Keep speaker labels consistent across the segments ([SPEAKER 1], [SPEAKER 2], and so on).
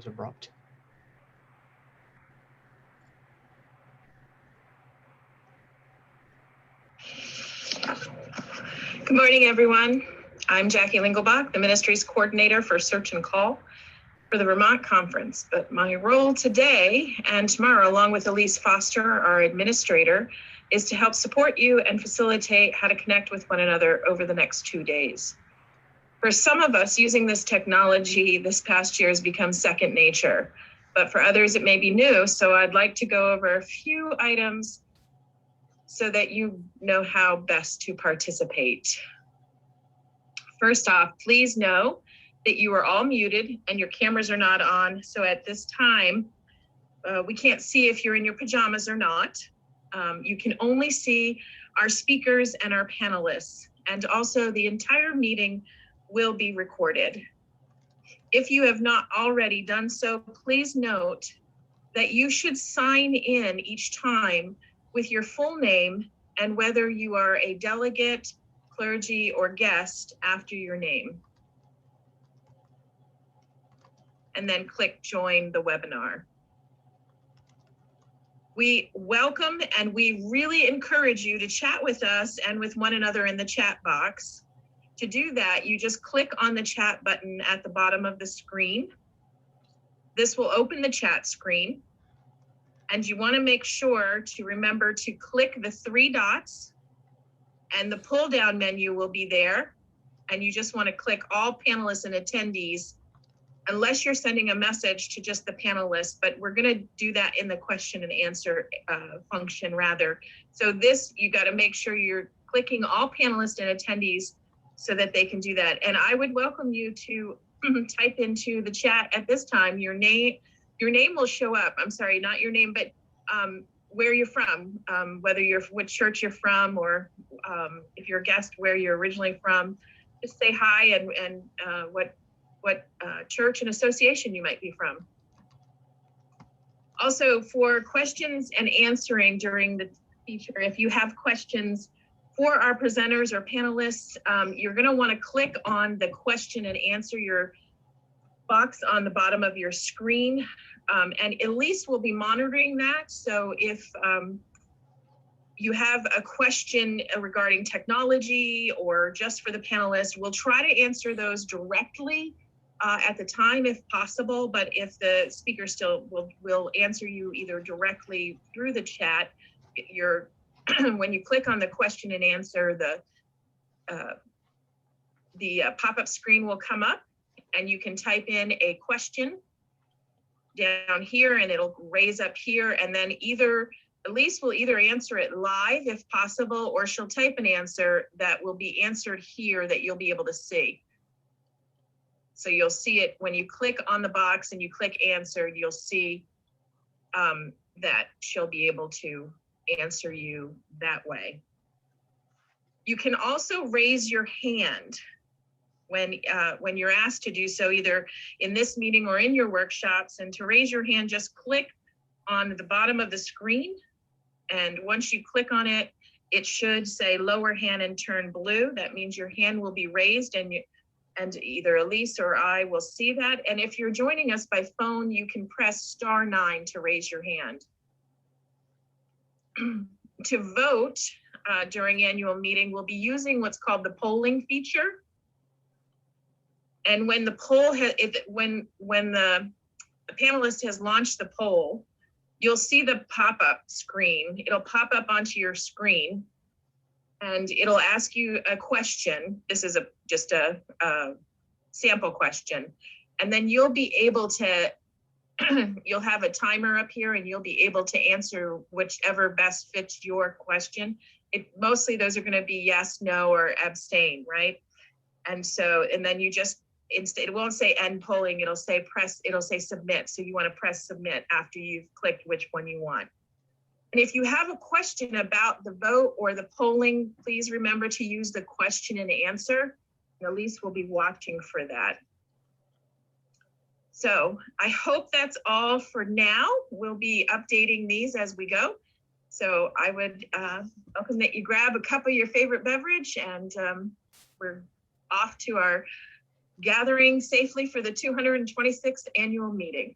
[SPEAKER 1] was abrupt.
[SPEAKER 2] Good morning, everyone. I'm Jackie Lingelbach, the Ministries Coordinator for Search and Call for the Vermont Conference. But my role today and tomorrow, along with Elise Foster, our administrator, is to help support you and facilitate how to connect with one another over the next 2 days. For some of us, using this technology this past year has become second nature, but for others it may be new. So I'd like to go over a few items so that you know how best to participate. First off, please know that you are all muted and your cameras are not on. So at this time, we can't see if you're in your pajamas or not. You can only see our speakers and our panelists, and also the entire meeting will be recorded. If you have not already done so, please note that you should sign in each time with your full name and whether you are a delegate, clergy, or guest after your name. And then click join the webinar. We welcome and we really encourage you to chat with us and with one another in the chat box. To do that, you just click on the chat button at the bottom of the screen. This will open the chat screen. And you want to make sure to remember to click the 3 dots and the pull down menu will be there. And you just want to click all panelists and attendees, unless you're sending a message to just the panelists, but we're going to do that in the question and answer function rather. So this, you got to make sure you're clicking all panelists and attendees so that they can do that. And I would welcome you to type into the chat at this time your name. Your name will show up. I'm sorry, not your name, but where you're from, whether you're, what church you're from, or if you're a guest, where you're originally from. Just say hi and what church and association you might be from. Also, for questions and answering during the feature, if you have questions for our presenters or panelists, you're going to want to click on the question and answer your box on the bottom of your screen. And Elise will be monitoring that. So if you have a question regarding technology or just for the panelists, we'll try to answer those directly at the time if possible. But if the speaker still will answer you either directly through the chat, when you click on the question and answer, the pop-up screen will come up and you can type in a question down here and it'll raise up here, and then Elise will either answer it live if possible, or she'll type an answer that will be answered here that you'll be able to see. So you'll see it when you click on the box and you click answered, you'll see that she'll be able to answer you that way. You can also raise your hand when you're asked to do so, either in this meeting or in your workshops. And to raise your hand, just click on the bottom of the screen. And once you click on it, it should say lower hand and turn blue. That means your hand will be raised and either Elise or I will see that. And if you're joining us by phone, you can press *9 to raise your hand. To vote during annual meeting, we'll be using what's called the polling feature. And when the poll when the panelist has launched the poll, you'll see the pop-up screen. It'll pop up onto your screen and it'll ask you a question. This is just a sample question. And then you'll be able to, you'll have a timer up here and you'll be able to answer whichever best fits your question. Mostly those are gonna be yes, no, or abstain, right? And then you just, instead, it won't say end polling, it'll say submit. So you want to press submit after you've clicked which one you want. And if you have a question about the vote or the polling, please remember to use the question and answer. And Elise will be watching for that. So I hope that's all for now. We'll be updating these as we go. So I would welcome that you grab a cup of your favorite beverage, and we're off to our gathering safely for the 226th annual meeting.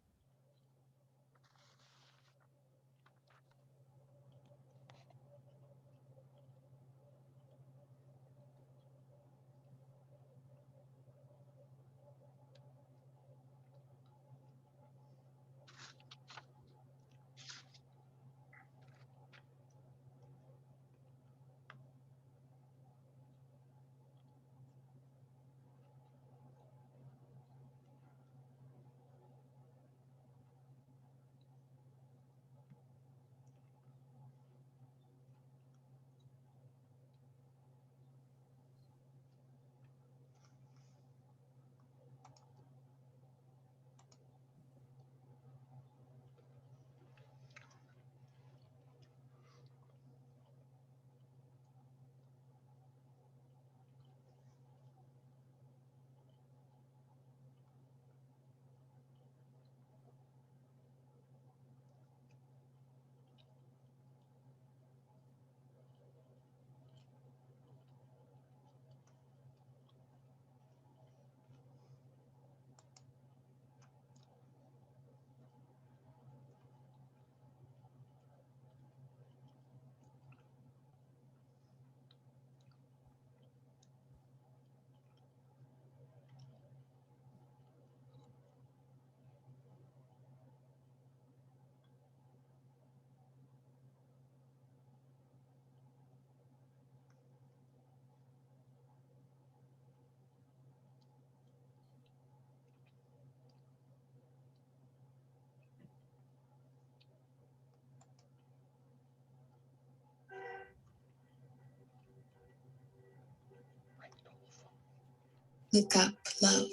[SPEAKER 1] Look up, love.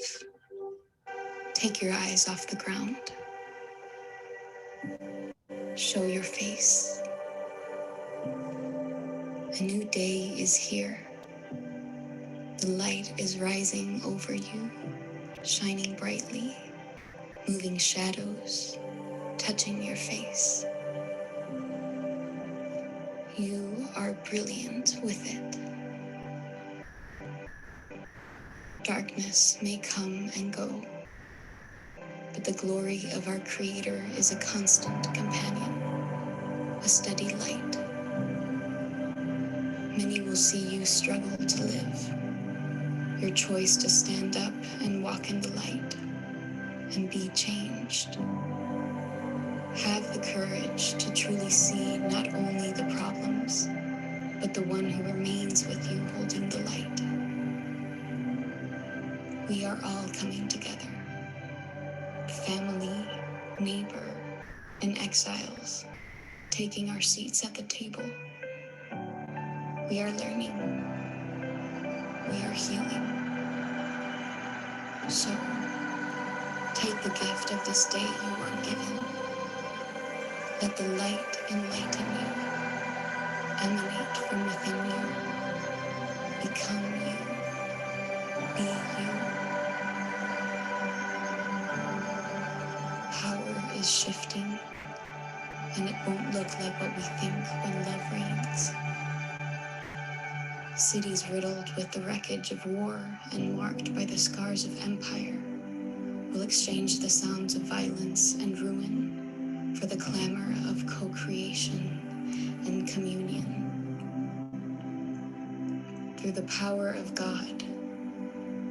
[SPEAKER 1] Take your eyes off the ground. Show your face. A new day is here. The light is rising over you, shining brightly, moving shadows, touching your face. You are brilliant with it. Darkness may come and go, but the glory of our Creator is a constant companion, a steady light. Many will see you struggle to live. Your choice to stand up and walk in the light and be changed. Have the courage to truly see not only the problems, but the one who remains with you holding the light. We are all coming together. Family, neighbor, and exiles, taking our seats at the table. We are learning. We are healing. So, take the gift of this day you are given. Let the light enlighten you, emanate from within you, become you, be you. Power is shifting, and it won't look like what we think when love reigns. Cities riddled with the wreckage of war and marked by the scars of empire will exchange the sounds of violence and ruin for the clamor of co-creation and communion. Through the power of God,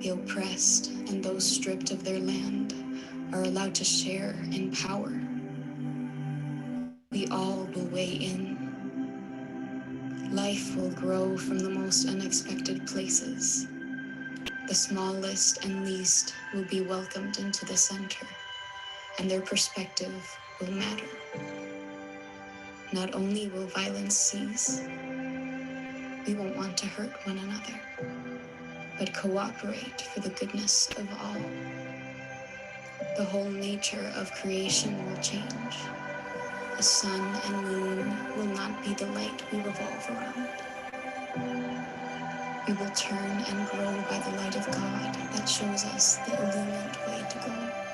[SPEAKER 1] the oppressed and those stripped of their land are allowed to share in power. We all will weigh in. Life will grow from the most unexpected places. The smallest and least will be welcomed into the center, and their perspective will matter. Not only will violence cease, we won't want to hurt one another, but cooperate for the goodness of all. The whole nature of creation will change. The sun and moon will not be the light we revolve around. We will turn and grow by the light of God that shows us the illumined way to go.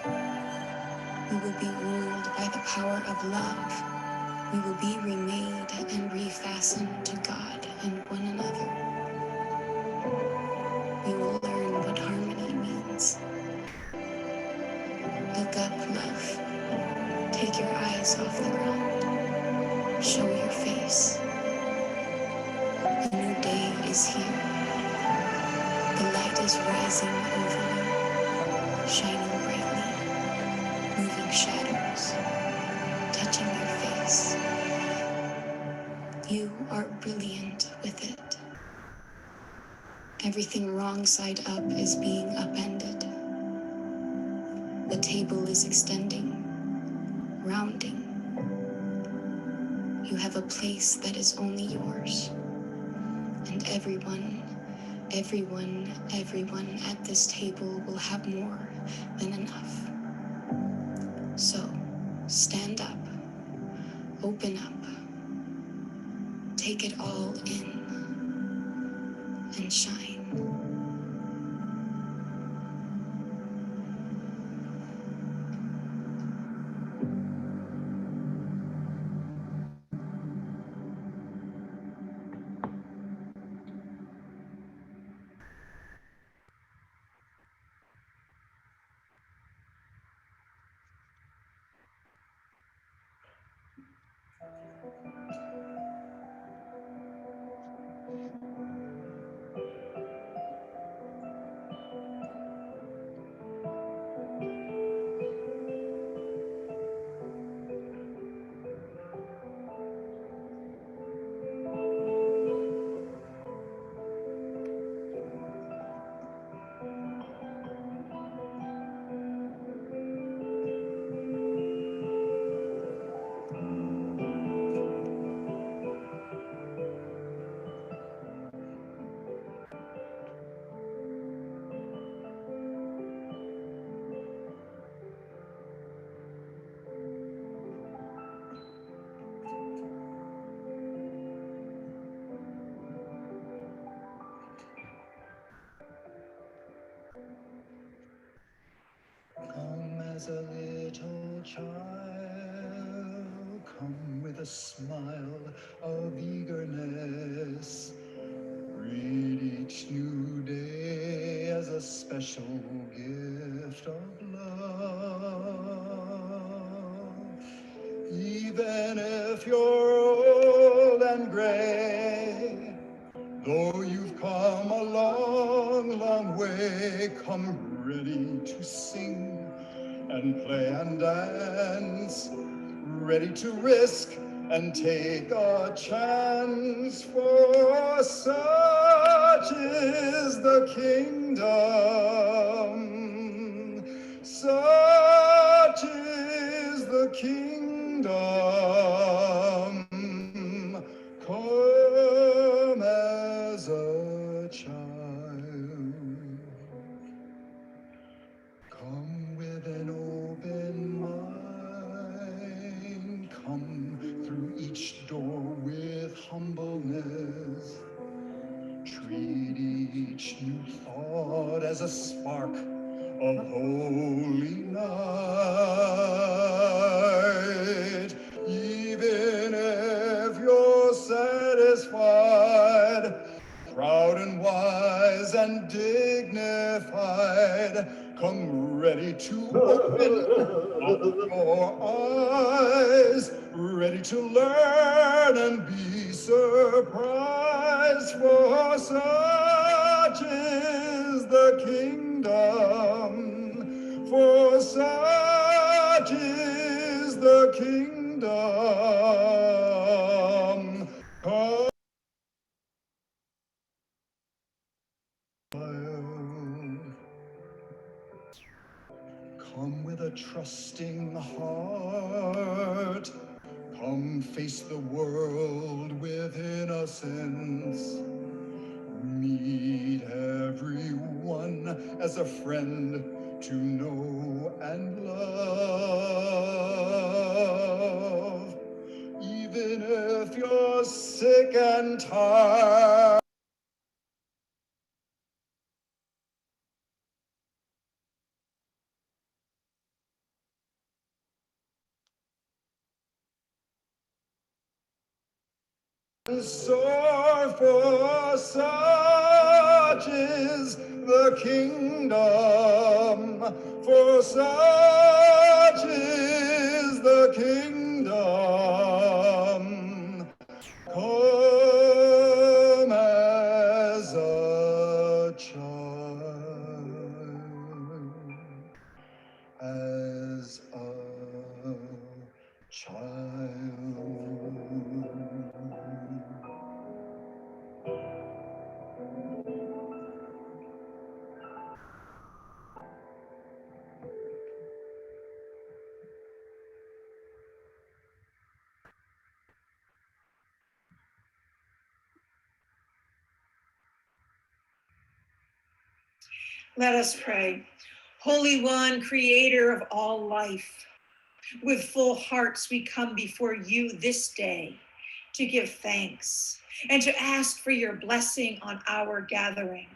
[SPEAKER 1] We will be ruled by the power of love. We will be remade and refastened to God and one another. We will learn what harmony means. off the ground. Show your face. A new day is here. The light is rising over you, shining brightly, moving shadows, touching your face. You are brilliant with it. Everything wrong side up is being upended. The table is extending, rounding. You have a place that is only yours. And everyone at this table will have more than enough. So, stand up, open up, take it all in, and shine.
[SPEAKER 3] Come as a little child, come with a smile of eagerness. Greet each new day as a special gift of love. Even if you're old and gray, though you've come a long, long way, come ready to sing and play and dance, ready to risk and take a chance, for such is the kingdom, such is the kingdom. Come as a child. Come with an open mind. Come through each door with humbleness. Treat each new thought as a spark of holy night. Even if you're satisfied, proud and wise and dignified, come ready to open up your eyes, ready to learn and be surprised, for such is the kingdom, for such is the kingdom. Come with a trusting heart. Come face the world with innocence. Meet everyone as a friend to know and love. Even if you're sick and tired, soar, for such is the kingdom, for such is the kingdom.
[SPEAKER 4] Let us pray. Holy One, creator of all life, with full hearts we come before you this day to give thanks and to ask for your blessing on our gathering.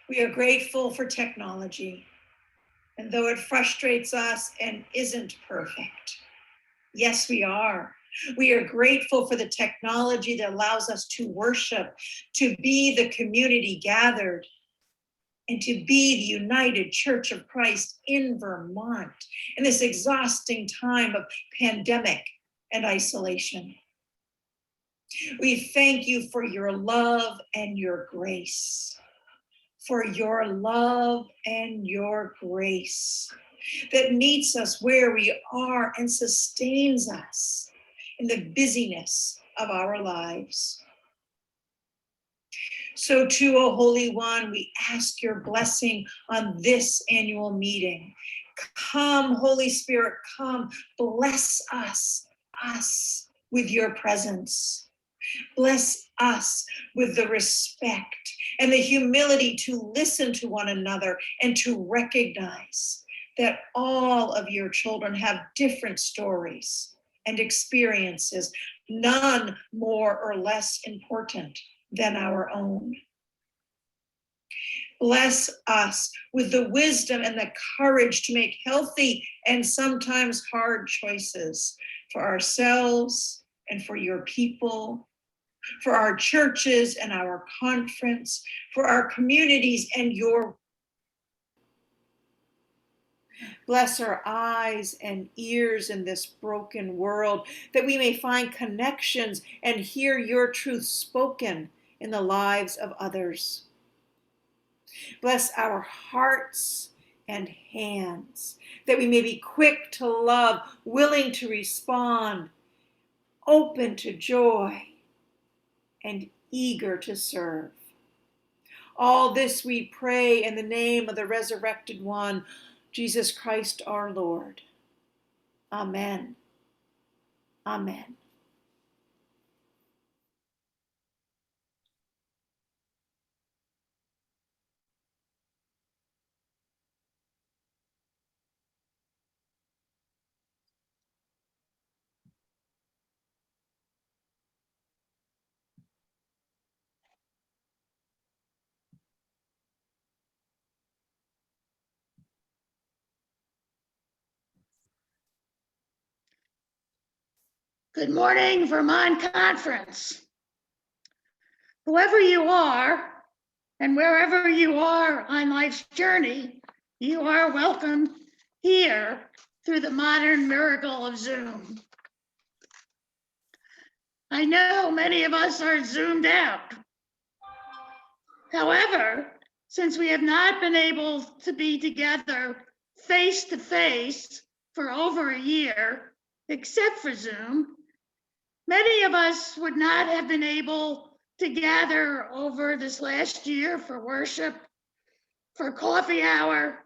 [SPEAKER 4] We are grateful for technology, and though it frustrates us and isn't perfect, yes, we are. We are grateful for the technology that allows us to worship, to be the community gathered, and to be the United Church of Christ in Vermont in this exhausting time of pandemic and isolation. We thank you for your love and your grace, for your love and your grace that meets us where we are and sustains us in the busyness of our lives. So too, O Holy One, we ask your blessing on this annual meeting. Come, Holy Spirit, come, bless us with your presence. Bless us with the respect and the humility to listen to one another and to recognize that all of your children have different stories and experiences, none more or less important than our own. Bless us with the wisdom and the courage to make healthy and sometimes hard choices for ourselves and for your people, for our churches and our conference, for our communities and your. Bless our eyes and ears in this broken world, that we may find connections and hear your truth spoken in the lives of others. Bless our hearts and hands, that we may be quick to love, willing to respond, open to joy, and eager to serve. All this we pray in the name of the resurrected one, Jesus Christ our Lord. Amen. Amen.
[SPEAKER 5] Good morning, Vermont Conference. Whoever you are and wherever you are on life's journey, you are welcome here through the modern miracle of Zoom. I know many of us are zoomed out. However, since we have not been able to be together face to face for over a year, except for Zoom, many of us would not have been able to gather over this last year for worship, for coffee hour,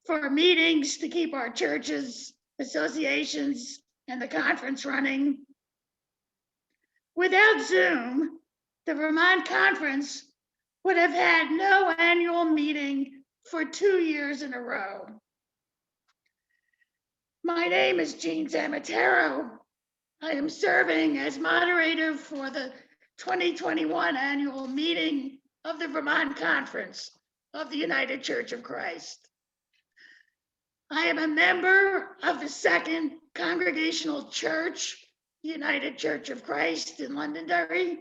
[SPEAKER 5] for meetings to keep our churches, associations, and the conference running. Without Zoom, the Vermont Conference would have had no annual meeting for 2 years in a row. My name is Jean Zamatero. I am serving as moderator for the 2021 annual meeting of the Vermont Conference of the United Church of Christ. I am a member of the Second Congregational Church, United Church of Christ in Londonderry.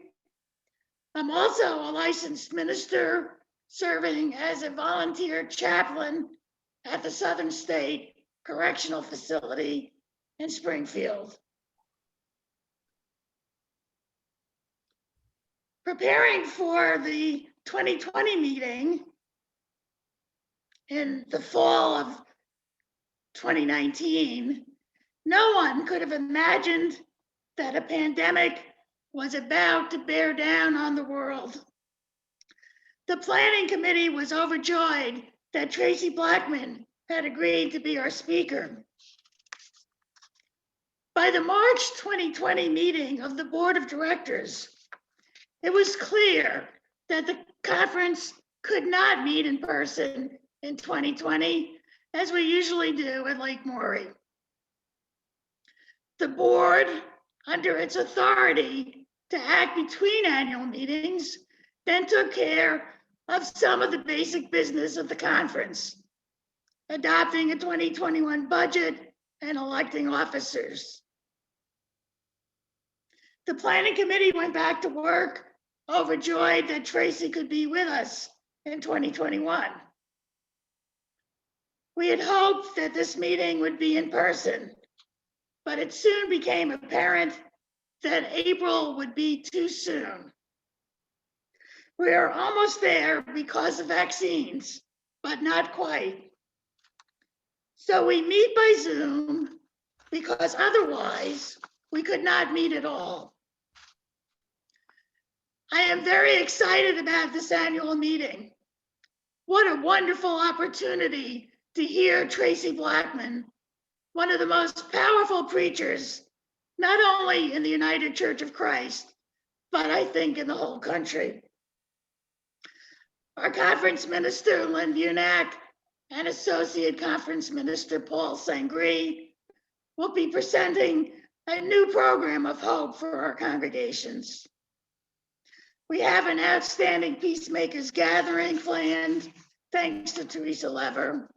[SPEAKER 5] I'm also a licensed minister serving as a volunteer chaplain at the Southern State Correctional Facility in Springfield. Preparing for the 2020 meeting in the fall of 2019, no one could have imagined that a pandemic was about to bear down on the world. The planning committee was overjoyed that Traci Blackmon had agreed to be our speaker. By the March 2020 meeting of the Board of Directors, it was clear that the conference could not meet in person in 2020, as we usually do at Lake Maury. The board, under its authority to act between annual meetings, then took care of some of the basic business of the conference, adopting a 2021 budget and electing officers. The planning committee went back to work, overjoyed that Traci could be with us in 2021. We had hoped that this meeting would be in person, but it soon became apparent that April would be too soon. We are almost there because of vaccines, but not quite. So we meet by Zoom because otherwise we could not meet at all. I am very excited about this annual meeting. What a wonderful opportunity to hear Traci Blackmon, one of the most powerful preachers, not only in the United Church of Christ, but I think in the whole country. Our conference minister, Lynn, and Associate Conference Minister Paul Sangri will be presenting a new program of hope for our congregations. We have an outstanding Peacemakers gathering planned, thanks to Teresa Lever.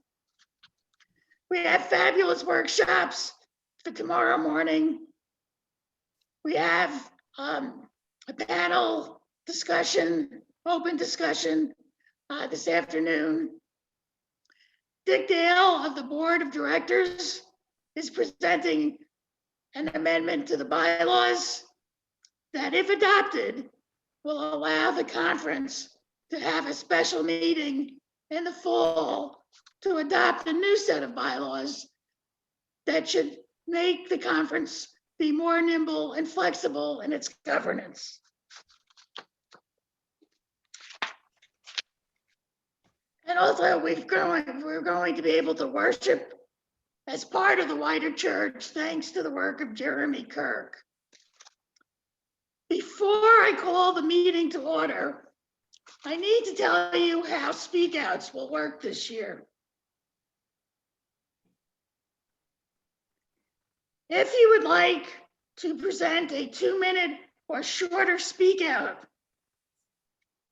[SPEAKER 5] We have fabulous workshops for tomorrow morning. We have a panel discussion, open discussion this afternoon. Dick Dale of the Board of Directors is presenting an amendment to the bylaws that, if adopted, will allow the conference to have a special meeting in the fall to adopt a new set of bylaws that should make the conference be more nimble and flexible in its governance. And also, we're going to be able to worship as part of the wider church, thanks to the work of Jeremy Kirk. Before I call the meeting to order, I need to tell you how speak outs will work this year. If you would like to present a 2-minute or shorter speak out,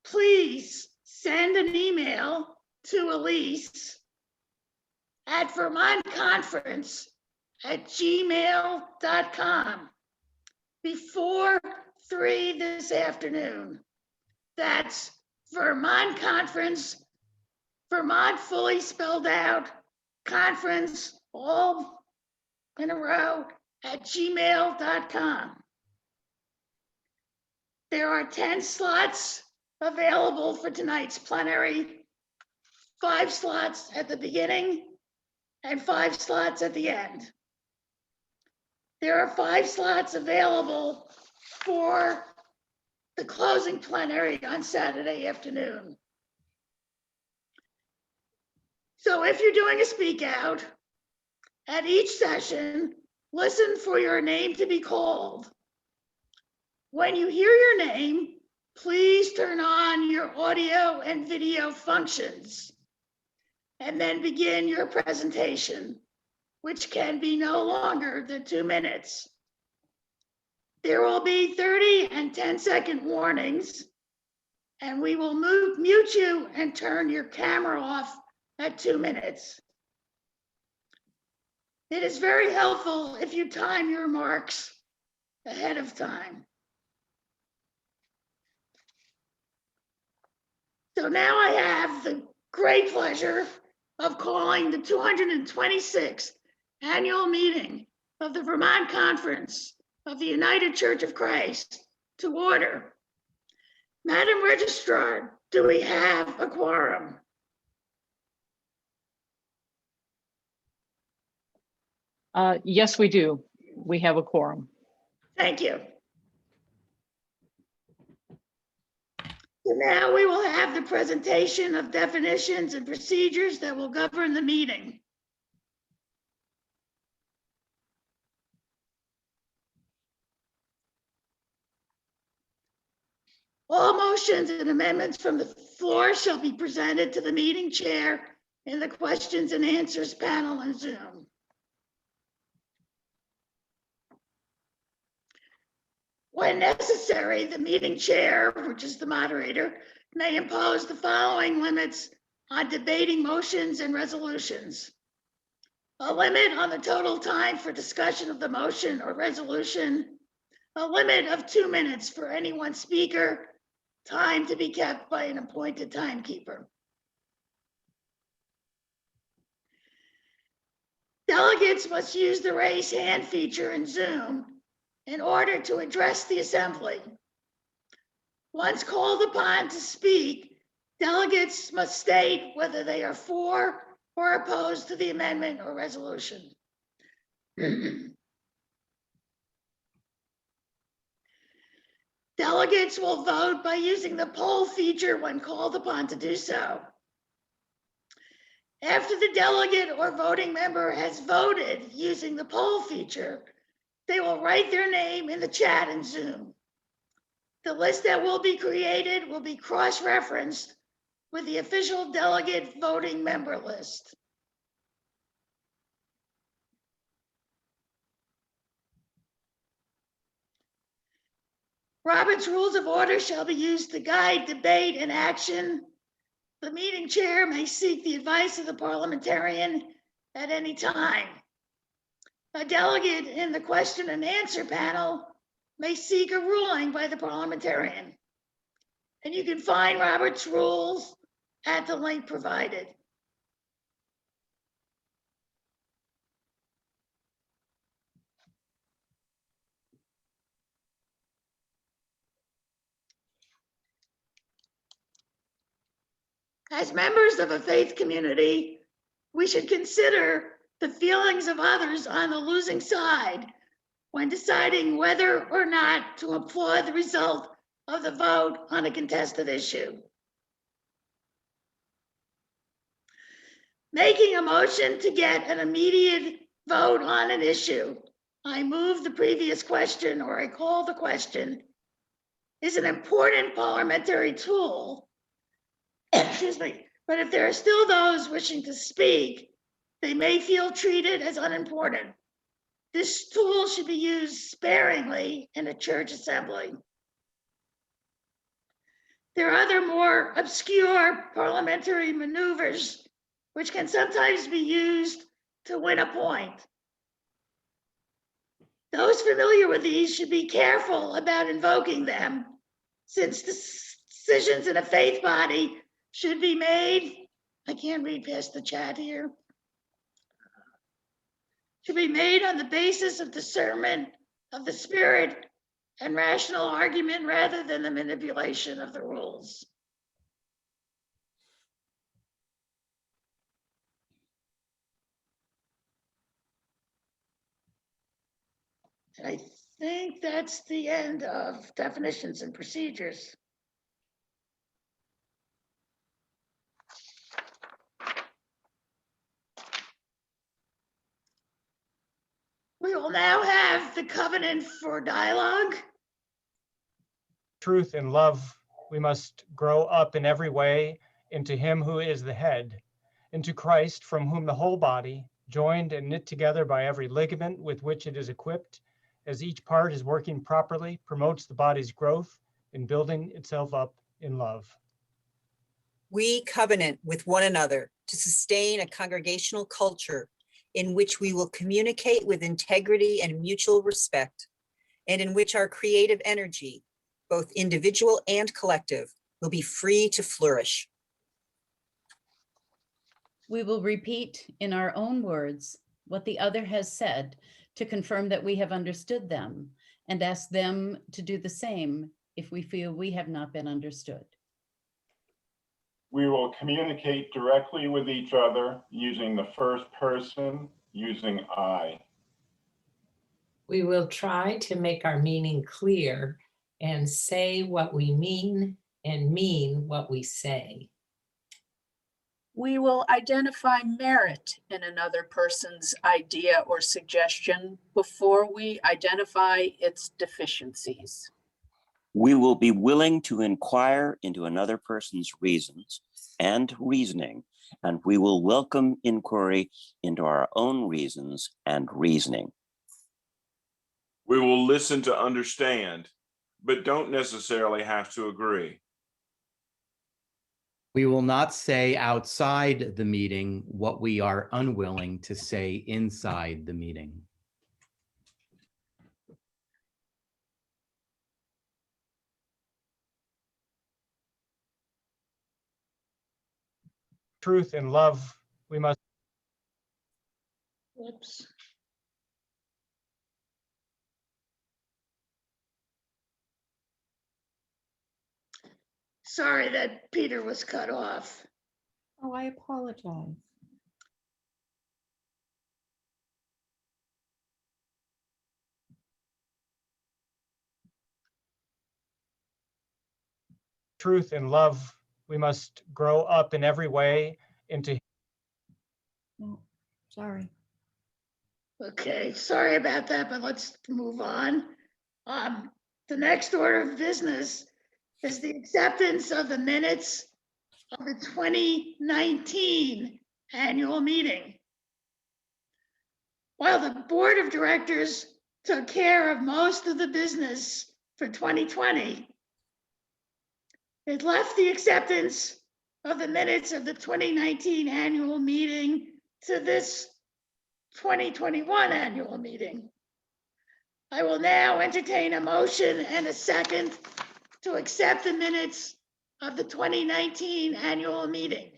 [SPEAKER 5] please send an email to Elise at vermontconference@gmail.com before 3 this afternoon. That's Vermont Conference, Vermont fully spelled out, conference, all in a row, @gmail.com. There are 10 slots available for tonight's plenary, 5 slots at the beginning and 5 slots at the end. There are 5 slots available for the closing plenary on Saturday afternoon. So if you're doing a speak out, at each session, listen for your name to be called. When you hear your name, please turn on your audio and video functions and then begin your presentation, which can be no longer than 2 minutes. There will be 30 and 10-second warnings, and we will mute you and turn your camera off at 2 minutes. It is very helpful if you time your remarks ahead of time. So now I have the great pleasure of calling the 226th annual meeting of the Vermont Conference of the United Church of Christ to order. Madam Registrar, do we have a quorum?
[SPEAKER 6] Yes, we do. We have a quorum.
[SPEAKER 5] Thank you. So now we will have the presentation of definitions and procedures that will govern the meeting. All motions and amendments from the floor shall be presented to the meeting chair in the questions and answers panel on Zoom. When necessary, the meeting chair, which is the moderator, may impose the following limits on debating motions and resolutions. A limit on the total time for discussion of the motion or resolution, a limit of 2 minutes for any one speaker, time to be kept by an appointed timekeeper. Delegates must use the raise hand feature in Zoom in order to address the assembly. Once called upon to speak, delegates must state whether they are for or opposed to the amendment or resolution. Delegates will vote by using the poll feature when called upon to do so. After the delegate or voting member has voted using the poll feature, they will write their name in the chat in Zoom. The list that will be created will be cross-referenced with the official delegate voting member list. Robert's Rules of Order shall be used to guide debate and action. The meeting chair may seek the advice of the parliamentarian at any time. A delegate in the question and answer panel may seek a ruling by the parliamentarian. And you can find Robert's rules at the link provided. As members of a faith community, we should consider the feelings of others on the losing side when deciding whether or not to applaud the result of the vote on a contested issue. Making a motion to get an immediate vote on an issue, I move the previous question or I call the question, is an important parliamentary tool. Excuse me. But if there are still those wishing to speak, they may feel treated as unimportant. This tool should be used sparingly in a church assembly. There are other more obscure parliamentary maneuvers which can sometimes be used to win a point. Those familiar with these should be careful about invoking them, since decisions in a faith body should be made, I can't read past the chat here, should be made on the basis of discernment of the spirit and rational argument rather than the manipulation of the rules. And I think that's the end of definitions and procedures. We will now have the covenant for dialogue.
[SPEAKER 7] Truth and love, we must grow up in every way into him who is the head, into Christ, from whom the whole body, joined and knit together by every ligament with which it is equipped, as each part is working properly, promotes the body's growth in building itself up in love.
[SPEAKER 8] We covenant with one another to sustain a congregational culture in which we will communicate with integrity and mutual respect, and in which our creative energy, both individual and collective, will be free to flourish.
[SPEAKER 9] We will repeat in our own words what the other has said to confirm that we have understood them, and ask them to do the same if we feel we have not been understood.
[SPEAKER 10] We will communicate directly with each other using the first person, using I.
[SPEAKER 11] We will try to make our meaning clear and say what we mean and mean what we say.
[SPEAKER 12] We will identify merit in another person's idea or suggestion before we identify its deficiencies.
[SPEAKER 13] We will be willing to inquire into another person's reasons and reasoning, and we will welcome inquiry into our own reasons and reasoning.
[SPEAKER 14] We will listen to understand, but don't necessarily have to agree.
[SPEAKER 15] We will not say outside the meeting what we are unwilling to say inside the meeting.
[SPEAKER 7] Truth and love, we must.
[SPEAKER 5] Whoops. Sorry that Peter was cut off.
[SPEAKER 9] Oh, I apologize.
[SPEAKER 7] Truth and love, we must grow up in every way into.
[SPEAKER 9] Oh, sorry.
[SPEAKER 5] Okay, sorry about that, but let's move on. The next order of business is the acceptance of the minutes of the 2019 annual meeting. While the board of directors took care of most of the business for 2020, it left the acceptance of the minutes of the 2019 annual meeting to this 2021 annual meeting. I will now entertain a motion and a second to accept the minutes of the 2019 annual meeting.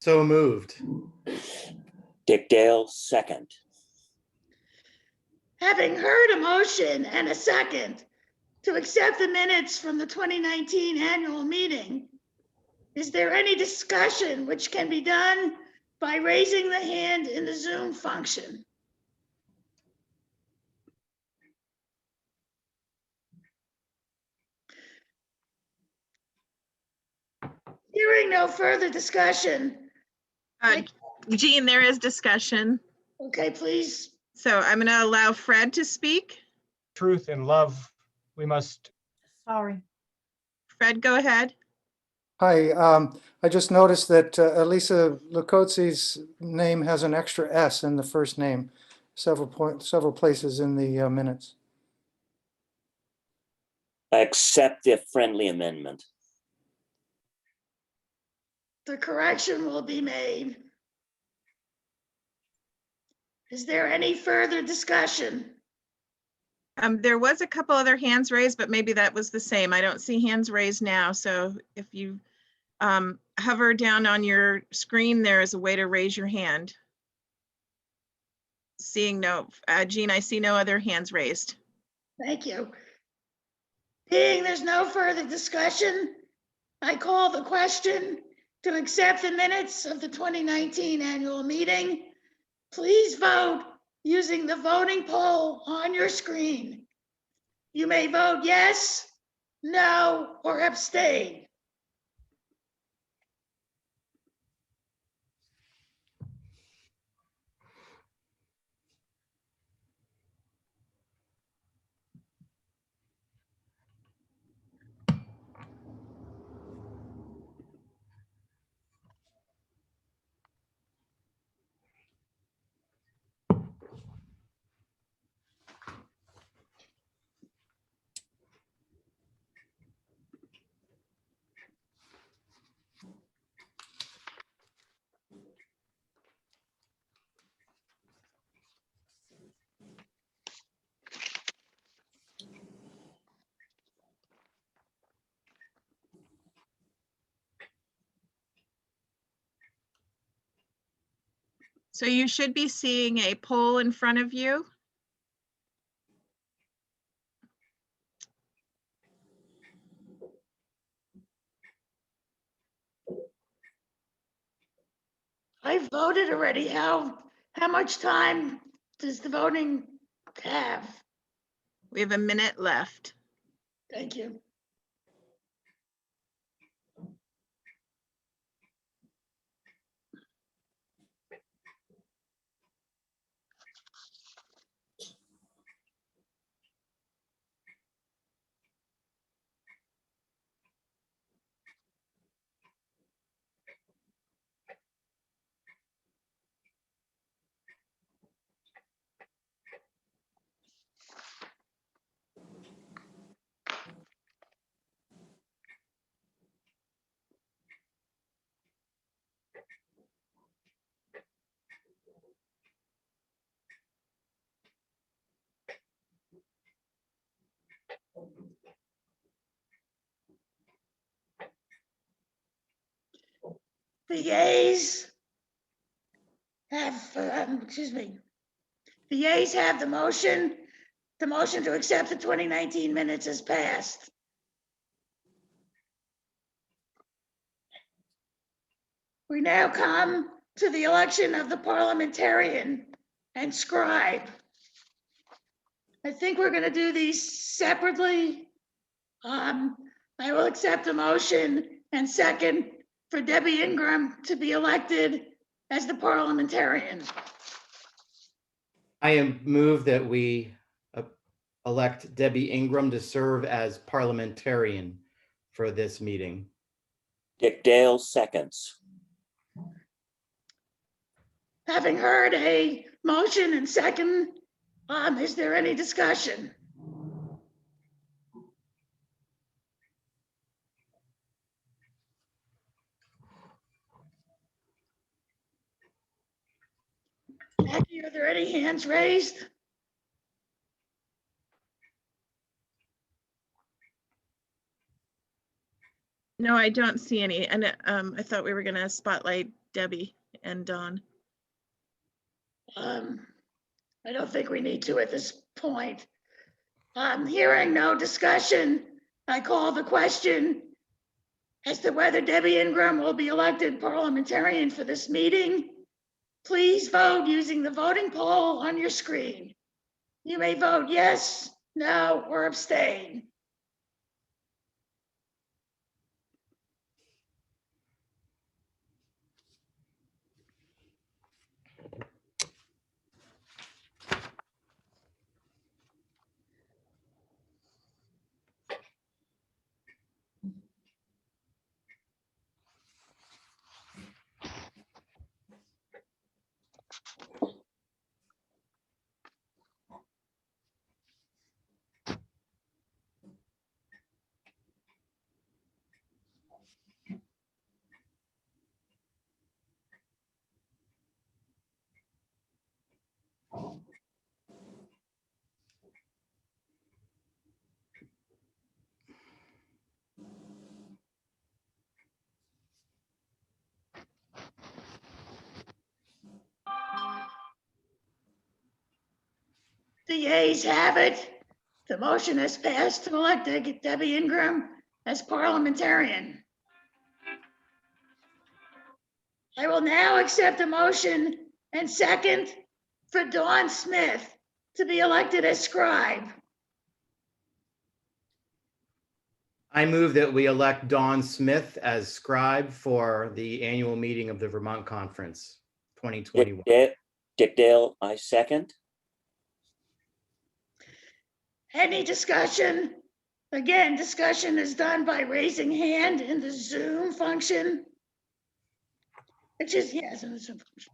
[SPEAKER 15] So moved.
[SPEAKER 13] Dick Dale, second.
[SPEAKER 5] Having heard a motion and a second to accept the minutes from the 2019 annual meeting, is there any discussion which can be done by raising the hand in the Zoom function? Hearing no further discussion.
[SPEAKER 2] Jean, there is discussion.
[SPEAKER 5] Okay, please.
[SPEAKER 2] So I'm going to allow Fred to speak.
[SPEAKER 7] Truth and love, we must.
[SPEAKER 9] Sorry.
[SPEAKER 2] Fred, go ahead.
[SPEAKER 16] Hi, I just noticed that Elisa Lukotzi's name has an extra S in the first name, several places in the minutes.
[SPEAKER 13] I accept the friendly amendment.
[SPEAKER 5] The correction will be made. Is there any further discussion?
[SPEAKER 2] There was a couple other hands raised, but maybe that was the same. I don't see hands raised now. So if you hover down on your screen, there is a way to raise your hand. Seeing no, Jean, I see no other hands raised.
[SPEAKER 5] Thank you. Being there's no further discussion, I call the question to accept the minutes of the 2019 annual meeting. Please vote using the voting poll on your screen. You may vote yes, no, or abstain.
[SPEAKER 2] So you should be seeing a poll in front of you.
[SPEAKER 5] I voted already. How much time does the voting have?
[SPEAKER 2] We have a minute left.
[SPEAKER 5] Thank you. The yeas have, the yeas have the motion. The motion to accept the 2019 minutes is passed. We now come to the election of the parliamentarian and scribe. I think we're going to do these separately. I will accept a motion and second for Debbie Ingram to be elected as the parliamentarian.
[SPEAKER 15] I am moved that we elect Debbie Ingram to serve as parliamentarian for this meeting.
[SPEAKER 13] Dick Dale seconds.
[SPEAKER 5] Having heard a motion and second, is there any discussion? Jackie, are there any hands raised?
[SPEAKER 2] No, I don't see any. And I thought we were going to spotlight Debbie and Dawn.
[SPEAKER 5] I don't think we need to at this point. Hearing no discussion, I call the question as to whether Debbie Ingram will be elected parliamentarian for this meeting. Please vote using the voting poll on your screen. You may vote yes, no, or abstain. The ayes have it. The motion has passed to elect Debbie Ingram as parliamentarian. I will now accept a motion and second for Dawn Smith to be elected as scribe.
[SPEAKER 15] I move that we elect Dawn Smith as scribe for the annual meeting of the Vermont Conference 2021.
[SPEAKER 13] Dick Dale, I second.
[SPEAKER 5] Any discussion? Again, discussion is done by raising hand in the Zoom function. Which is, yes, in the Zoom function.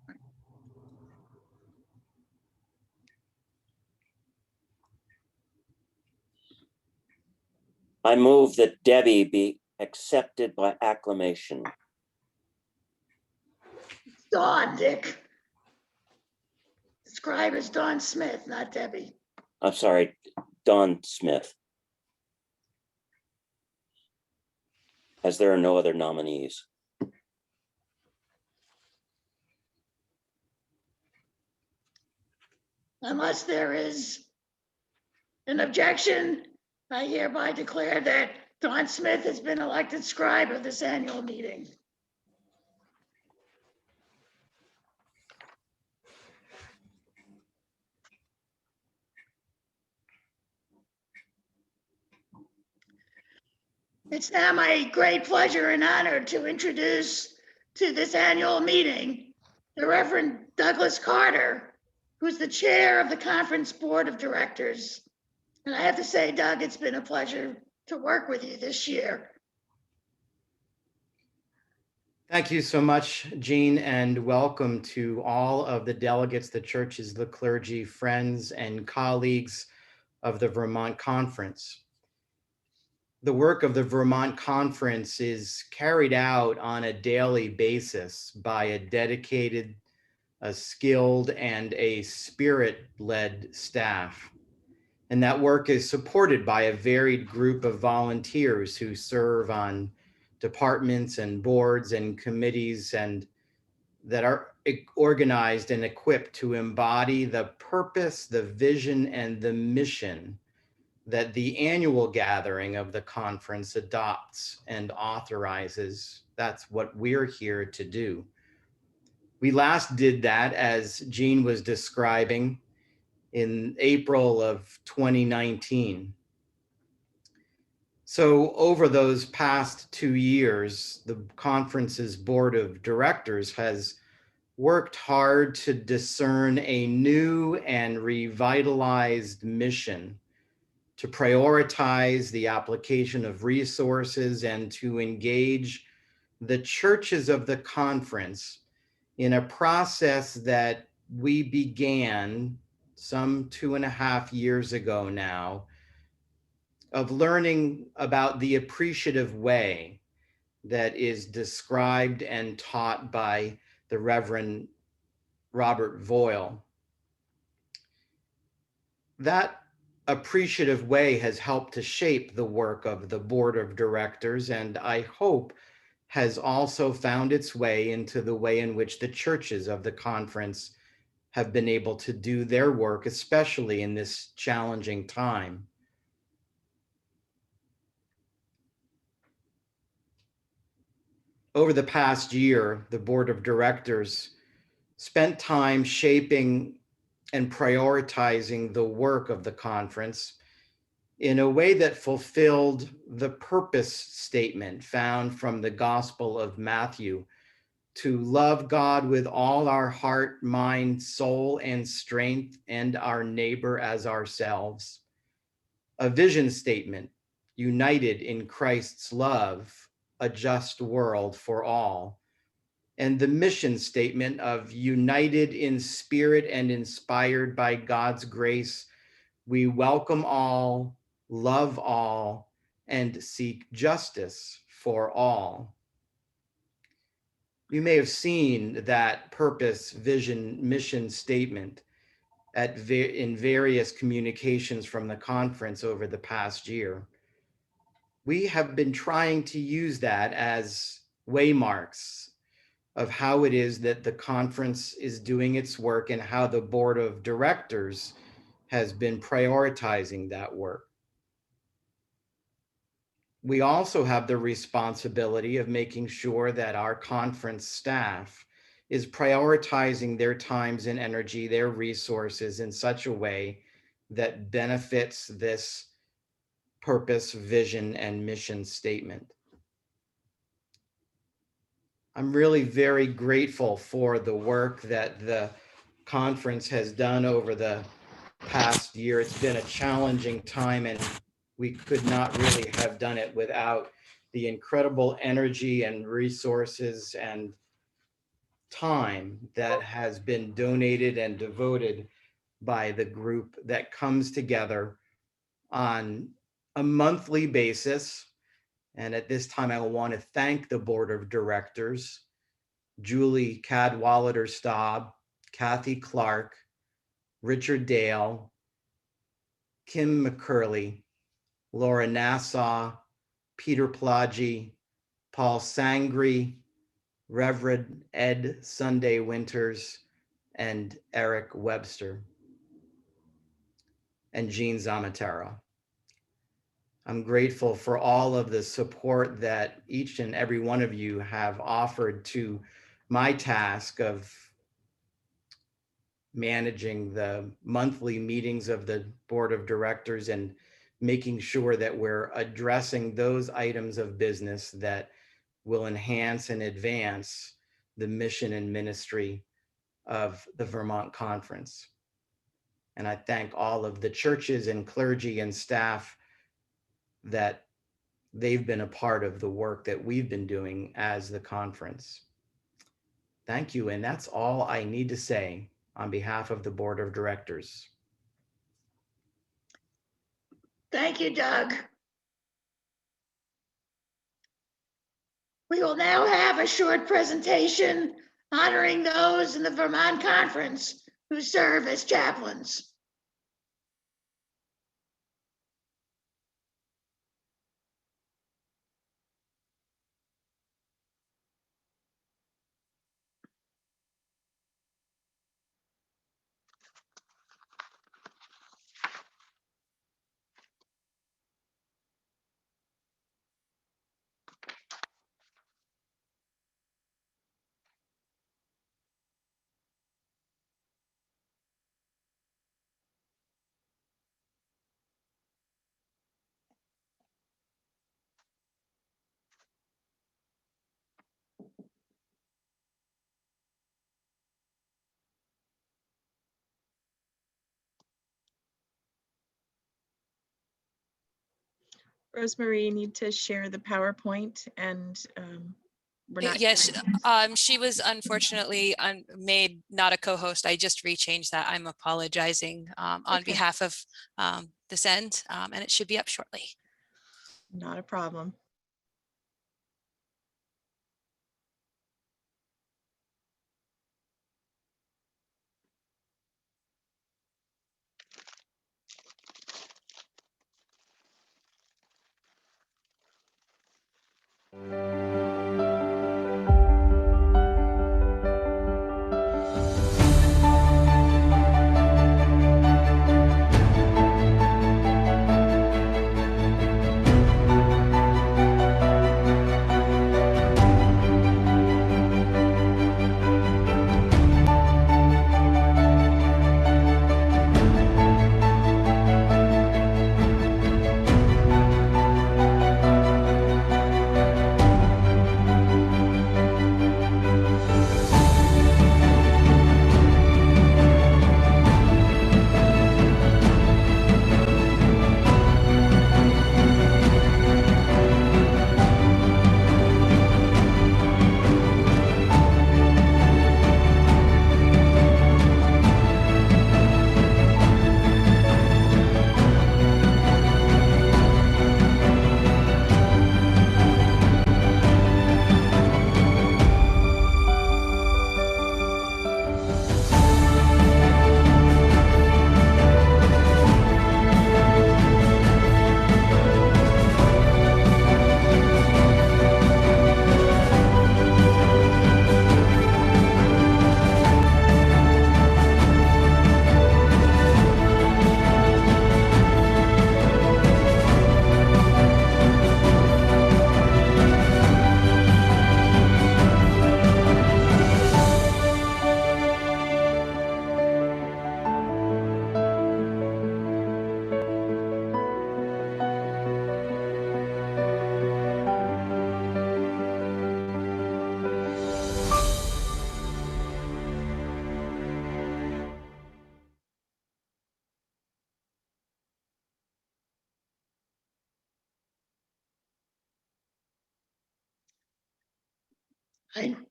[SPEAKER 13] I move that Debbie be accepted by acclamation.
[SPEAKER 5] Dawn, Dick. The scribe is Dawn Smith, not Debbie.
[SPEAKER 13] I'm sorry, Dawn Smith. As there are no other nominees.
[SPEAKER 5] Unless there is an objection, I hereby declare that Dawn Smith has been elected scribe of this annual meeting. It's now my great pleasure and honor to introduce to this annual meeting the Reverend Douglas Carter, who's the chair of the conference board of directors. And I have to say, Doug, it's been a pleasure to work with you this year.
[SPEAKER 15] Thank you so much, Jean, and welcome to all of the delegates, the churches, the clergy, friends, and colleagues of the Vermont Conference. The work of the Vermont Conference is carried out on a daily basis by a dedicated, a skilled, and a spirit-led staff. And that work is supported by a varied group of volunteers who serve on departments and boards and committees and that are organized and equipped to embody the purpose, the vision, and the mission that the annual gathering of the conference adopts and authorizes. That's what we're here to do. We last did that, as Jean was describing, in April of 2019. So over those past 2 years, the conference's board of directors has worked hard to discern a new and revitalized mission to prioritize the application of resources and to engage the churches of the conference in a process that we began some 2.5 years ago now of learning about the appreciative way that is described and taught by the Reverend Robert Voyle. That appreciative way has helped to shape the work of the board of directors, and I hope has also found its way into the way in which the churches of the conference have been able to do their work, especially in this challenging time. Over the past year, the board of directors spent time shaping and prioritizing the work of the conference in a way that fulfilled the purpose statement found from the Gospel of Matthew, to love God with all our heart, mind, soul, and strength, and our neighbor as ourselves. A vision statement, united in Christ's love, a just world for all. And the mission statement of united in spirit and inspired by God's grace, we welcome all, love all, and seek justice for all. You may have seen that purpose, vision, mission statement in various communications from the conference over the past year. We have been trying to use that as waymarks of how it is that the conference is doing its work and how the board of directors has been prioritizing that work. We also have the responsibility of making sure that our conference staff is prioritizing their times and energy, their resources in such a way that benefits this purpose, vision, and mission statement. I'm really very grateful for the work that the conference has done over the past year. It's been a challenging time, and we could not really have done it without the incredible energy and resources and time that has been donated and devoted by the group that comes together on a monthly basis. And at this time, I want to thank the board of directors, Julie Cadwallader-Staub, Kathy Clark, Richard Dale, Kim McCurley, Laura Nassau, Peter Plaggi, Paul Sangri, Reverend Ed Sunday Winters, and Eric Webster, and Jean Zamatera. I'm grateful for all of the support that each and every one of you have offered to my task of managing the monthly meetings of the board of directors and making sure that we're addressing those items of business that will enhance and advance the mission and ministry of the Vermont Conference. And I thank all of the churches and clergy and staff that they've been a part of the work that we've been doing as the conference. Thank you, and that's all I need to say on behalf of the board of directors.
[SPEAKER 5] Thank you, Doug. We will now have a short presentation honoring those in the Vermont Conference who serve as chaplains.
[SPEAKER 2] Rosemary need to share the PowerPoint and we're not.
[SPEAKER 17] Yes, she was unfortunately made not a co-host. I just rechanged that. I'm apologizing on
[SPEAKER 2] Okay.
[SPEAKER 17] behalf of this end, and it should be up shortly.
[SPEAKER 2] Not a problem.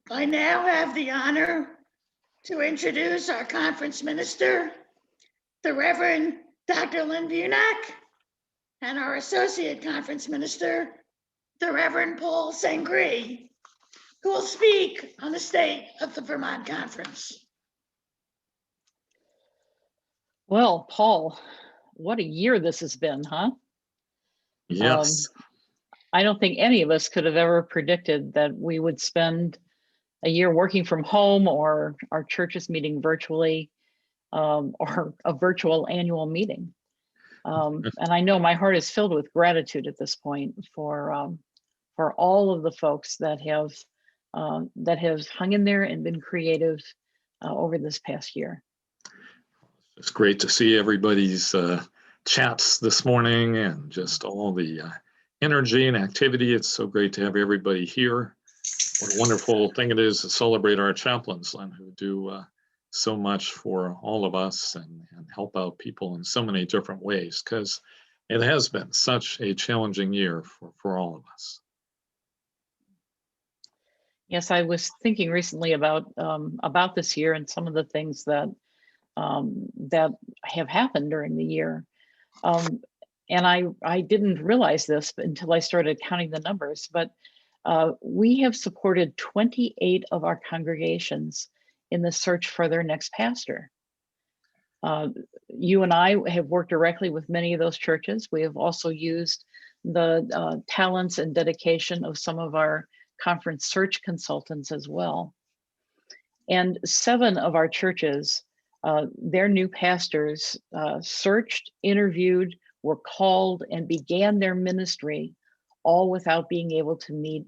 [SPEAKER 5] I now have the honor to introduce our conference minister, the Reverend Dr. Lynn, and our associate conference minister, the Reverend Paul Sangri, who will speak on the state of the Vermont Conference.
[SPEAKER 6] Well, Paul, what a year this has been, huh?
[SPEAKER 18] Yes.
[SPEAKER 6] I don't think any of us could have ever predicted that we would spend a year working from home, or our churches meeting virtually, or a virtual annual meeting. And I know my heart is filled with gratitude at this point for all of the folks that have hung in there and been creative over this past year.
[SPEAKER 18] It's great to see everybody's chats this morning and just all the energy and activity. It's so great to have everybody here. What a wonderful thing it is to celebrate our chaplains, Lynn, who do so much for all of us and help out people in so many different ways, because it has been such a challenging year for all of us.
[SPEAKER 6] Yes, I was thinking recently about this year and some of the things that that have happened during the year. And I didn't realize this until I started counting the numbers, but we have supported 28 of our congregations in the search for their next pastor. You and I have worked directly with many of those churches. We have also used the talents and dedication of some of our conference search consultants as well. And 7 of our churches, their new pastors searched, interviewed, were called, and began their ministry, all without being able to meet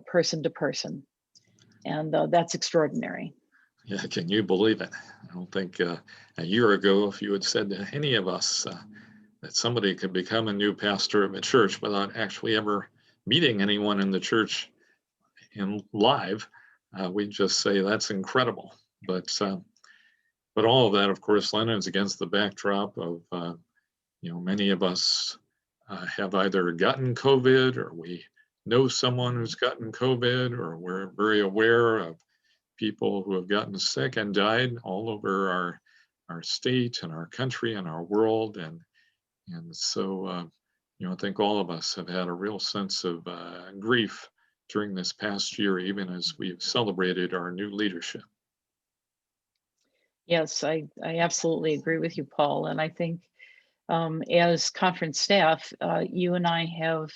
[SPEAKER 6] person to person. And that's extraordinary.
[SPEAKER 18] Yeah, can you believe it? I don't think a year ago, if you had said to any of us that somebody could become a new pastor of a church without actually ever meeting anyone in the church in live, we'd just say that's incredible. But all of that, of course, Lynn, is against the backdrop of many of us have either gotten COVID, or we know someone who's gotten COVID, or we're very aware of people who have gotten sick and died all over our state and our country and our world. And so, I think all of us have had a real sense of grief during this past year, even as we've celebrated our new leadership.
[SPEAKER 6] Yes, I absolutely agree with you, Paul. And I think as conference staff, you and I have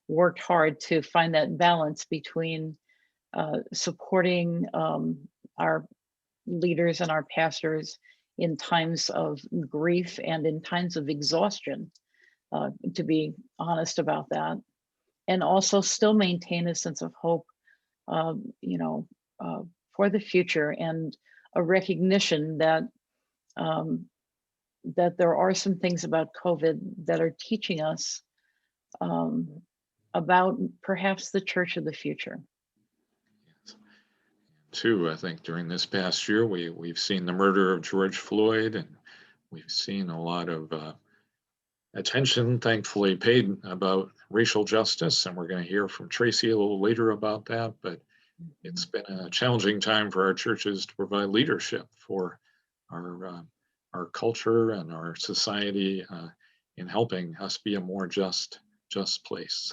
[SPEAKER 6] worked hard to find that balance between supporting our leaders and our pastors in times of grief and in times of exhaustion, to be honest about that, and also still maintain a sense of hope, for the future, and a recognition that that there are some things about COVID that are teaching us about perhaps the church of the future.
[SPEAKER 18] Too, I think during this past year, we've seen the murder of George Floyd, and we've seen a lot of attention, thankfully, paid about racial justice, and we're going to hear from Traci a little later about that. But it's been a challenging time for our churches to provide leadership for our culture and our society in helping us be a more just place.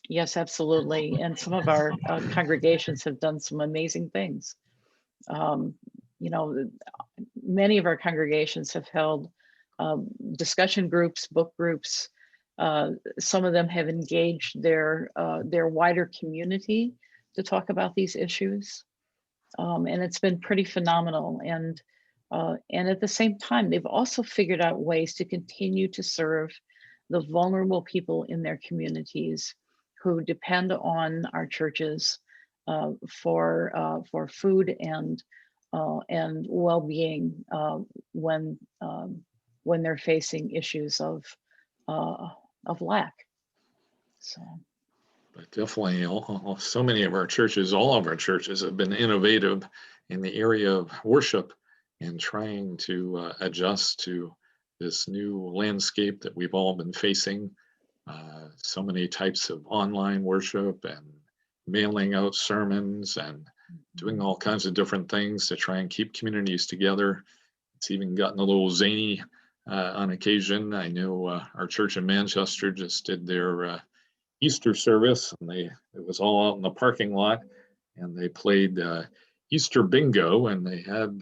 [SPEAKER 6] Yes, absolutely. And some of our congregations have done some amazing things. Many of our congregations have held discussion groups, book groups. Some of them have engaged their wider community to talk about these issues. And it's been pretty phenomenal. And at the same time, they've also figured out ways to continue to serve the vulnerable people in their communities who depend on our churches for food and well-being when they're facing issues of lack. So.
[SPEAKER 18] But definitely, so many of our churches, all of our churches, have been innovative in the area of worship and trying to adjust to this new landscape that we've all been facing. So many types of online worship and mailing out sermons and doing all kinds of different things to try and keep communities together. It's even gotten a little zany on occasion. I know our church in Manchester just did their Easter service, and it was all out in the parking lot, and they played Easter bingo, and they had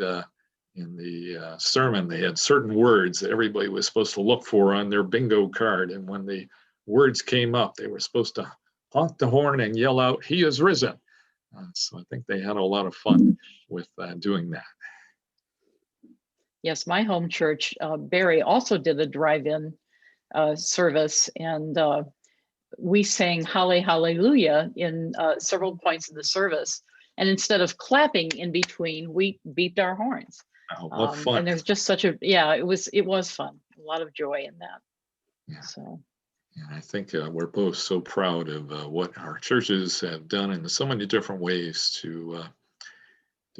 [SPEAKER 18] in the sermon, they had certain words that everybody was supposed to look for on their bingo card, and when the words came up, they were supposed to honk the horn and yell out, "He is risen." So I think they had a lot of fun with doing that.
[SPEAKER 6] Yes, my home church, Barry, also did a drive-in service, and we sang Halle Hallelujah in several points of the service. And instead of clapping in between, we beeped our horns.
[SPEAKER 18] Oh, what fun.
[SPEAKER 6] And there's just such a, it was fun. A lot of joy in that.
[SPEAKER 18] Yeah.
[SPEAKER 6] So.
[SPEAKER 18] And I think we're both so proud of what our churches have done in so many different ways to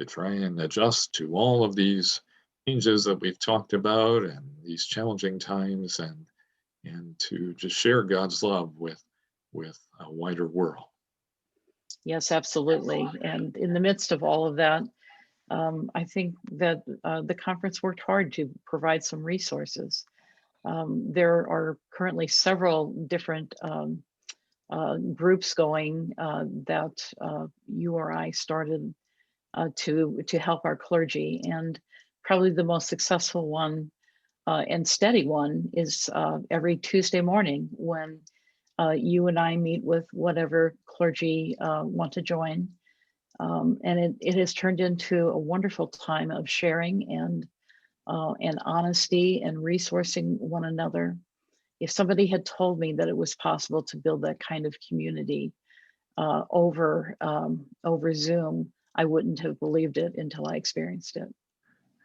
[SPEAKER 18] try and adjust to all of these changes that we've talked about and these challenging times, and to just share God's love with a wider world.
[SPEAKER 6] Yes, absolutely. And in the midst of all of that, I think that the conference worked hard to provide some resources. There are currently several different groups going that you or I started to help our clergy. And probably the most successful one and steady one is every Tuesday morning when you and I meet with whatever clergy want to join. And it has turned into a wonderful time of sharing and honesty and resourcing one another. If somebody had told me that it was possible to build that kind of community over Zoom, I wouldn't have believed it until I experienced it.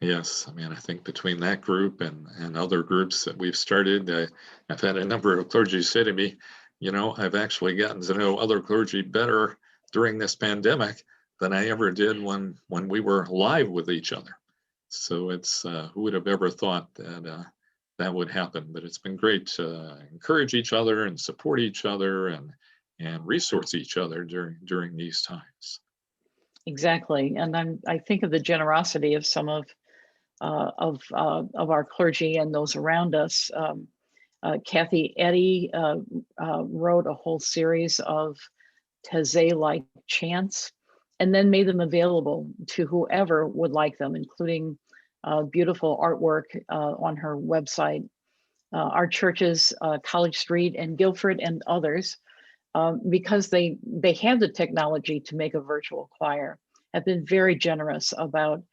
[SPEAKER 18] Yes, I mean, I think between that group and other groups that we've started, I've had a number of clergy say to me, I've actually gotten to know other clergy better during this pandemic than I ever did when we were live with each other. So it's who would have ever thought that that would happen. But it's been great to encourage each other and support each other and resource each other during these times.
[SPEAKER 6] Exactly. And I think of the generosity of some of our clergy and those around us. Kathy Eddy wrote a whole series of Taizé-like chants and then made them available to whoever would like them, including beautiful artwork on her website. Our churches, College Street and Guilford and others, because they have the technology to make a virtual choir, have been very generous about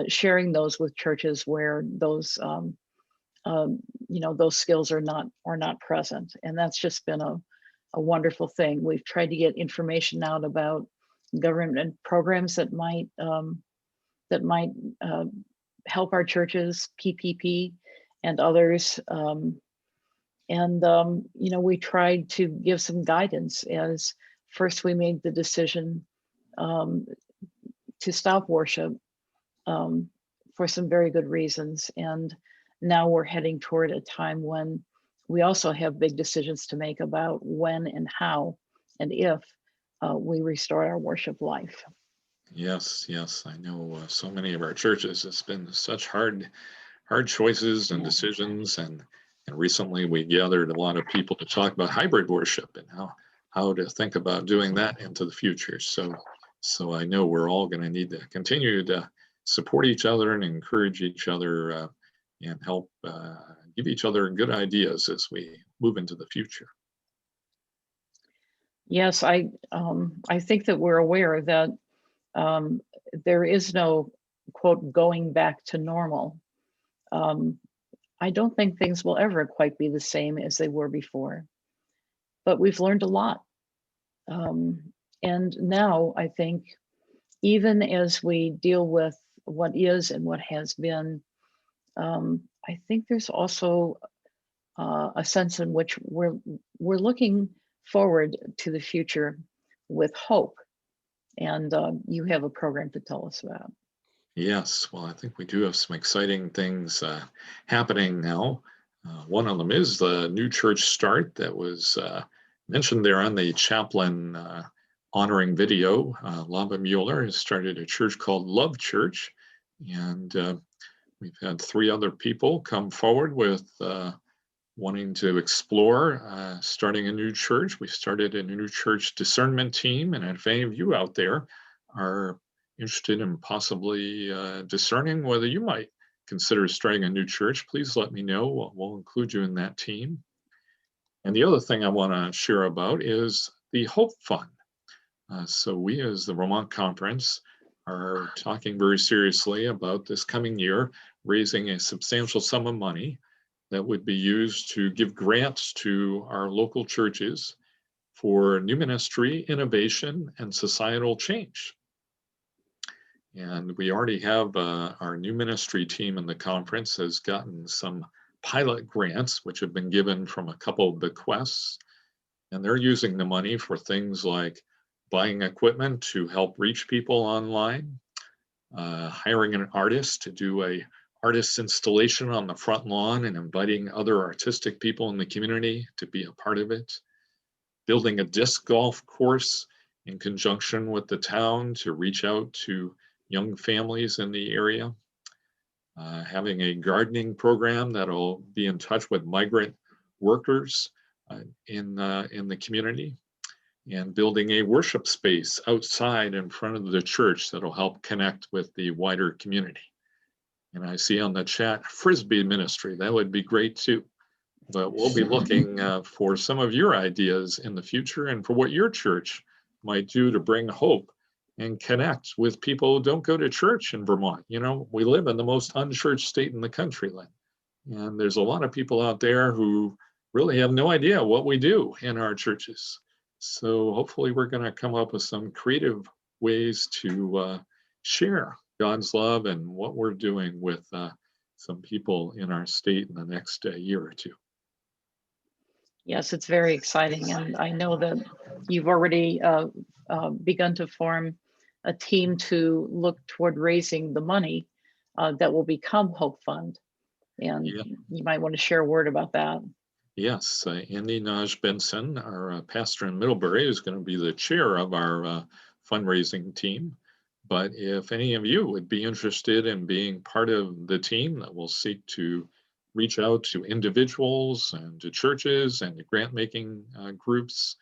[SPEAKER 6] sharing those with churches where those those skills are not present. And that's just been a wonderful thing. We've tried to get information out about government programs that might help our churches, PPP and others. We tried to give some guidance as first we made the decision to stop worship for some very good reasons. And now we're heading toward a time when we also have big decisions to make about when and how and if we restore our worship life.
[SPEAKER 18] Yes, I know so many of our churches, it's been such hard choices and decisions, and recently we gathered a lot of people to talk about hybrid worship and how to think about doing that into the future. So I know we're all going to need to continue to support each other and encourage each other and help give each other good ideas as we move into the future.
[SPEAKER 6] Yes, I think that we're aware that there is no, quote, going back to normal. I don't think things will ever quite be the same as they were before, but we've learned a lot. And now I think even as we deal with what is and what has been, I think there's also a sense in which we're looking forward to the future with hope. And you have a program to tell us about.
[SPEAKER 18] Yes, well, I think we do have some exciting things happening now. One of them is the new church start that was mentioned there on the chaplain honoring video. Lava Mueller has started a church called Love Church, and we've had 3 other people come forward with wanting to explore starting a new church. We started a new church discernment team, and if any of you out there are interested in possibly discerning whether you might consider starting a new church, please let me know. We'll include you in that team. And the other thing I want to share about is the Hope Fund. So we as the Vermont Conference are talking very seriously about this coming year, raising a substantial sum of money that would be used to give grants to our local churches for new ministry, innovation, and societal change. And we already have our new ministry team in the conference has gotten some pilot grants, which have been given from a couple of bequests. And they're using the money for things like buying equipment to help reach people online, hiring an artist to do a artist installation on the front lawn and inviting other artistic people in the community to be a part of it, building a disc golf course in conjunction with the town to reach out to young families in the area, having a gardening program that'll be in touch with migrant workers in the community, and building a worship space outside in front of the church that'll help connect with the wider community. And I see on the chat, Frisbee ministry, that would be great too. But we'll be looking for some of your ideas in the future and for what your church might do to bring hope and connect with people who don't go to church in Vermont. You know, we live in the most unchurched state in the country, Lynn. And there's a lot of people out there who really have no idea what we do in our churches. So hopefully we're going to come up with some creative ways to share God's love and what we're doing with some people in our state in the next year or two.
[SPEAKER 6] Yes, it's very exciting. And I know that you've already begun to form a team to look toward raising the money that will become Hope Fund. And
[SPEAKER 18] Yeah.
[SPEAKER 6] you might want to share a word about that.
[SPEAKER 18] Yes, Andy Naj Benson, our pastor in Middlebury, is going to be the chair of our fundraising team. But if any of you would be interested in being part of the team that will seek to reach out to individuals and to churches and to grant making groups,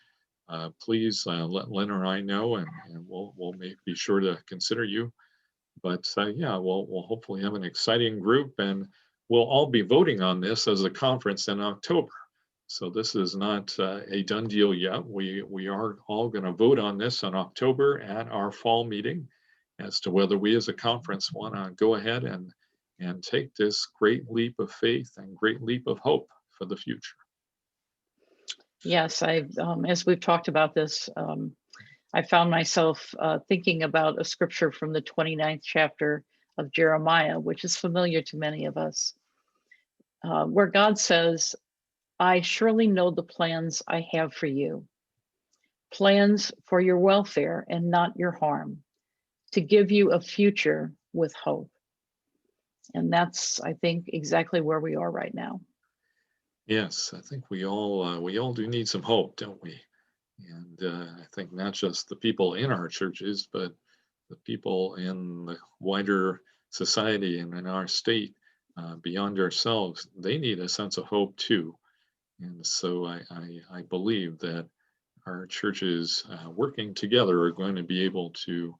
[SPEAKER 18] please let Lynn or I know, and we'll be sure to consider you. But yeah, we'll hopefully have an exciting group, and we'll all be voting on this as a conference in October. So this is not a done deal yet. We are all going to vote on this in October at our fall meeting as to whether we as a conference want to go ahead and take this great leap of faith and great leap of hope for the future.
[SPEAKER 6] Yes, as we've talked about this, I found myself thinking about a scripture from the 29th chapter of Jeremiah, which is familiar to many of us, where God says, I surely know the plans I have for you, plans for your welfare and not your harm, to give you a future with hope. And that's, I think, exactly where we are right now.
[SPEAKER 18] Yes, I think we all do need some hope, don't we? And I think not just the people in our churches, but the people in the wider society and in our state, beyond ourselves, they need a sense of hope too. And so I believe that our churches working together are going to be able to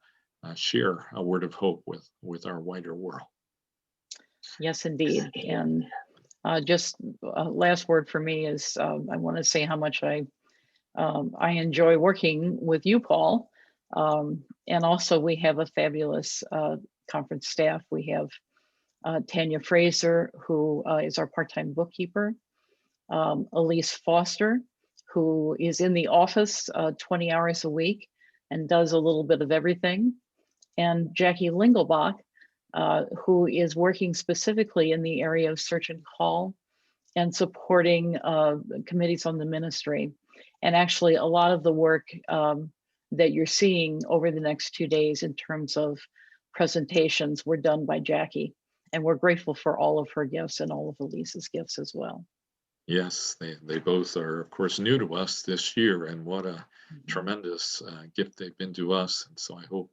[SPEAKER 18] share a word of hope with our wider world.
[SPEAKER 6] Yes, indeed. And just last word for me is I want to say how much I enjoy working with you, Paul. And also we have a fabulous conference staff. We have Tanya Fraser, who is our part-time bookkeeper, Elise Foster, who is in the office 20 hours a week and does a little bit of everything, and Jackie Lingelbach, who is working specifically in the area of search and call and supporting committees on the ministry. And actually a lot of the work that you're seeing over the next 2 days in terms of presentations were done by Jackie. And we're grateful for all of her gifts and all of Elise's gifts as well.
[SPEAKER 18] Yes, they both are, of course, new to us this year, and what a tremendous gift they've been to us. And so I hope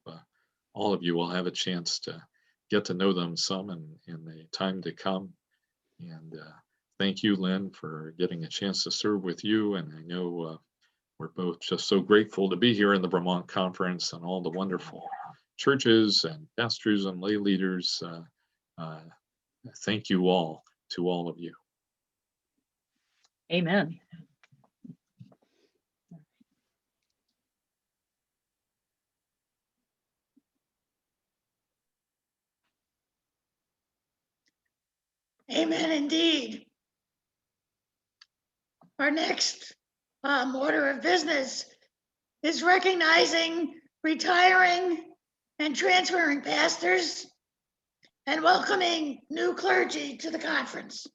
[SPEAKER 18] all of you will have a chance to get to know them some in the time to come. And thank you, Lynn, for getting a chance to serve with you. And I know we're both just so grateful to be here in the Vermont Conference and all the wonderful churches and pastors and lay leaders. Thank you all, to all of you.
[SPEAKER 6] Amen.
[SPEAKER 5] Amen indeed. Our next order of business is recognizing, retiring, and transferring pastors and welcoming new clergy to the conference.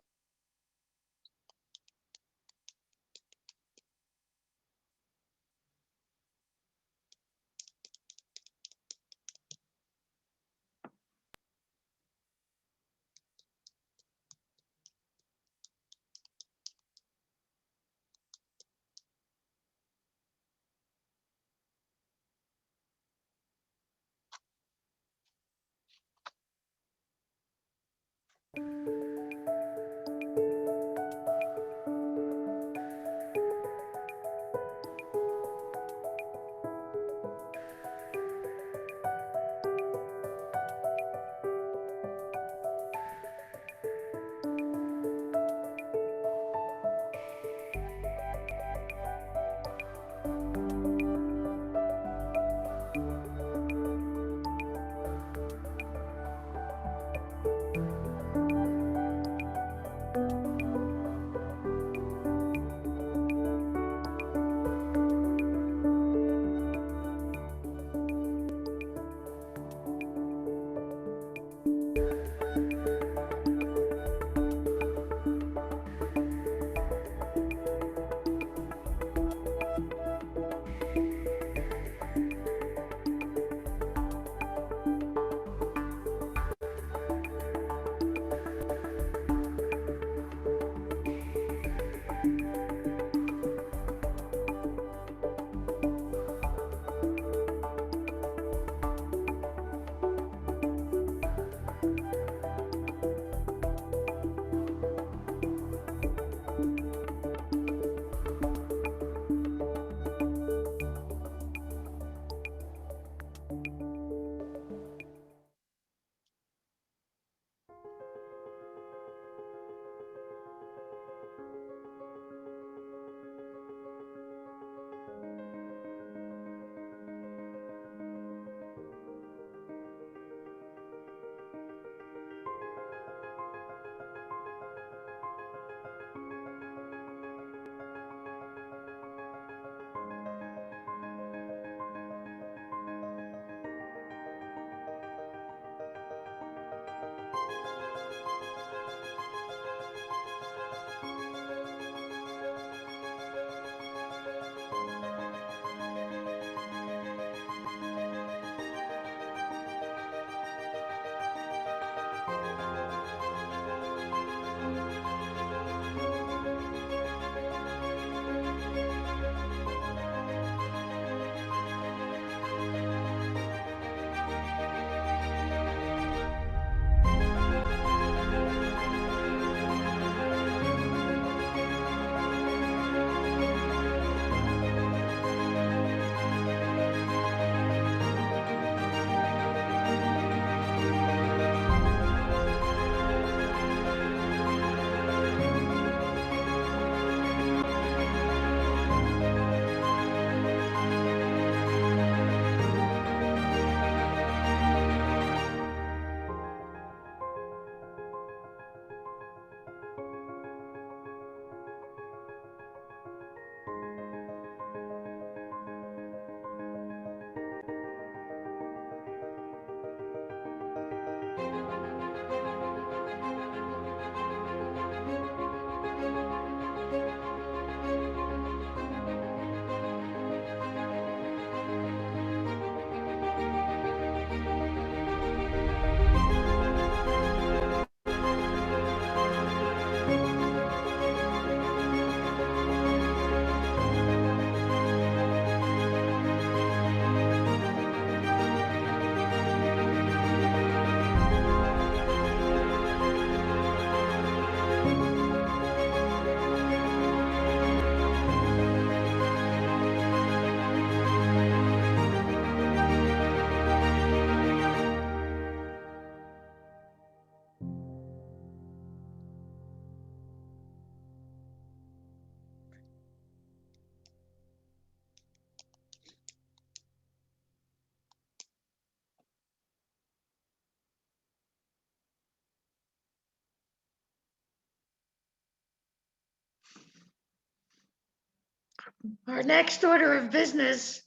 [SPEAKER 5] Our next order of business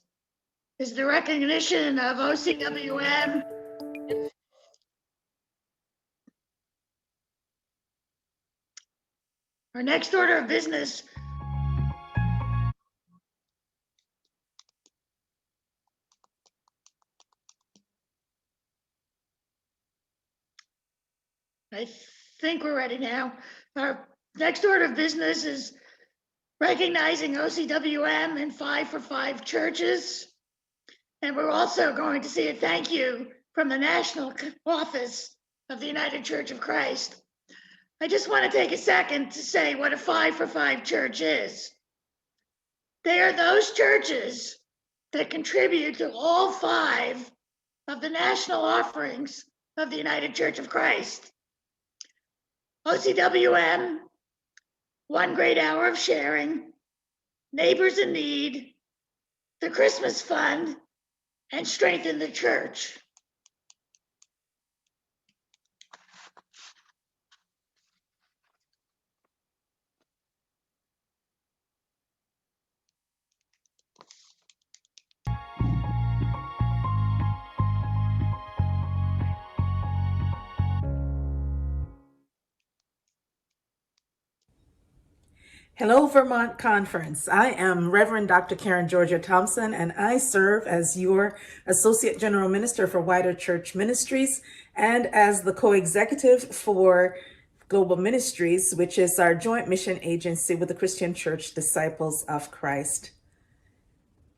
[SPEAKER 5] is the recognition of OCWM. Our next order of business I think we're ready now. Our next order of business is recognizing OCWM and 5 for 5 churches. And we're also going to see a thank you from the National Office of the United Church of Christ. I just want to take a second to say what a 5 for 5 church is. They are those churches that contribute to all 5 of the national offerings of the United Church of Christ. OCWM, One Great Hour of Sharing, Neighbors in Need, the Christmas Fund, and Strengthen the Church.
[SPEAKER 19] Hello, Vermont Conference. I am Reverend Dr. Karen Georgia Thompson, and I serve as your Associate General Minister for Wider Church Ministries and as the co-executive for Global Ministries, which is our joint mission agency with the Christian Church Disciples of Christ.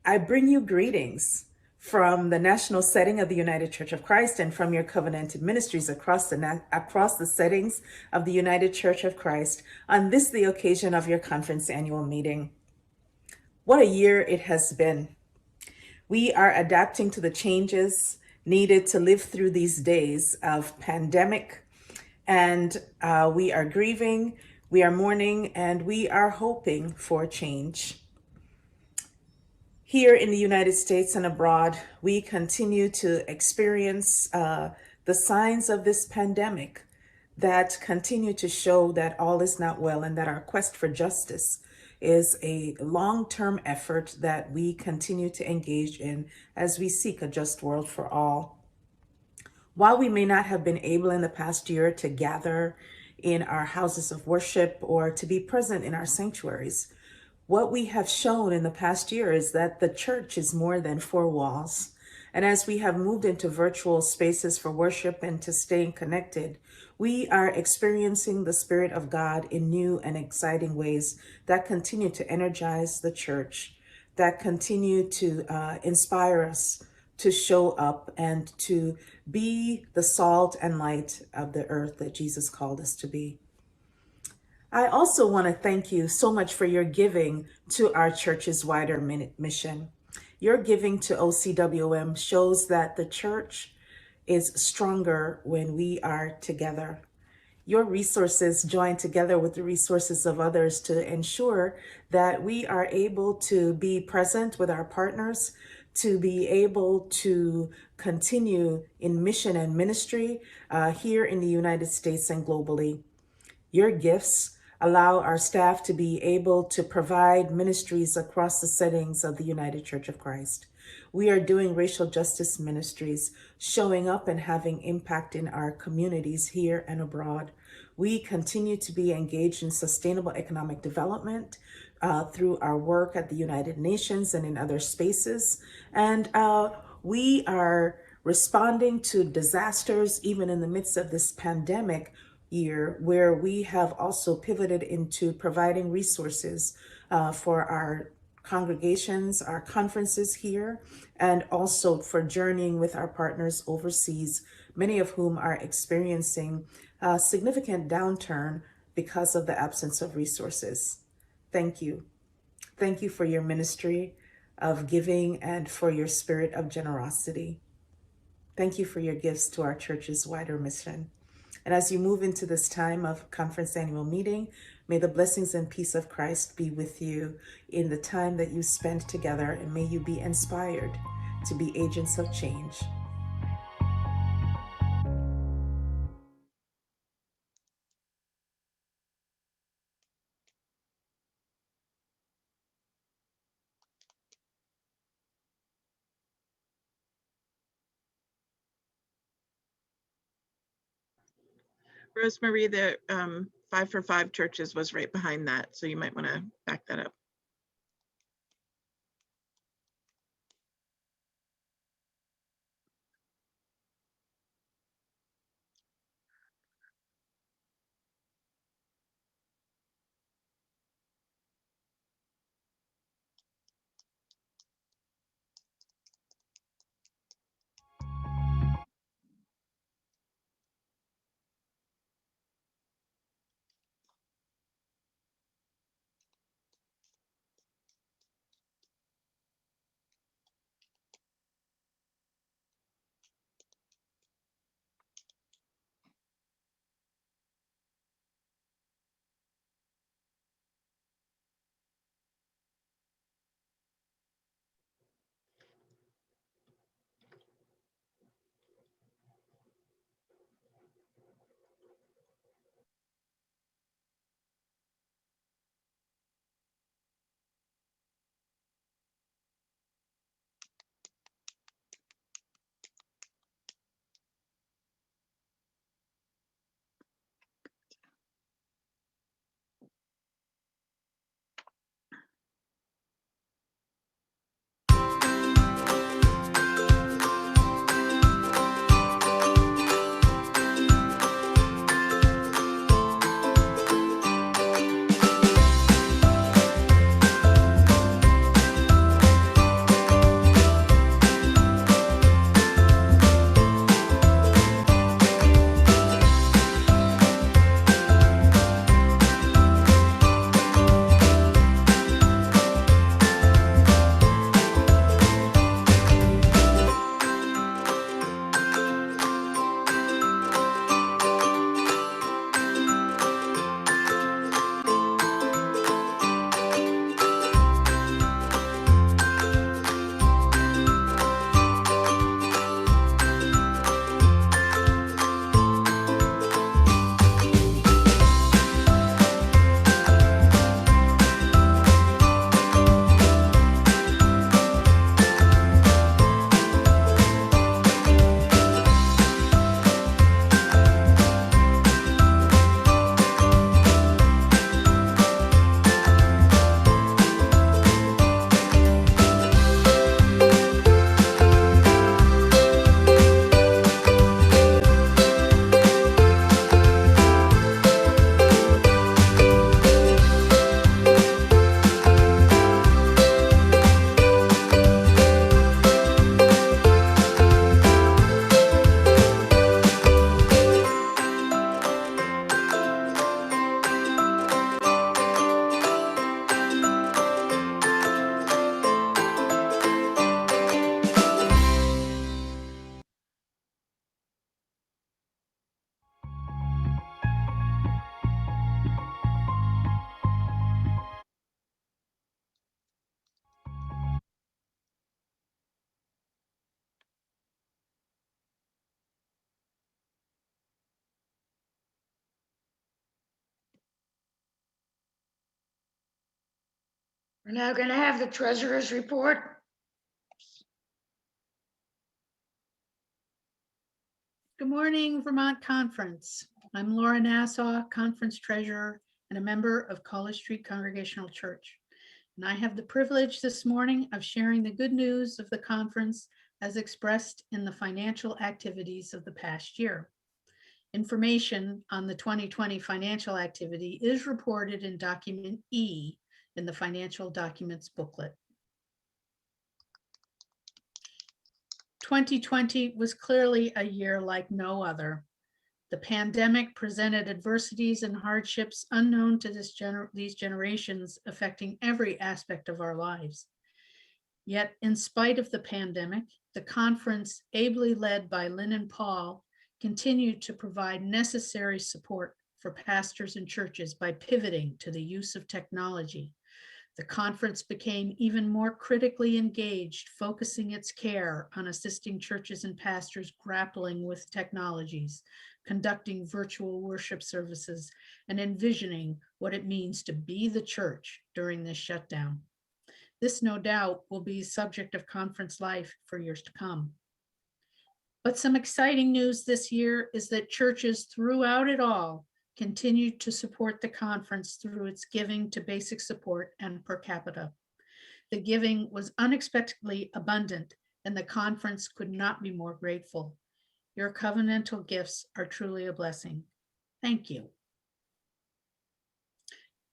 [SPEAKER 19] I bring you greetings from the national setting of the United Church of Christ and from your covenanted ministries across the settings of the United Church of Christ on this, the occasion of your conference annual meeting. What a year it has been. We are adapting to the changes needed to live through these days of pandemic, and we are grieving, we are mourning, and we are hoping for change. Here in the United States and abroad, we continue to experience the signs of this pandemic that continue to show that all is not well and that our quest for justice is a long-term effort that we continue to engage in as we seek a just world for all. While we may not have been able in the past year to gather in our houses of worship or to be present in our sanctuaries, what we have shown in the past year is that the church is more than 4 walls. And as we have moved into virtual spaces for worship and to staying connected, we are experiencing the Spirit of God in new and exciting ways that continue to energize the church, that continue to inspire us to show up and to be the salt and light of the earth that Jesus called us to be. I also want to thank you so much for your giving to our church's wider mission. Your giving to OCWM shows that the church is stronger when we are together. Your resources join together with the resources of others to ensure that we are able to be present with our partners, to be able to continue in mission and ministry here in the United States and globally. Your gifts allow our staff to be able to provide ministries across the settings of the United Church of Christ. We are doing racial justice ministries, showing up and having impact in our communities here and abroad. We continue to be engaged in sustainable economic development through our work at the United Nations and in other spaces. And we are responding to disasters even in the midst of this pandemic year, where we have also pivoted into providing resources for our congregations, our conferences here, and also for journeying with our partners overseas, many of whom are experiencing a significant downturn because of the absence of resources. Thank you. Thank you for your ministry of giving and for your spirit of generosity. Thank you for your gifts to our church's wider mission. And as you move into this time of conference annual meeting, may the blessings and peace of Christ be with you in the time that you spend together, and may you be inspired to be agents of change.
[SPEAKER 20] Rosemary, the 5 for 5 churches was right behind that, so you might want to back that up.
[SPEAKER 5] We're now going to have the treasurer's report.
[SPEAKER 12] Good morning, Vermont Conference. I'm Laura Nassau, Conference Treasurer and a member of College Street Congregational Church. And I have the privilege this morning of sharing the good news of the conference as expressed in the financial activities of the past year. Information on the 2020 financial activity is reported in document E in the financial documents booklet. 2020 was clearly a year like no other. The pandemic presented adversities and hardships unknown to these generations, affecting every aspect of our lives. Yet, in spite of the pandemic, the conference, ably led by Lynn and Paul, continued to provide necessary support for pastors and churches by pivoting to the use of technology. The conference became even more critically engaged, focusing its care on assisting churches and pastors grappling with technologies, conducting virtual worship services, and envisioning what it means to be the church during this shutdown. This, no doubt, will be a subject of conference life for years to come. But some exciting news this year is that churches throughout it all continue to support the conference through its giving to basic support and per capita. The giving was unexpectedly abundant, and the conference could not be more grateful. Your covenantal gifts are truly a blessing. Thank you.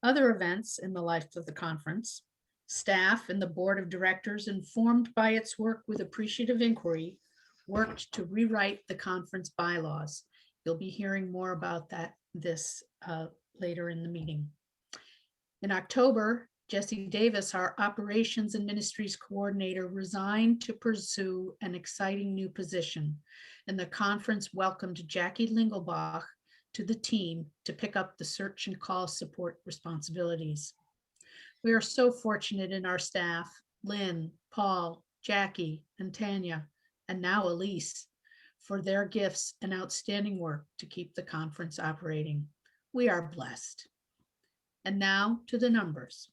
[SPEAKER 12] Other events in the life of the conference: staff and the board of directors, informed by its work with appreciative inquiry, worked to rewrite the conference bylaws. You'll be hearing more about this later in the meeting. In October, Jesse Davis, our operations and ministries coordinator, resigned to pursue an exciting new position, and the conference welcomed Jackie Lingelbach to the team to pick up the search and call support responsibilities. We are so fortunate in our staff, Lynn, Paul, Jackie, and Tanya, and now Elise, for their gifts and outstanding work to keep the conference operating. We are blessed. And now to the numbers.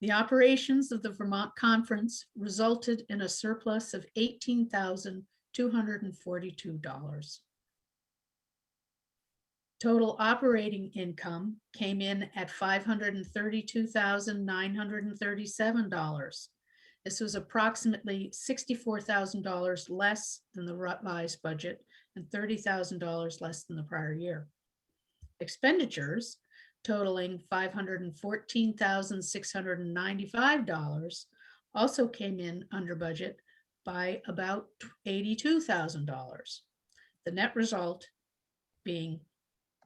[SPEAKER 12] The operations of the Vermont Conference resulted in a surplus of $18,242. Total operating income came in at $532,937. This was approximately $64,000 less than the revised budget and $30,000 less than the prior year. Expenditures totaling $514,695 also came in under budget by about $82,000. The net result being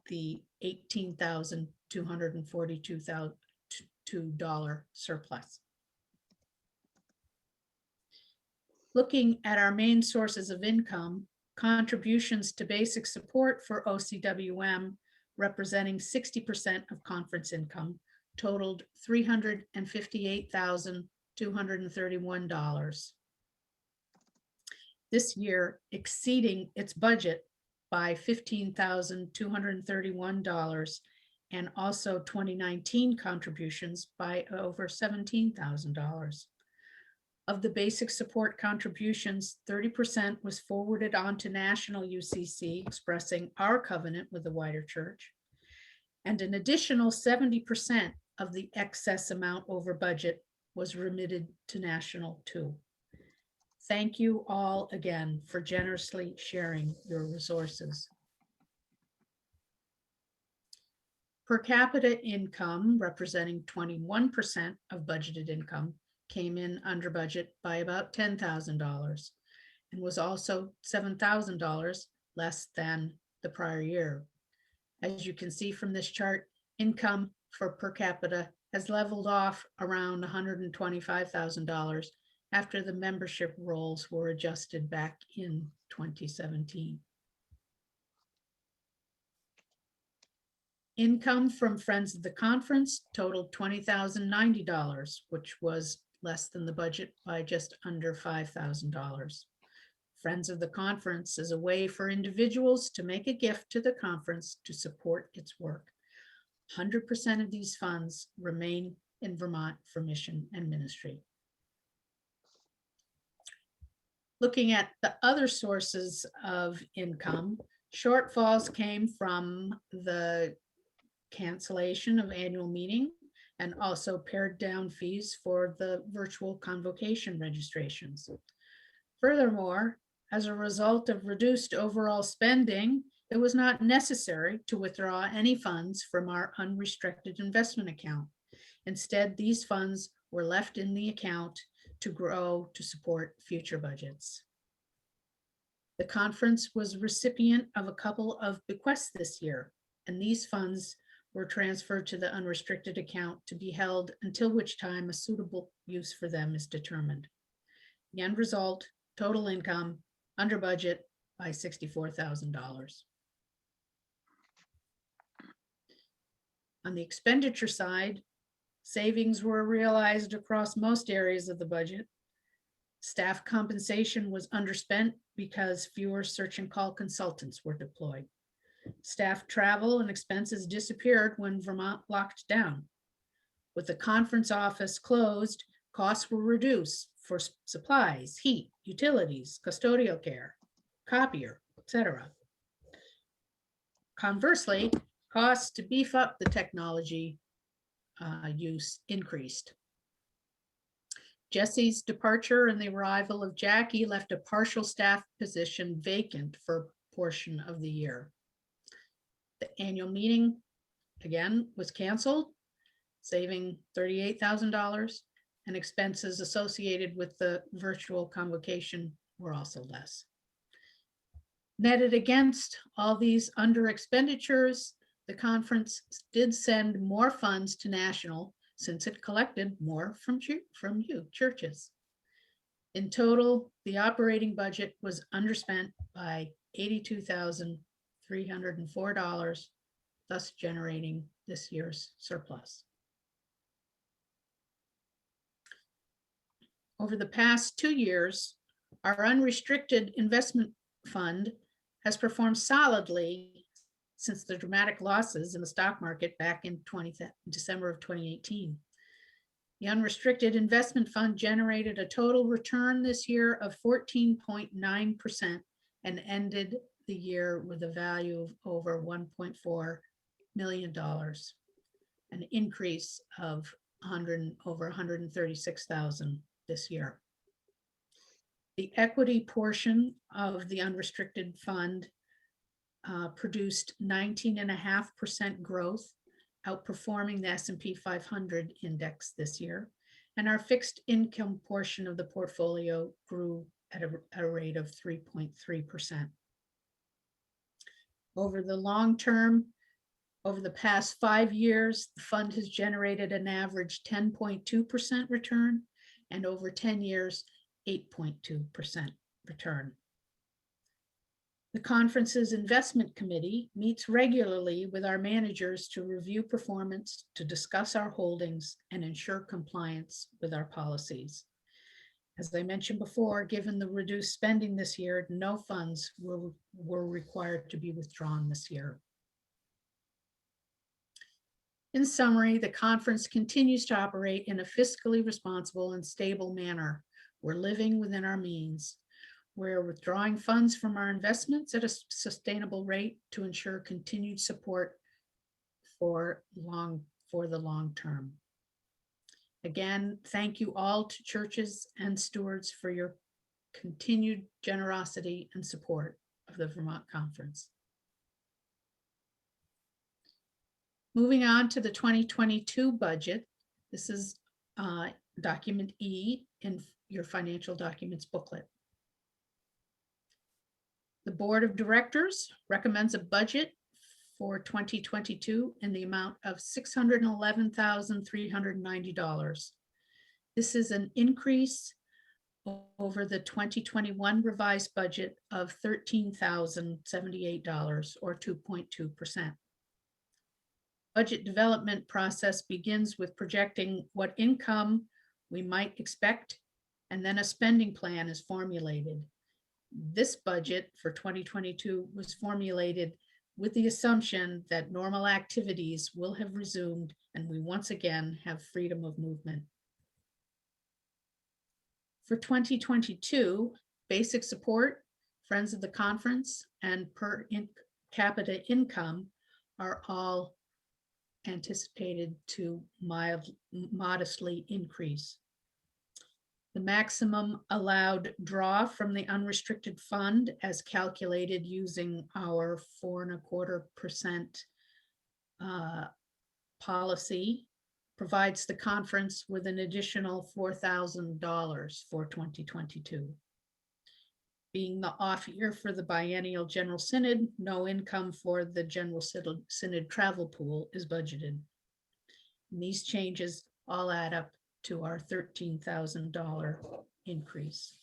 [SPEAKER 12] the $18,242 surplus. Looking at our main sources of income, contributions to basic support for OCWM, representing 60% of conference income, totaled $358,231. This year, exceeding its budget by $15,231, and also 2019 contributions by over $17,000. Of the basic support contributions, 30% was forwarded on to National UCC, expressing our covenant with the wider church, and an additional 70% of the excess amount over budget was remitted to National too. Thank you all again for generously sharing your resources. Per capita income, representing 21% of budgeted income, came in under budget by about $10,000 and was also $7,000 less than the prior year. As you can see from this chart, income for per capita has leveled off around $125,000 after the membership rolls were adjusted back in 2017. Income from Friends of the Conference totaled $20,090, which was less than the budget by just under $5,000. Friends of the Conference is a way for individuals to make a gift to the conference to support its work. 100% of these funds remain in Vermont for mission and ministry. Looking at the other sources of income, shortfalls came from the cancellation of annual meeting and also pared down fees for the virtual convocation registrations. Furthermore, as a result of reduced overall spending, it was not necessary to withdraw any funds from our unrestricted investment account. Instead, these funds were left in the account to grow to support future budgets. The conference was recipient of a couple of bequests this year, and these funds were transferred to the unrestricted account to be held until which time a suitable use for them is determined. The end result, total income under budget by $64,000. On the expenditure side, savings were realized across most areas of the budget. Staff compensation was underspent because fewer search and call consultants were deployed. Staff travel and expenses disappeared when Vermont locked down. With the conference office closed, costs were reduced for supplies, heat, utilities, custodial care, copier, etc. Conversely, costs to beef up the technology use increased. Jesse's departure and the arrival of Jackie left a partial staff position vacant for a portion of the year. The annual meeting, again, was canceled, saving $38,000, and expenses associated with the virtual convocation were also less. Netted against all these under expenditures, the conference did send more funds to national since it collected more from you, churches. In total, the operating budget was underspent by $82,304, thus generating this year's surplus. Over the past 2 years, our unrestricted investment fund has performed solidly since the dramatic losses in the stock market back in December of 2018. The unrestricted investment fund generated a total return this year of 14.9% and ended the year with a value of over $1.4 million, an increase of over 136,000 this year. The equity portion of the unrestricted fund produced 19.5% growth, outperforming the S&P 500 index this year. And our fixed income portion of the portfolio grew at a rate of 3.3%. Over the long term, over the past 5 years, the fund has generated an average 10.2% return, and over 10 years, 8.2% return. The conference's investment committee meets regularly with our managers to review performance, to discuss our holdings, and ensure compliance with our policies. As I mentioned before, given the reduced spending this year, no funds were required to be withdrawn this year. In summary, the conference continues to operate in a fiscally responsible and stable manner. We're living within our means. We're withdrawing funds from our investments at a sustainable rate to ensure continued support for the long term. Again, thank you all to churches and stewards for your continued generosity and support of the Vermont Conference. Moving on to the 2022 budget. This is document E in your financial documents booklet. The Board of Directors recommends a budget for 2022 in the amount of $611,390. This is an increase over the 2021 revised budget of $13,078, or 2.2%. Budget development process begins with projecting what income we might expect, and then a spending plan is formulated. This budget for 2022 was formulated with the assumption that normal activities will have resumed and we once again have freedom of movement. For 2022, basic support, Friends of the Conference, and per capita income are all anticipated to modestly increase. The maximum allowed draw from the unrestricted fund, as calculated using our 4.25% policy, provides the conference with an additional $4,000 for 2022. Being the off year for the biennial General Synod, no income for the General Synod travel pool is budgeted. And these changes all add up to our $13,000 increase.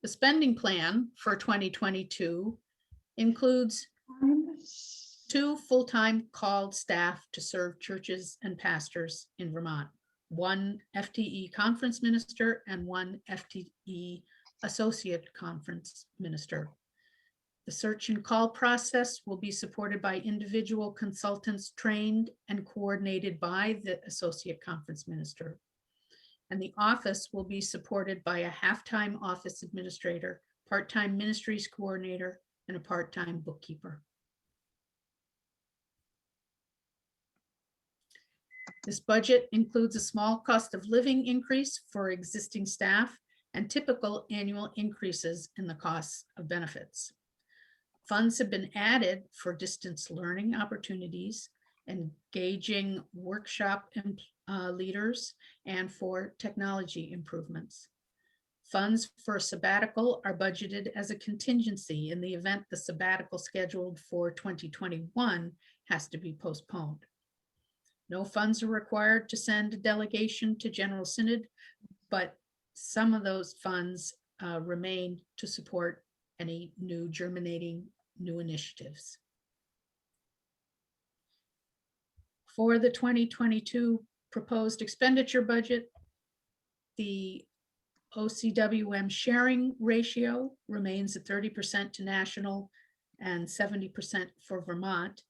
[SPEAKER 12] The spending plan for 2022 includes 2 full-time called staff to serve churches and pastors in Vermont, 1 FTE conference minister and 1 FTE associate conference minister. The search and call process will be supported by individual consultants trained and coordinated by the associate conference minister. and the office will be supported by a half-time office administrator, part-time ministries coordinator, and a part-time bookkeeper. This budget includes a small cost of living increase for existing staff and typical annual increases in the costs of benefits. Funds have been added for distance learning opportunities, engaging workshop leaders, and for technology improvements. Funds for a sabbatical are budgeted as a contingency in the event the sabbatical scheduled for 2021 has to be postponed. No funds are required to send a delegation to General Synod, but some of those funds remain to support any new germinating new initiatives. For the 2022 proposed expenditure budget, the OCWM sharing ratio remains at 30% to national and 70% for Vermont.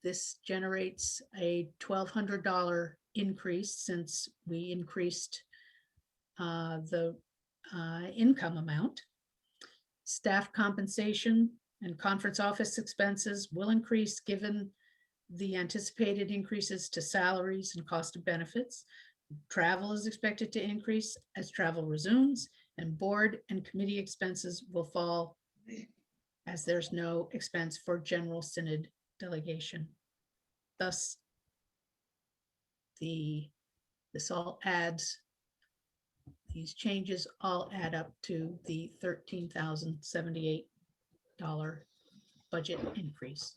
[SPEAKER 12] This generates a $1,200 increase since we increased the income amount. Staff compensation and conference office expenses will increase given the anticipated increases to salaries and cost of benefits. Travel is expected to increase as travel resumes, and board and committee expenses will fall as there's no expense for General Synod delegation. Thus, this all adds, these changes all add up to the $13,078 budget increase.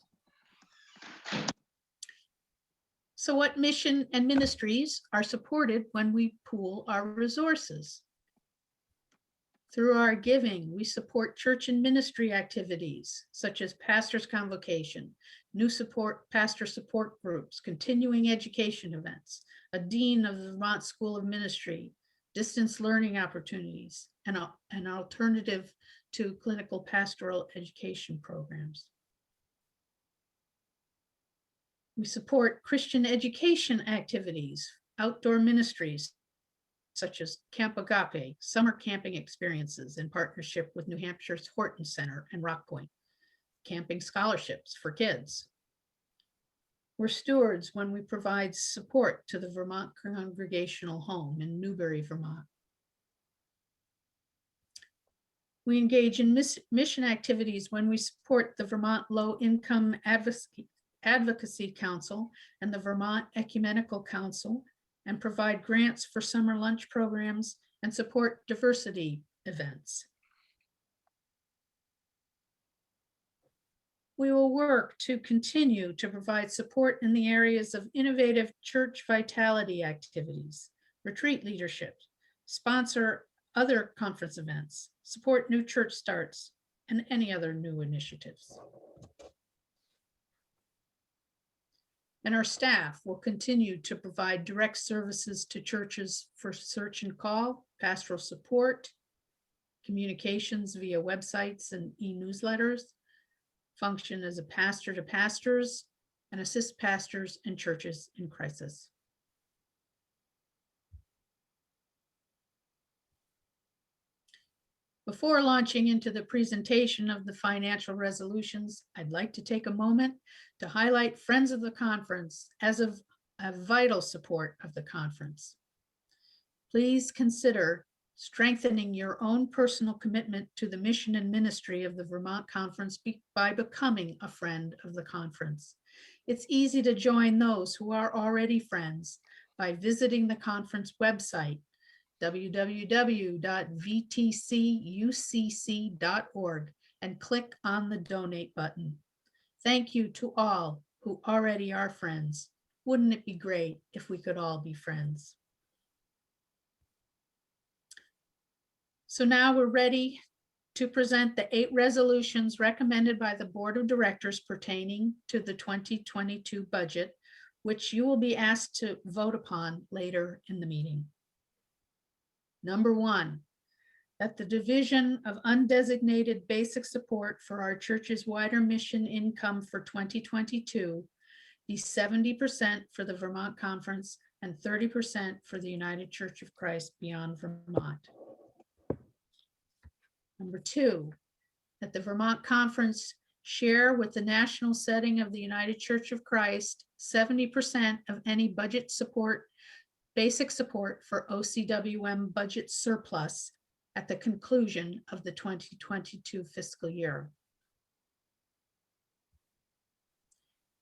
[SPEAKER 12] So what mission and ministries are supported when we pool our resources? Through our giving, we support church and ministry activities such as pastors' convocation, new pastor support groups, continuing education events, a dean of the Vermont School of Ministry, distance learning opportunities, and an alternative to clinical pastoral education programs. We support Christian education activities, outdoor ministries, such as Camp Agape, summer camping experiences in partnership with New Hampshire's Horton Center and Rock Point, camping scholarships for kids. We're stewards when we provide support to the Vermont Congregational Home in Newbury, Vermont. We engage in mission activities when we support the Vermont Low Income Advocacy Council and the Vermont Ecumenical Council, and provide grants for summer lunch programs and support diversity events. We will work to continue to provide support in the areas of innovative church vitality activities, retreat leadership, sponsor other conference events, support new church starts, and any other new initiatives. And our staff will continue to provide direct services to churches for search and call, pastoral support, communications via websites and e-newsletters, function as a pastor to pastors, and assist pastors and churches in crisis. Before launching into the presentation of the financial resolutions, I'd like to take a moment to highlight Friends of the Conference as a vital support of the conference. Please consider strengthening your own personal commitment to the mission and ministry of the Vermont Conference by becoming a friend of the conference. It's easy to join those who are already friends by visiting the conference website, www.vtcucc.org, and click on the donate button. Thank you to all who already are friends. Wouldn't it be great if we could all be friends? So now we're ready to present the 8 resolutions recommended by the Board of Directors pertaining to the 2022 budget, which you will be asked to vote upon later in the meeting. Number 1, that the division of undesignated basic support for our church's wider mission income for 2022 be 70% for the Vermont Conference and 30% for the United Church of Christ beyond Vermont. Number 2, that the Vermont Conference share with the national setting of the United Church of Christ 70% of any budget support, basic support for OCWM budget surplus at the conclusion of the 2022 fiscal year.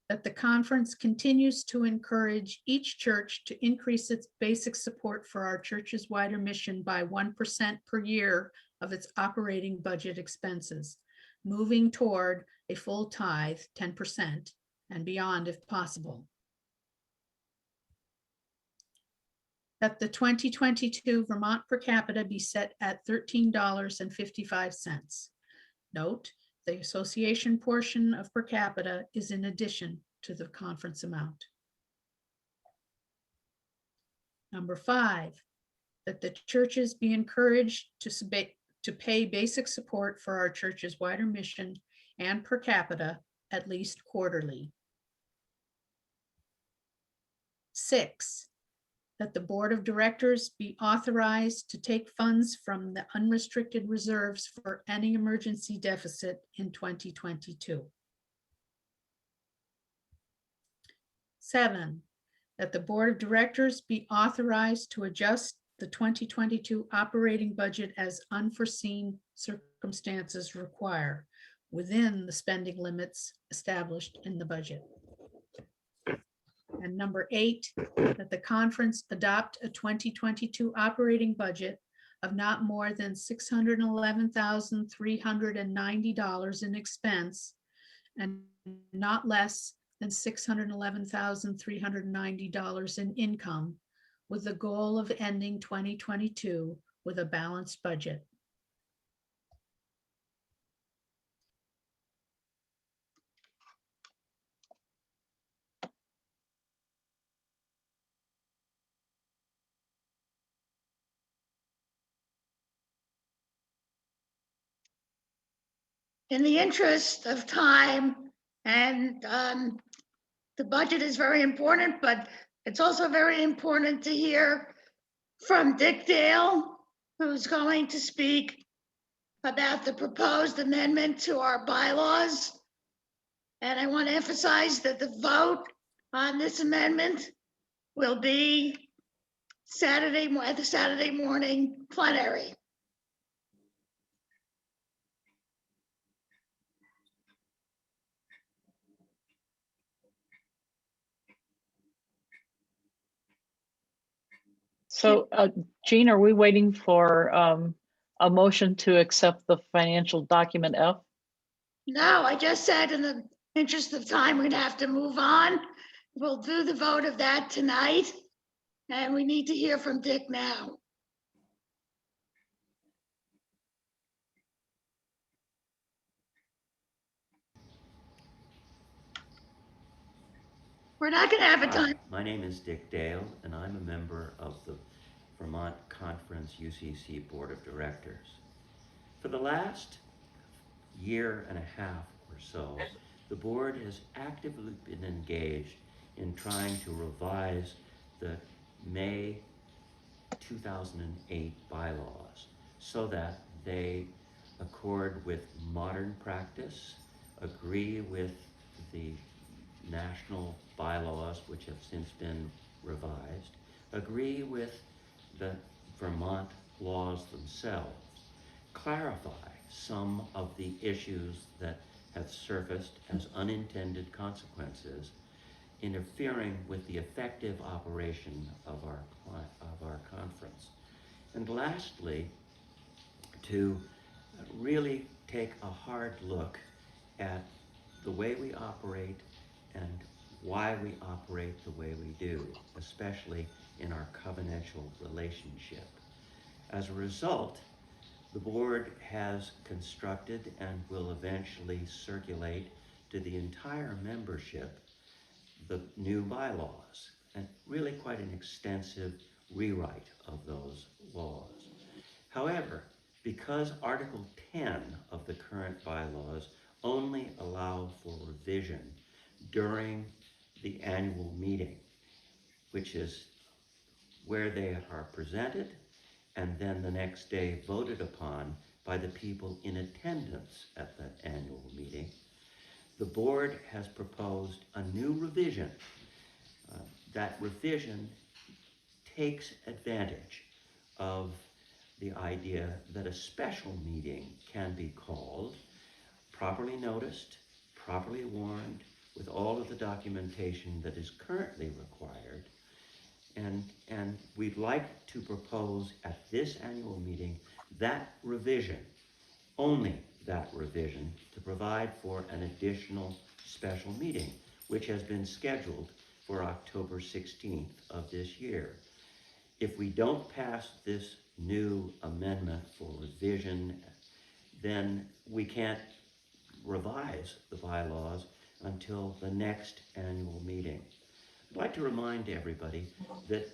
[SPEAKER 12] That the conference continues to encourage each church to increase its basic support for our church's wider mission by 1% per year of its operating budget expenses, moving toward a full tithe, 10%, and beyond if possible. That the 2022 Vermont per capita be set at $13.55. Note, the association portion of per capita is in addition to the conference amount. Number 5, that the churches be encouraged to pay basic support for our church's wider mission and per capita at least quarterly. 6, that the board of directors be authorized to take funds from the unrestricted reserves for any emergency deficit in 2022. 7, that the board of directors be authorized to adjust the 2022 operating budget as unforeseen circumstances require within the spending limits established in the budget. And number 8, that the conference adopt a 2022 operating budget of not more than $611,390 in expense and not less than $611,390 in income, with the goal of ending 2022 with a balanced budget.
[SPEAKER 5] In the interest of time, and the budget is very important, but it's also very important to hear from Dick Dale, who's going to speak about the proposed amendment to our bylaws. And I want to emphasize that the vote on this amendment will be at the Saturday morning plenary.
[SPEAKER 6] So, Jean, are we waiting for a motion to accept the financial document F?
[SPEAKER 5] No, I just said in the interest of time, we'd have to move on. We'll do the vote of that tonight, and we need to hear from Dick now. We're not going to have a time.
[SPEAKER 21] My name is Dick Dale, and I'm a member of the Vermont Conference UCC Board of Directors. For the last year and a half or so, the board has actively been engaged in trying to revise the May 2008 bylaws so that they accord with modern practice, agree with the national bylaws, which have since been revised, agree with the Vermont laws themselves, clarify some of the issues that have surfaced as unintended consequences, interfering with the effective operation of our conference. And lastly, to really take a hard look at the way we operate and why we operate the way we do, especially in our covenantal relationship. As a result, the board has constructed and will eventually circulate to the entire membership the new bylaws, and really quite an extensive rewrite of those laws. However, because Article 10 of the current bylaws only allow for revision during the annual meeting, which is where they are presented and then the next day voted upon by the people in attendance at the annual meeting, the board has proposed a new revision. That revision takes advantage of the idea that a special meeting can be called, properly noticed, properly warned, with all of the documentation that is currently required. And we'd like to propose at this annual meeting that revision, only that revision, to provide for an additional special meeting, which has been scheduled for October 16th of this year. If we don't pass this new amendment for revision, then we can't revise the bylaws until the next annual meeting. I'd like to remind everybody that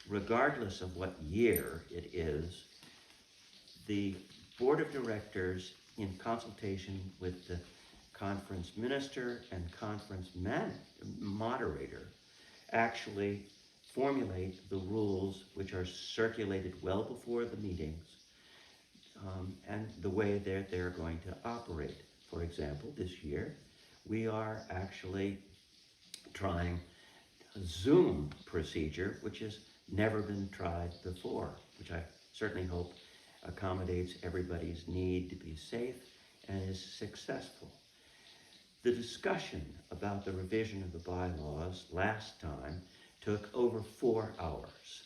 [SPEAKER 21] regardless of what year it is, the Board of Directors, in consultation with the conference minister and conference moderator, actually formulate the rules which are circulated well before the meetings, and the way they're going to operate. For example, this year, we are actually trying a Zoom procedure, which has never been tried before, which I certainly hope accommodates everybody's need to be safe and is successful. The discussion about the revision of the bylaws last time took over 4 hours,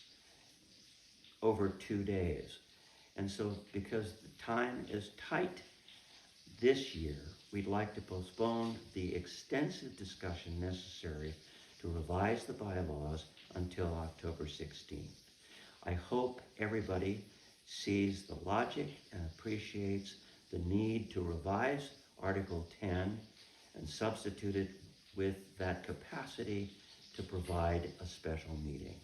[SPEAKER 21] over 2 days. And so because the time is tight this year, we'd like to postpone the extensive discussion necessary to revise the bylaws until October 16th. I hope everybody sees the logic and appreciates the need to revise Article 10 and substitute it with that capacity to provide a special meeting.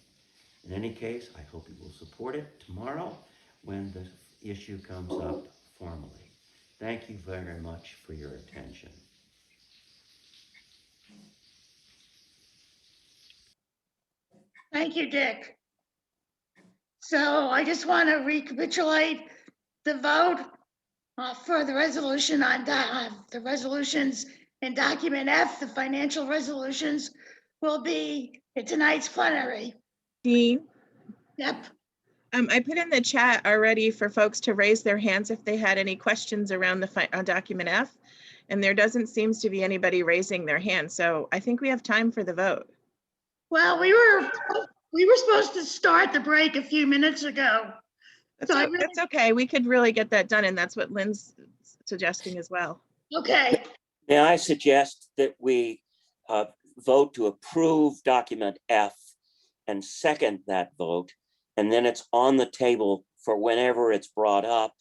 [SPEAKER 21] In any case, I hope you will support it tomorrow when the issue comes up formally. Thank you very much for your attention.
[SPEAKER 5] Thank you, Dick. So I just want to recapitulate the vote for the resolution on the resolutions in document F. The financial resolutions will be at tonight's plenary.
[SPEAKER 2] Dean?
[SPEAKER 5] Yep.
[SPEAKER 2] I put in the chat already for folks to raise their hands if they had any questions around the document F, and there doesn't seem to be anybody raising their hand. So I think we have time for the vote.
[SPEAKER 5] Well, we were supposed to start the break a few minutes ago.
[SPEAKER 2] That's okay. We could really get that done, and that's what Lynn's suggesting as well.
[SPEAKER 5] Okay.
[SPEAKER 13] May I suggest that we vote to approve document F and second that vote, and then it's on the table for whenever it's brought up,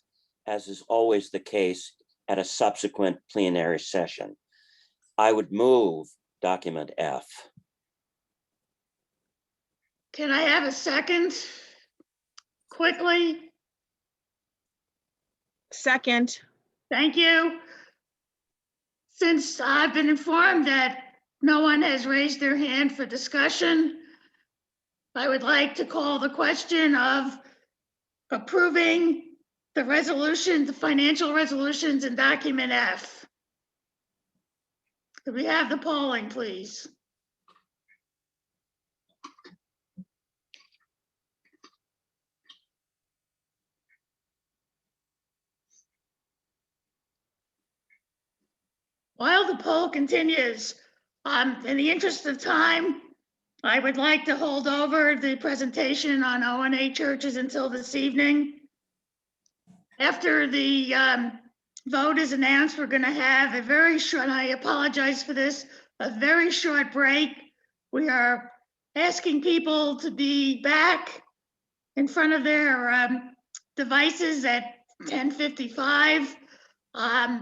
[SPEAKER 13] as is always the case at a subsequent plenary session. I would move document F.
[SPEAKER 5] Can I have a second? Quickly.
[SPEAKER 2] Second.
[SPEAKER 5] Thank you. Since I've been informed that no one has raised their hand for discussion, I would like to call the question of approving the resolution, the financial resolutions in document F. Could we have the polling, please? While the poll continues, in the interest of time, I would like to hold over the presentation on O&A churches until this evening. After the vote is announced, we're going to have a very short, I apologize for this, a very short break. We are asking people to be back in front of their devices at 10:55.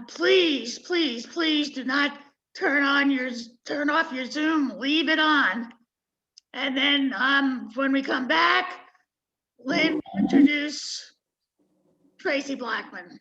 [SPEAKER 5] Please, please, please do not turn off your Zoom, leave it on. And then when we come back, Lynn will introduce Traci Blackmon.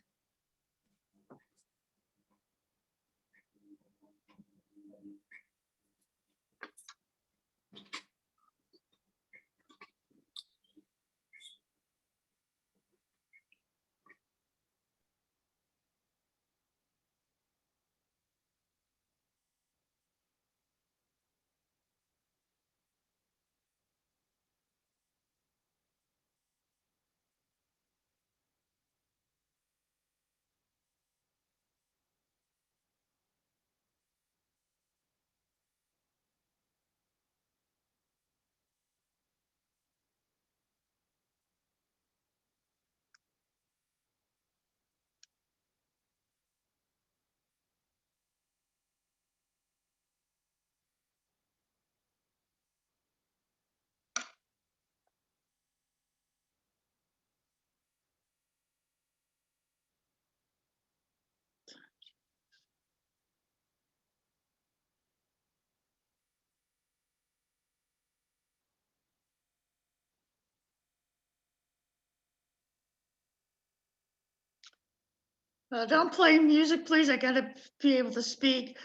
[SPEAKER 5] Don't play music, please. I gotta be able to speak.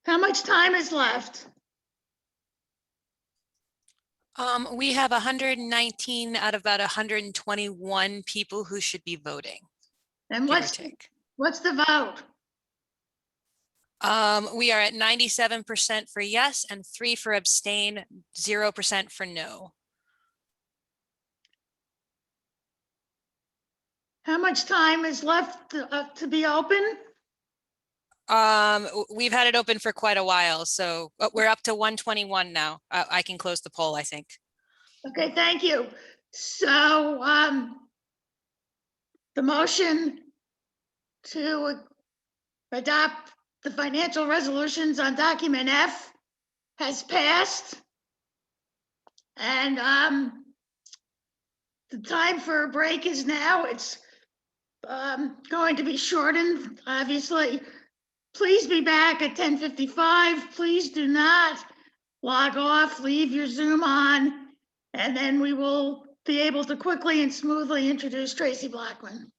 [SPEAKER 5] How much time is left?
[SPEAKER 17] We have 119 out of about 121 people who should be voting,
[SPEAKER 5] And
[SPEAKER 17] give or take.
[SPEAKER 5] what's the vote?
[SPEAKER 17] We are at 97% for yes and 3 for abstain, 0% for no.
[SPEAKER 5] How much time is left to be open?
[SPEAKER 17] We've had it open for quite a while, so we're up to 121 now. I can close the poll, I think.
[SPEAKER 5] Okay, thank you. So the motion to adopt the financial resolutions on document F has passed. And the time for a break is now. It's going to be shortened, obviously. Please be back at 10:55. Please do not log off, leave your Zoom on, and then we will be able to quickly and smoothly introduce Traci Blackmon.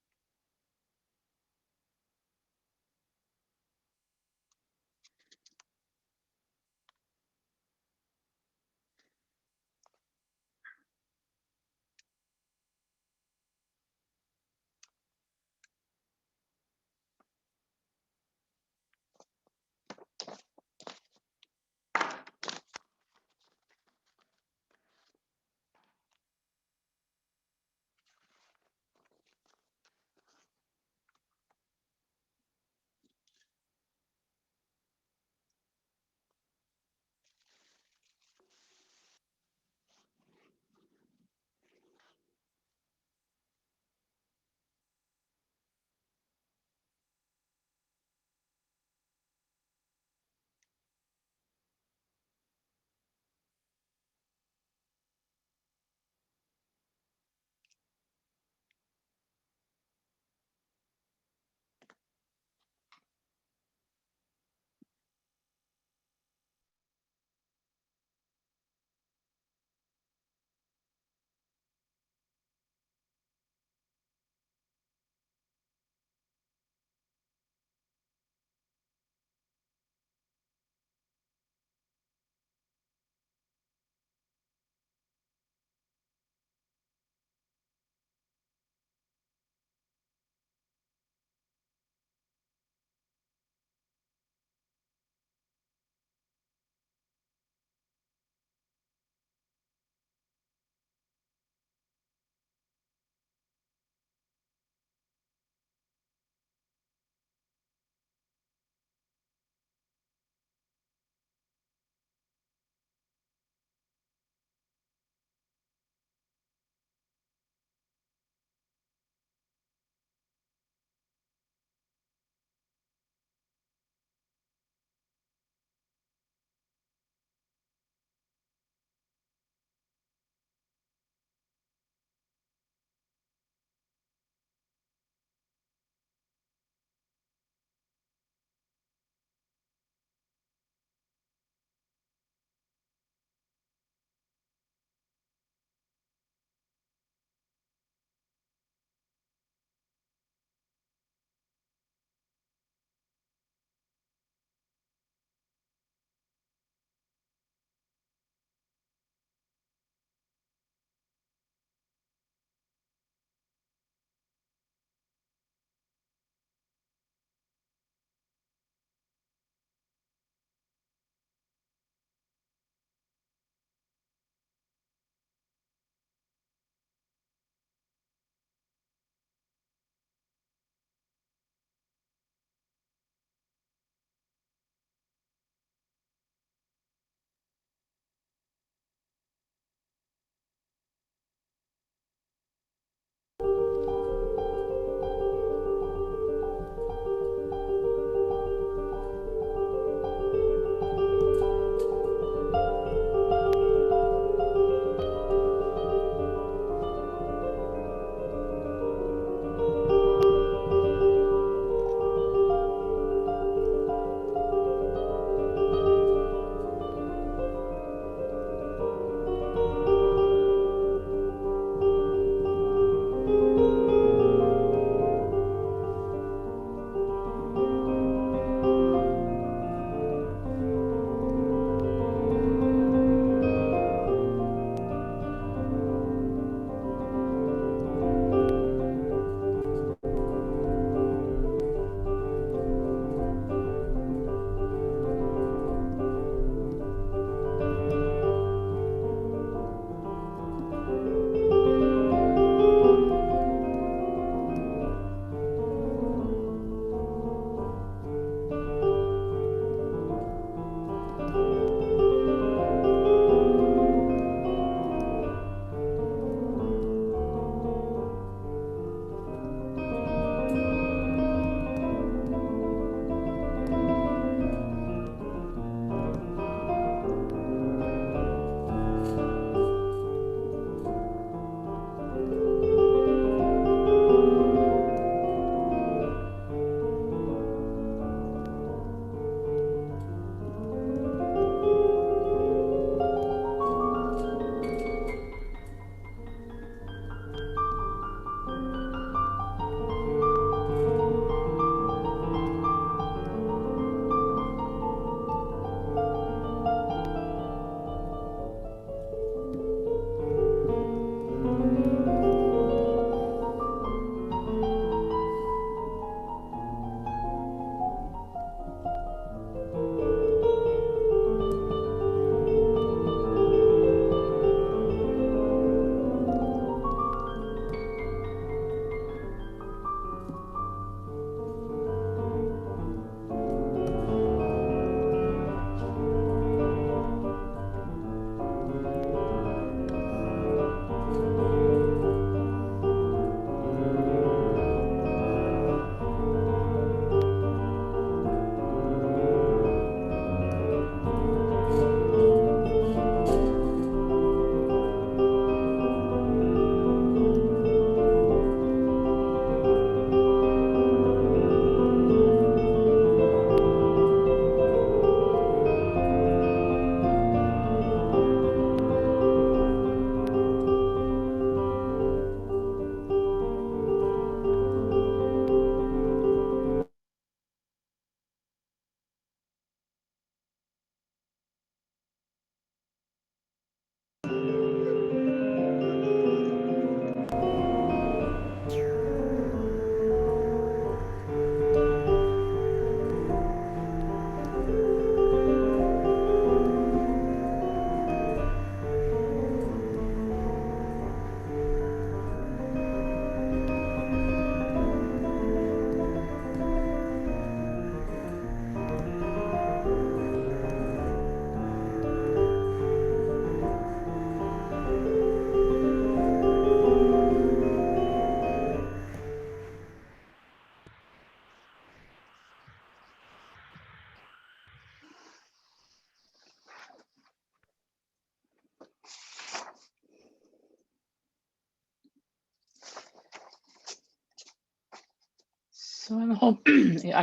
[SPEAKER 6] So I'm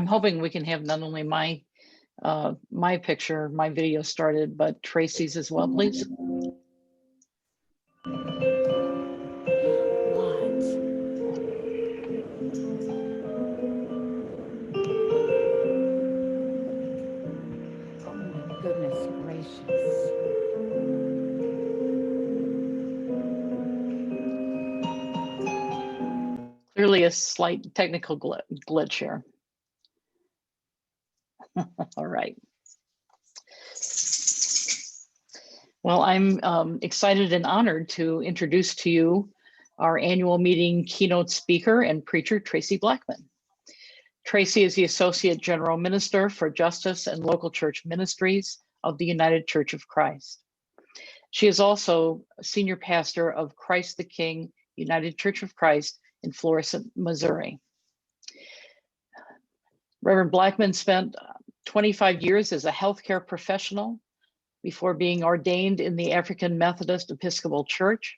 [SPEAKER 6] hoping we can have not only my my picture, my video started, but Traci's as well, please.
[SPEAKER 9] Goodness gracious.
[SPEAKER 6] Clearly a slight technical glitch here. All right. Well, I'm excited and honored to introduce to you our annual meeting keynote speaker and preacher, Traci Blackmon. Traci is the Associate General Minister for Justice and Local Church Ministries of the United Church of Christ. She is also Senior Pastor of Christ the King United Church of Christ in Florissant, Missouri. Reverend Blackmon spent 25 years as a healthcare professional before being ordained in the African Methodist Episcopal Church,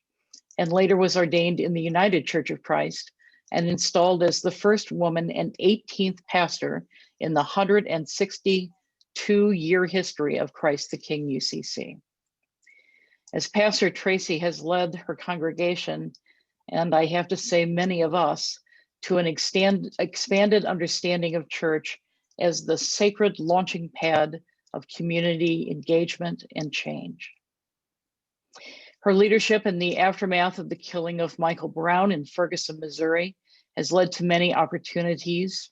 [SPEAKER 6] and later was ordained in the United Church of Christ and installed as the first woman and 18th pastor in the 162-year history of Christ the King UCC. As pastor, Traci has led her congregation, and I have to say many of us, to an expanded understanding of church as the sacred launching pad of community engagement and change. Her leadership in the aftermath of the killing of Michael Brown in Ferguson, Missouri, has led to many opportunities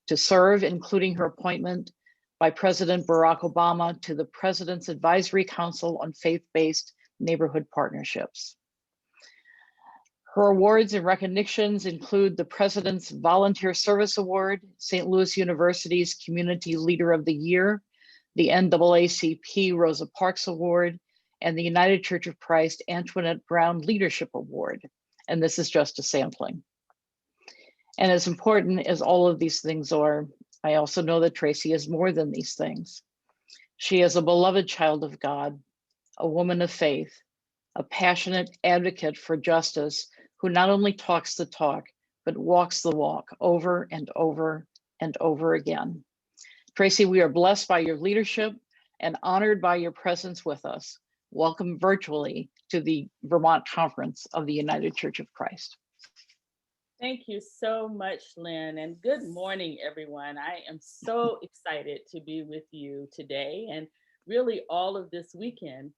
[SPEAKER 6] to serve, including her appointment by President Barack Obama to the President's Advisory Council on Faith-Based Neighborhood Partnerships. Her awards and recognitions include the President's Volunteer Service Award, St. Louis University's Community Leader of the Year, the NAACP Rosa Parks Award, and the United Church of Christ Antoinette Brown Leadership Award. And this is just a sampling. And as important as all of these things are, I also know that Traci is more than these things. She is a beloved child of God, a woman of faith, a passionate advocate for justice who not only talks the talk, but walks the walk over and over and over again. Traci, we are blessed by your leadership and honored by your presence with us. Welcome virtually to the Vermont Conference of the United Church of Christ.
[SPEAKER 1] Thank you so much, Lynn, and good morning, everyone. I am so excited to be with you today and really all of this weekend.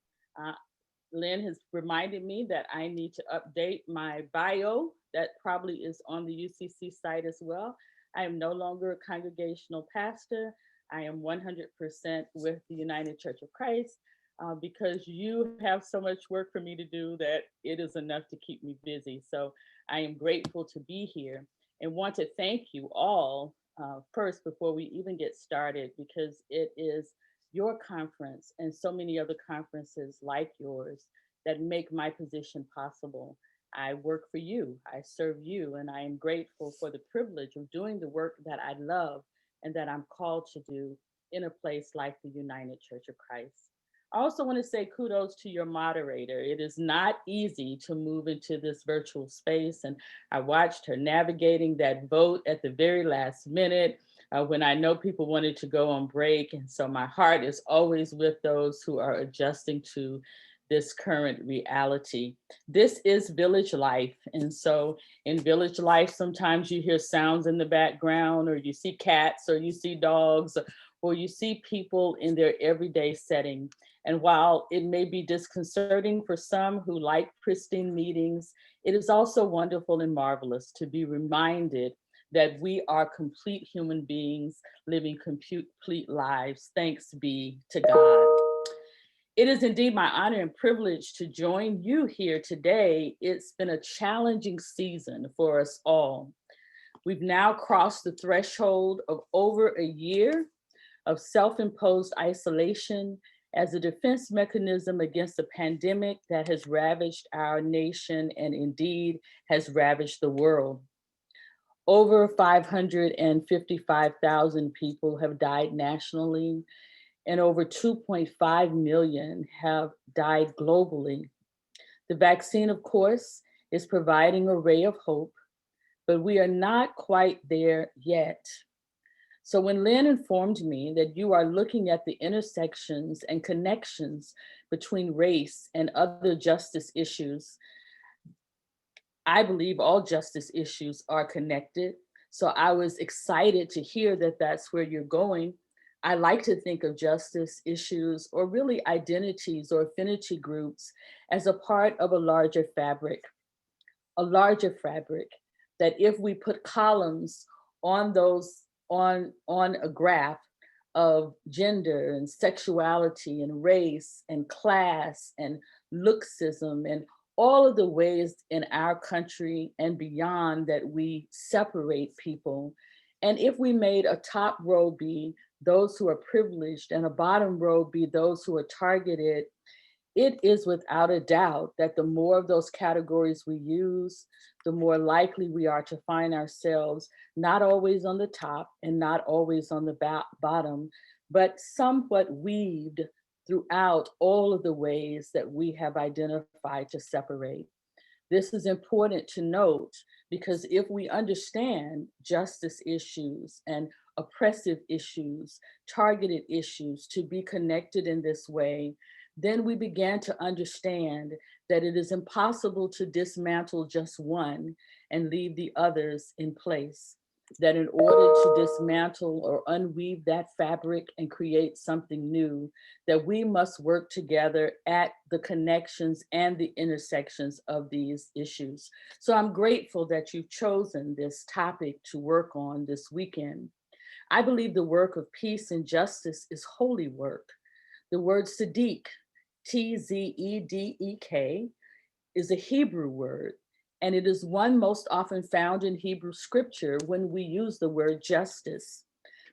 [SPEAKER 1] Lynn has reminded me that I need to update my bio. That probably is on the UCC site as well. I am no longer a congregational pastor. I am 100% with the United Church of Christ because you have so much work for me to do that it is enough to keep me busy. So I am grateful to be here and want to thank you all first before we even get started, because it is your conference and so many other conferences like yours that make my position possible. I work for you, I serve you, and I am grateful for the privilege of doing the work that I love and that I'm called to do in a place like the United Church of Christ. I also want to say kudos to your moderator. It is not easy to move into this virtual space, and I watched her navigating that vote at the very last minute when I know people wanted to go on break. And so my heart is always with those who are adjusting to this current reality. This is village life. And so in village life, sometimes you hear sounds in the background, or you see cats, or you see dogs, or you see people in their everyday setting. And while it may be disconcerting for some who like pristine meetings, it is also wonderful and marvelous to be reminded that we are complete human beings living complete lives. Thanks be to God. It is indeed my honor and privilege to join you here today. It's been a challenging season for us all. We've now crossed the threshold of over a year of self-imposed isolation as a defense mechanism against a pandemic that has ravaged our nation and indeed has ravaged the world. Over 555,000 people have died nationally, and over 2.5 million have died globally. The vaccine, of course, is providing a ray of hope, but we are not quite there yet. So when Lynn informed me that you are looking at the intersections and connections between race and other justice issues, I believe all justice issues are connected. So I was excited to hear that that's where you're going. I like to think of justice issues, or really identities or affinity groups, as a part of a larger fabric that if we put columns on those, on a graph of gender and sexuality and race and class and looksism and all of the ways in our country and beyond that we separate people. And if we made a top row be those who are privileged and a bottom row be those who are targeted, it is without a doubt that the more of those categories we use, the more likely we are to find ourselves not always on the top and not always on the bottom, but somewhat weaved throughout all of the ways that we have identified to separate. This is important to note because if we understand justice issues and oppressive issues, targeted issues to be connected in this way, then we began to understand that it is impossible to dismantle just one and leave the others in place. That in order to dismantle or unweave that fabric and create something new, that we must work together at the connections and the intersections of these issues. So I'm grateful that you've chosen this topic to work on this weekend. I believe the work of peace and justice is holy work. The word Tzedek, Tzedek, is a Hebrew word, and it is one most often found in Hebrew scripture when we use the word justice.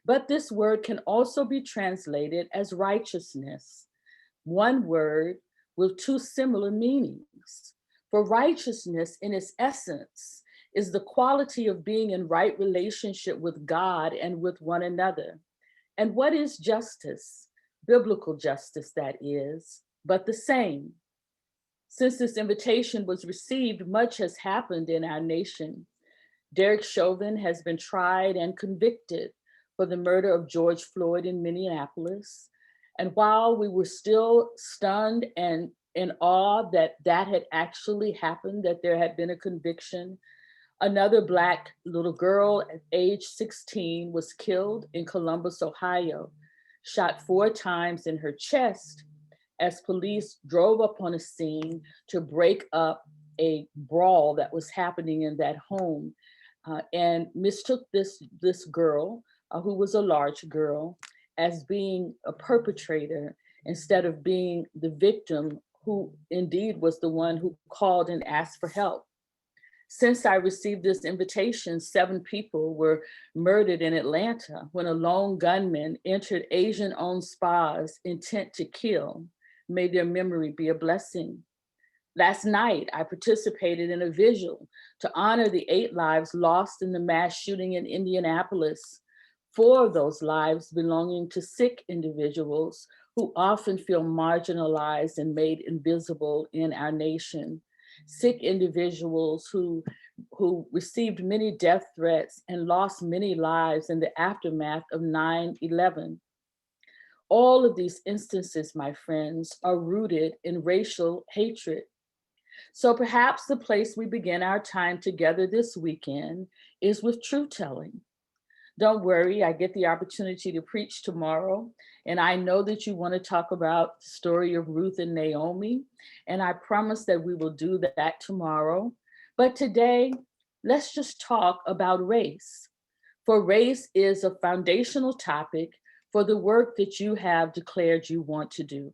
[SPEAKER 1] But this word can also be translated as righteousness, one word with two similar meanings. For righteousness in its essence is the quality of being in right relationship with God and with one another. And what is justice? Biblical justice, that is, but the same. Since this invitation was received, much has happened in our nation. Derek Chauvin has been tried and convicted for the murder of George Floyd in Minneapolis. And while we were still stunned and in awe that that had actually happened, that there had been a conviction, another Black little girl at age 16 was killed in Columbus, Ohio, shot 4 times in her chest as police drove up on a scene to break up a brawl that was happening in that home, and mistook this girl, who was a large girl, as being a perpetrator instead of being the victim, who indeed was the one who called and asked for help. Since I received this invitation, 7 people were murdered in Atlanta when a lone gunman entered Asian-owned spas intent to kill. May their memory be a blessing. Last night, I participated in a vigil to honor the 8 lives lost in the mass shooting in Indianapolis. 4 of those lives belonging to Sikh individuals who often feel marginalized and made invisible in our nation. Sikh individuals who received many death threats and lost many lives in the aftermath of 9/11. All of these instances, my friends, are rooted in racial hatred. So perhaps the place we begin our time together this weekend is with truth-telling. Don't worry, I get the opportunity to preach tomorrow, and I know that you want to talk about the story of Ruth and Naomi, and I promise that we will do that tomorrow. But today, let's just talk about race. For race is a foundational topic for the work that you have declared you want to do.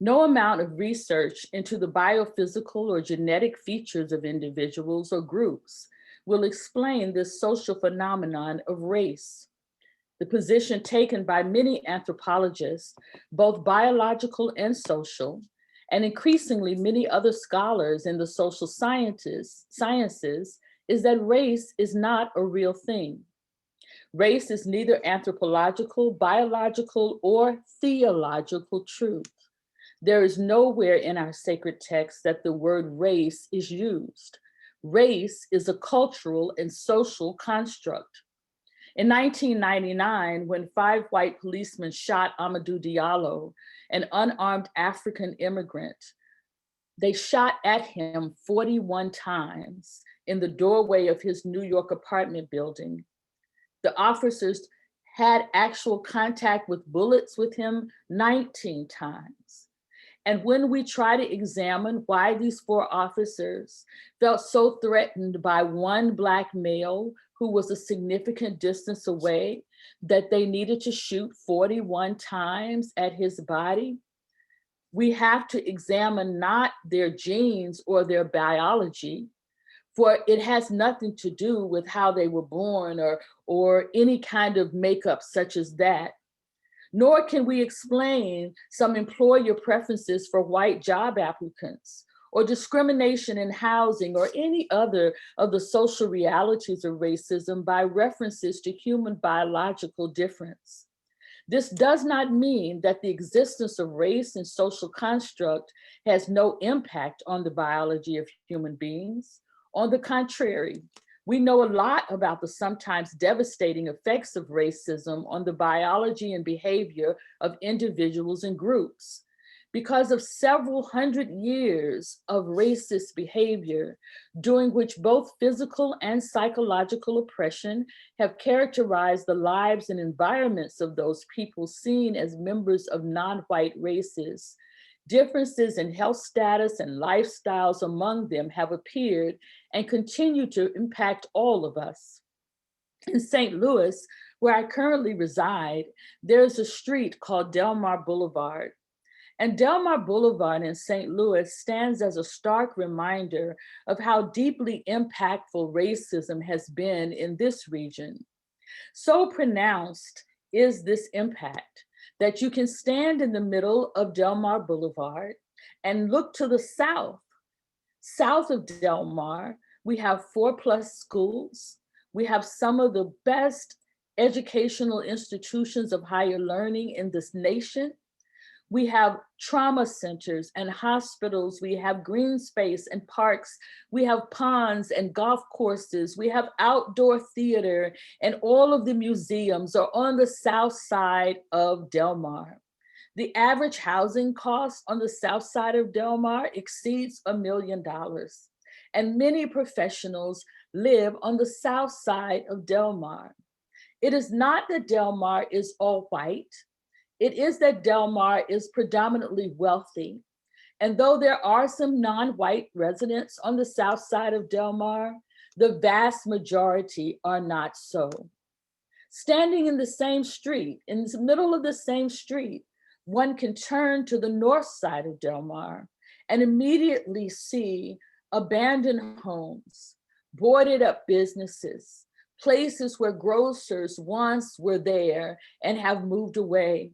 [SPEAKER 1] No amount of research into the biophysical or genetic features of individuals or groups will explain this social phenomenon of race. The position taken by many anthropologists, both biological and social, and increasingly many other scholars in the social sciences, is that race is not a real thing. Race is neither anthropological, biological, or theological truth. There is nowhere in our sacred text that the word race is used. Race is a cultural and social construct. In 1999, when 5 white policemen shot Amadou Diallo, an unarmed African immigrant, they shot at him 41 times in the doorway of his New York apartment building. The officers had actual contact with bullets with him 19 times. And when we try to examine why these 4 officers felt so threatened by one Black male who was a significant distance away that they needed to shoot 41 times at his body, we have to examine not their genes or their biology, for it has nothing to do with how they were born or any kind of makeup such as that. Nor can we explain some employer preferences for white job applicants or discrimination in housing or any other of the social realities of racism by references to human biological difference. This does not mean that the existence of race and social construct has no impact on the biology of human beings. On the contrary, we know a lot about the sometimes devastating effects of racism on the biology and behavior of individuals and groups. Because of several hundred years of racist behavior, during which both physical and psychological oppression have characterized the lives and environments of those people seen as members of non-white races, differences in health status and lifestyles among them have appeared and continue to impact all of us. In St. Louis, where I currently reside, there's a street called Delmar Boulevard. And Delmar Boulevard in St. Louis stands as a stark reminder of how deeply impactful racism has been in this region. So pronounced is this impact that you can stand in the middle of Delmar Boulevard and look to the south. South of Delmar, we have 4+ schools. We have some of the best educational institutions of higher learning in this nation. We have trauma centers and hospitals. We have green space and parks. We have ponds and golf courses. We have outdoor theater, and all of the museums are on the south side of Delmar. The average housing cost on the south side of Delmar exceeds $1 million. And many professionals live on the south side of Delmar. It is not that Delmar is all white. It is that Delmar is predominantly wealthy. And though there are some non-white residents on the south side of Delmar, the vast majority are not so. Standing in the same street, in the middle of the same street, one can turn to the north side of Delmar and immediately see abandoned homes, boarded up businesses, places where grocers once were there and have moved away.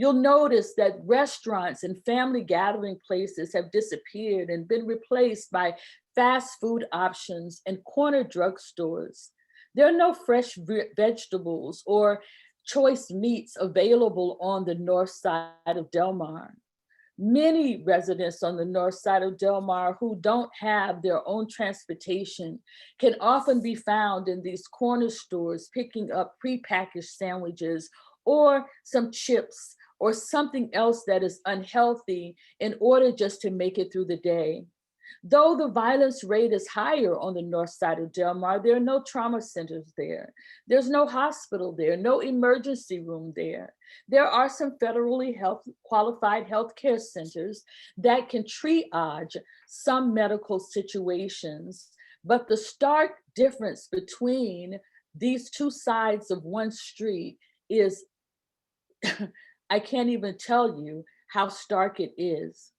[SPEAKER 1] You'll notice that restaurants and family gathering places have disappeared and been replaced by fast food options and corner drugstores. There are no fresh vegetables or choice meats available on the north side of Delmar. Many residents on the north side of Delmar who don't have their own transportation can often be found in these corner stores picking up prepackaged sandwiches or some chips or something else that is unhealthy in order just to make it through the day. Though the violence rate is higher on the north side of Delmar, there are no trauma centers there. There's no hospital there, no emergency room there. There are some federally qualified healthcare centers that can triage some medical situations, but the stark difference between these two sides of one street is, I can't even tell you how stark it is.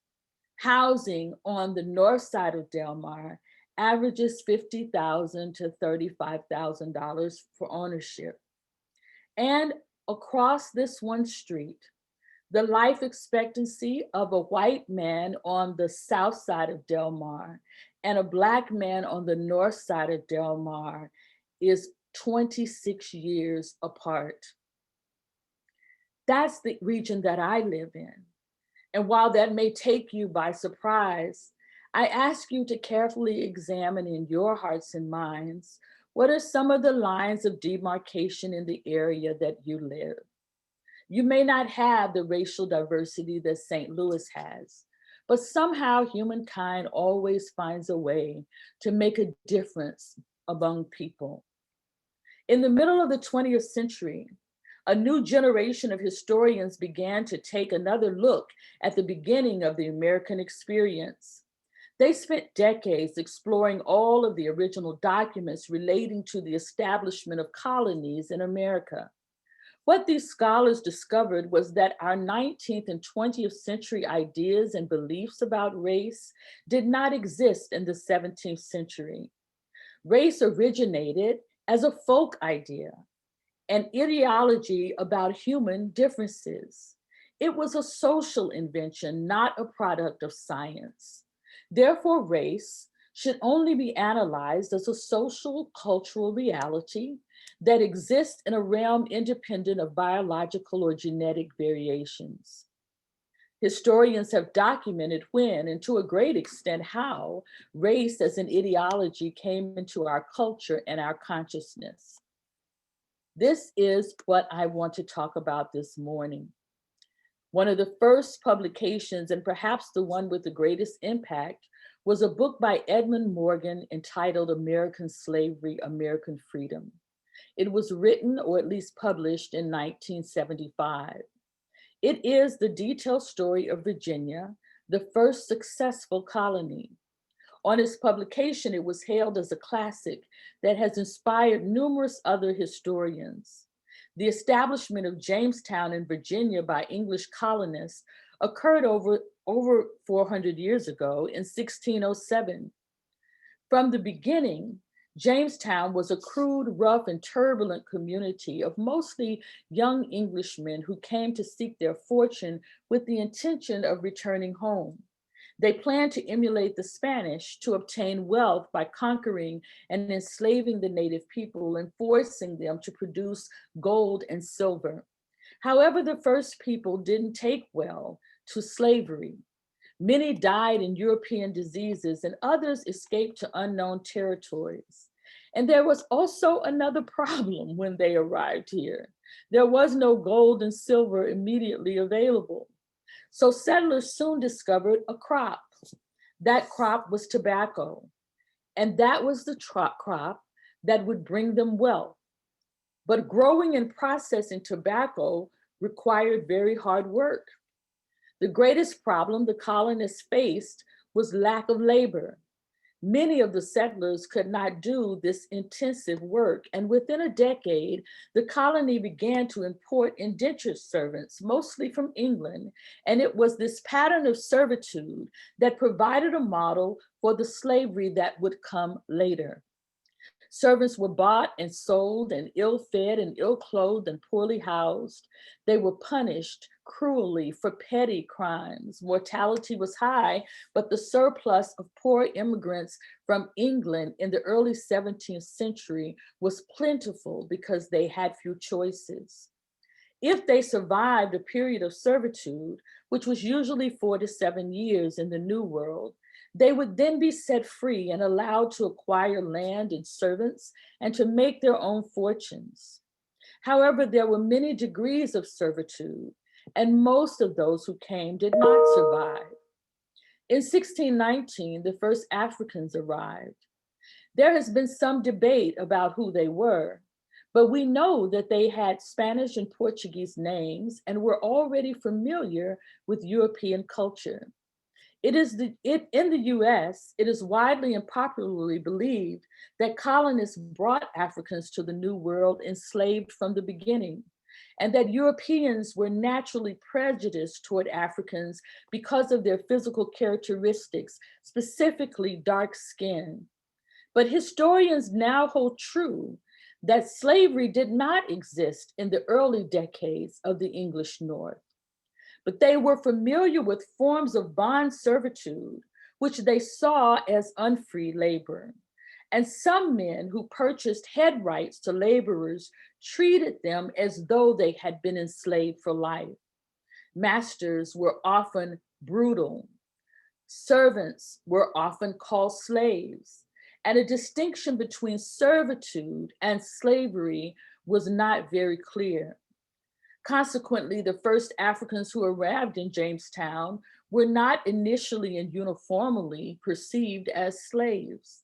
[SPEAKER 1] Housing on the north side of Delmar averages $50,000 to $35,000 for ownership. And across this one street, the life expectancy of a white man on the south side of Delmar and a Black man on the north side of Delmar is 26 years apart. That's the region that I live in. And while that may take you by surprise, I ask you to carefully examine in your hearts and minds, what are some of the lines of demarcation in the area that you live? You may not have the racial diversity that St. Louis has, but somehow humankind always finds a way to make a difference among people. In the middle of the 20th century, a new generation of historians began to take another look at the beginning of the American experience. They spent decades exploring all of the original documents relating to the establishment of colonies in America. What these scholars discovered was that our 19th and 20th century ideas and beliefs about race did not exist in the 17th century. Race originated as a folk idea, an ideology about human differences. It was a social invention, not a product of science. Therefore, race should only be analyzed as a social, cultural reality that exists in a realm independent of biological or genetic variations. Historians have documented when, and to a great extent how, race as an ideology came into our culture and our consciousness. This is what I want to talk about this morning. One of the first publications, and perhaps the one with the greatest impact, was a book by Edmund Morgan entitled American Slavery, American Freedom. It was written, or at least published, in 1975. It is the detailed story of Virginia, the first successful colony. On its publication, it was hailed as a classic that has inspired numerous other historians. The establishment of Jamestown in Virginia by English colonists occurred over 400 years ago in 1607. From the beginning, Jamestown was a crude, rough, and turbulent community of mostly young Englishmen who came to seek their fortune with the intention of returning home. They planned to emulate the Spanish to obtain wealth by conquering and enslaving the native people and forcing them to produce gold and silver. However, the first people didn't take well to slavery. Many died in European diseases and others escaped to unknown territories. And there was also another problem when they arrived here. There was no gold and silver immediately available. So settlers soon discovered a crop. That crop was tobacco. And that was the crop that would bring them wealth. But growing and processing tobacco required very hard work. The greatest problem the colonists faced was lack of labor. Many of the settlers could not do this intensive work, and within a decade, the colony began to import indentured servants, mostly from England, and it was this pattern of servitude that provided a model for the slavery that would come later. Servants were bought and sold and ill-fed and ill-clothed and poorly housed. They were punished cruelly for petty crimes. Mortality was high, but the surplus of poor immigrants from England in the early 17th century was plentiful because they had few choices. If they survived a period of servitude, which was usually 4 to 7 years in the New World, they would then be set free and allowed to acquire land and servants and to make their own fortunes. However, there were many degrees of servitude, and most of those who came did not survive. In 1619, the first Africans arrived. There has been some debate about who they were, but we know that they had Spanish and Portuguese names and were already familiar with European culture. In the US, it is widely and popularly believed that colonists brought Africans to the New World enslaved from the beginning, and that Europeans were naturally prejudiced toward Africans because of their physical characteristics, specifically dark skin. But historians now hold true that slavery did not exist in the early decades of the English North. But they were familiar with forms of bond servitude, which they saw as unfree labor. And some men who purchased head rights to laborers treated them as though they had been enslaved for life. Masters were often brutal. Servants were often called slaves, and a distinction between servitude and slavery was not very clear. Consequently, the first Africans who arrived in Jamestown were not initially and uniformly perceived as slaves.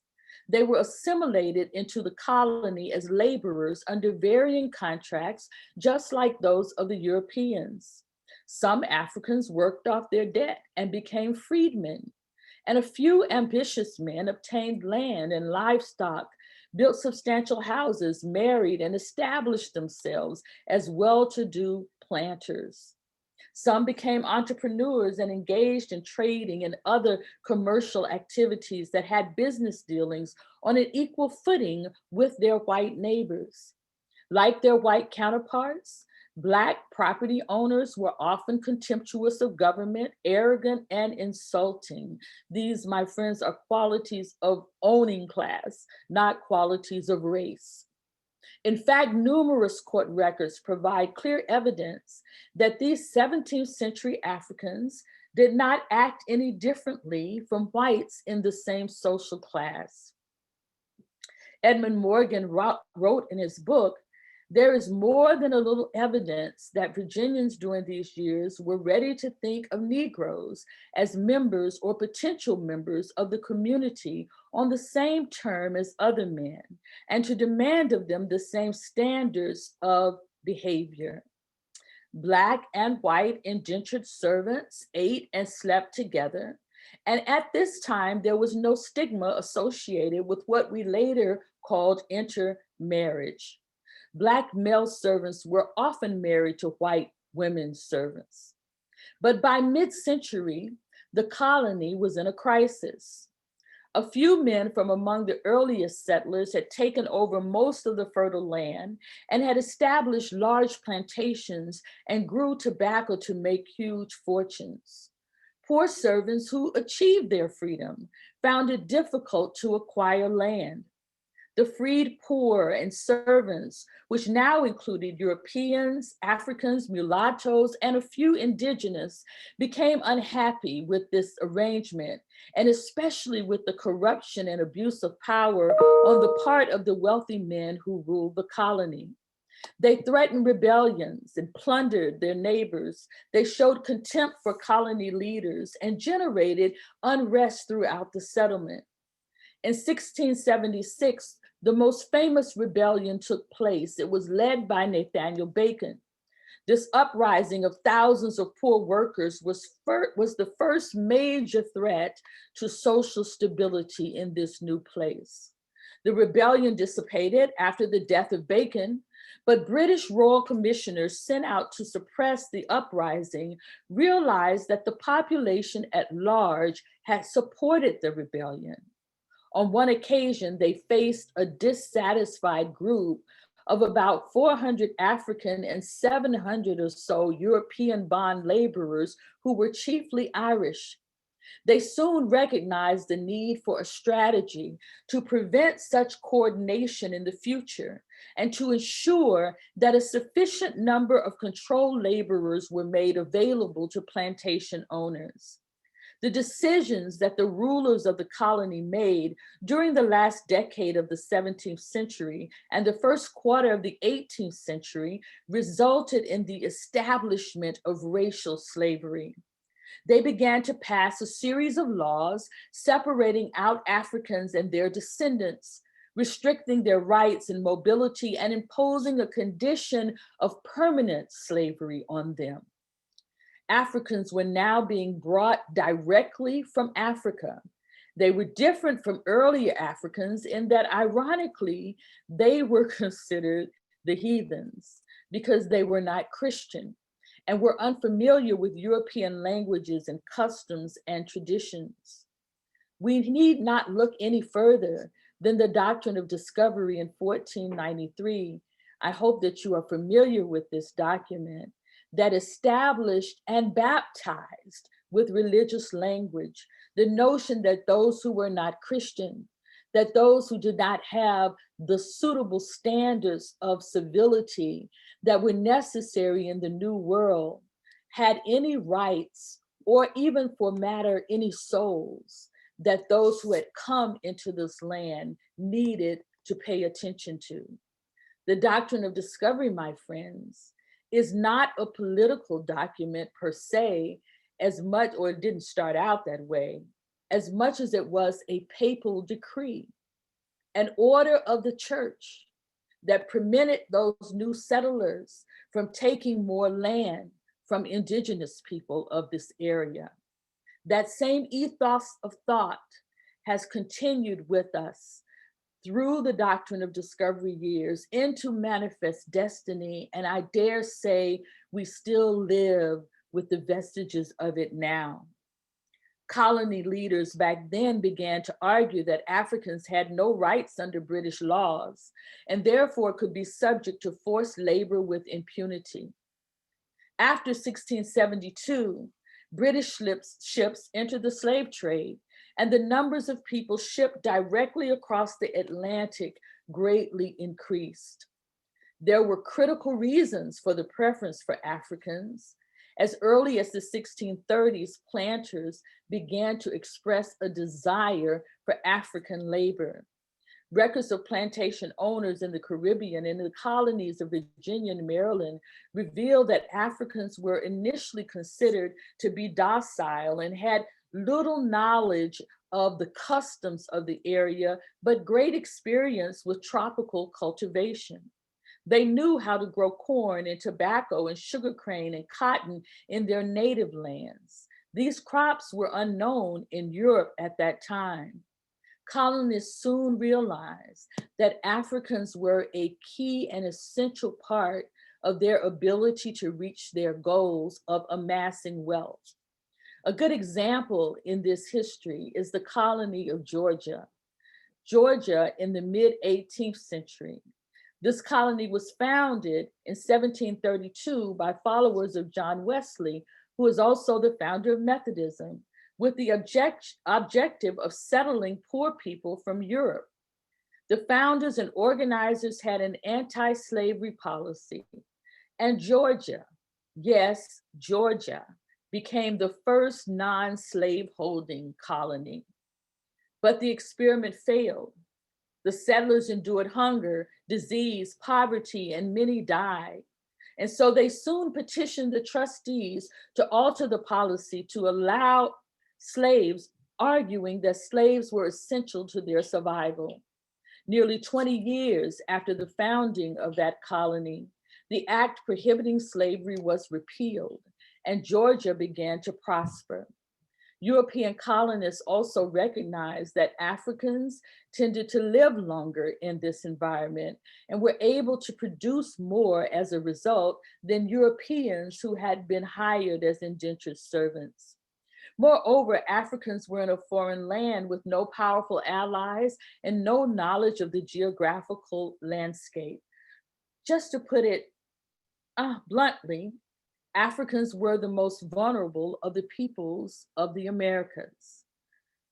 [SPEAKER 1] They were assimilated into the colony as laborers under varying contracts, just like those of the Europeans. Some Africans worked off their debt and became freedmen, and a few ambitious men obtained land and livestock, built substantial houses, married, and established themselves as well-to-do planters. Some became entrepreneurs and engaged in trading and other commercial activities that had business dealings on an equal footing with their white neighbors. Like their white counterparts, Black property owners were often contemptuous of government, arrogant, and insulting. These, my friends, are qualities of owning class, not qualities of race. In fact, numerous court records provide clear evidence that these 17th century Africans did not act any differently from whites in the same social class. Edmund Morgan wrote in his book, "There is more than a little evidence that Virginians during these years were ready to think of Negroes as members or potential members of the community on the same term as other men, and to demand of them the same standards of behavior. Black and white indentured servants ate and slept together, and at this time there was no stigma associated with what we later called intermarriage. Black male servants were often married to white women servants. But by mid-century, the colony was in a crisis. A few men from among the earliest settlers had taken over most of the fertile land and had established large plantations and grew tobacco to make huge fortunes. Poor servants who achieved their freedom found it difficult to acquire land. The freed poor and servants, which now included Europeans, Africans, mulattoes, and a few indigenous, became unhappy with this arrangement, and especially with the corruption and abuse of power on the part of the wealthy men who ruled the colony. They threatened rebellions and plundered their neighbors. They showed contempt for colony leaders and generated unrest throughout the settlement. In 1676, the most famous rebellion took place. It was led by Nathaniel Bacon. This uprising of thousands of poor workers was the first major threat to social stability in this new place. The rebellion dissipated after the death of Bacon, but British royal commissioners sent out to suppress the uprising realized that the population at large had supported the rebellion. On one occasion, they faced a dissatisfied group of about 400 African and 700 or so European bond laborers who were chiefly Irish. They soon recognized the need for a strategy to prevent such coordination in the future and to ensure that a sufficient number of controlled laborers were made available to plantation owners. The decisions that the rulers of the colony made during the last decade of the 17th century and the first quarter of the 18th century resulted in the establishment of racial slavery. They began to pass a series of laws separating out Africans and their descendants, restricting their rights and mobility, and imposing a condition of permanent slavery on them. Africans were now being brought directly from Africa. They were different from earlier Africans in that, ironically, they were considered the heathens because they were not Christian and were unfamiliar with European languages and customs and traditions. We need not look any further than the doctrine of discovery in 1493. I hope that you are familiar with this document that established and baptized with religious language the notion that those who were not Christian, that those who did not have the suitable standards of civility that were necessary in the New World, had any rights or even for matter, any souls that those who had come into this land needed to pay attention to. The doctrine of discovery, my friends, is not a political document per se, as much, or it didn't start out that way, as much as it was a papal decree, an order of the church that permitted those new settlers from taking more land from indigenous people of this area. That same ethos of thought has continued with us through the doctrine of discovery years into manifest destiny, and I dare say we still live with the vestiges of it now. Colony leaders back then began to argue that Africans had no rights under British laws and therefore could be subject to forced labor with impunity. After 1672, British ships entered the slave trade, and the numbers of people shipped directly across the Atlantic greatly increased. There were critical reasons for the preference for Africans. As early as the 1630s, planters began to express a desire for African labor. Records of plantation owners in the Caribbean and in the colonies of Virginia and Maryland reveal that Africans were initially considered to be docile and had little knowledge of the customs of the area, but great experience with tropical cultivation. They knew how to grow corn and tobacco and sugarcane and cotton in their native lands. These crops were unknown in Europe at that time. Colonists soon realized that Africans were a key and essential part of their ability to reach their goals of amassing wealth. A good example in this history is the colony of Georgia. Georgia in the mid-18th century. This colony was founded in 1732 by followers of John Wesley, who is also the founder of Methodism, with the objective of settling poor people from Europe. The founders and organizers had an anti-slavery policy, and Georgia, yes, Georgia, became the first non-slave holding colony. But the experiment failed. The settlers endured hunger, disease, poverty, and many died. And so they soon petitioned the trustees to alter the policy to allow slaves, arguing that slaves were essential to their survival. Nearly 20 years after the founding of that colony, the act prohibiting slavery was repealed, and Georgia began to prosper. European colonists also recognized that Africans tended to live longer in this environment and were able to produce more as a result than Europeans who had been hired as indentured servants. Moreover, Africans were in a foreign land with no powerful allies and no knowledge of the geographical landscape. Just to put it bluntly, Africans were the most vulnerable of the peoples of the Americas.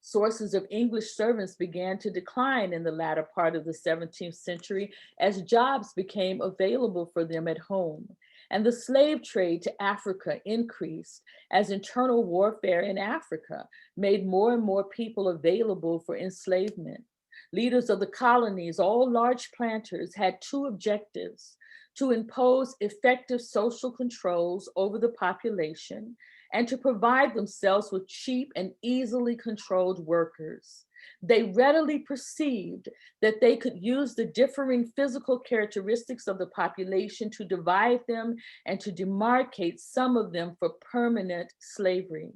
[SPEAKER 1] Sources of English servants began to decline in the latter part of the 17th century as jobs became available for them at home. And the slave trade to Africa increased as internal warfare in Africa made more and more people available for enslavement. Leaders of the colonies, all large planters, had two objectives: to impose effective social controls over the population and to provide themselves with cheap and easily controlled workers. They readily perceived that they could use the differing physical characteristics of the population to divide them and to demarcate some of them for permanent slavery.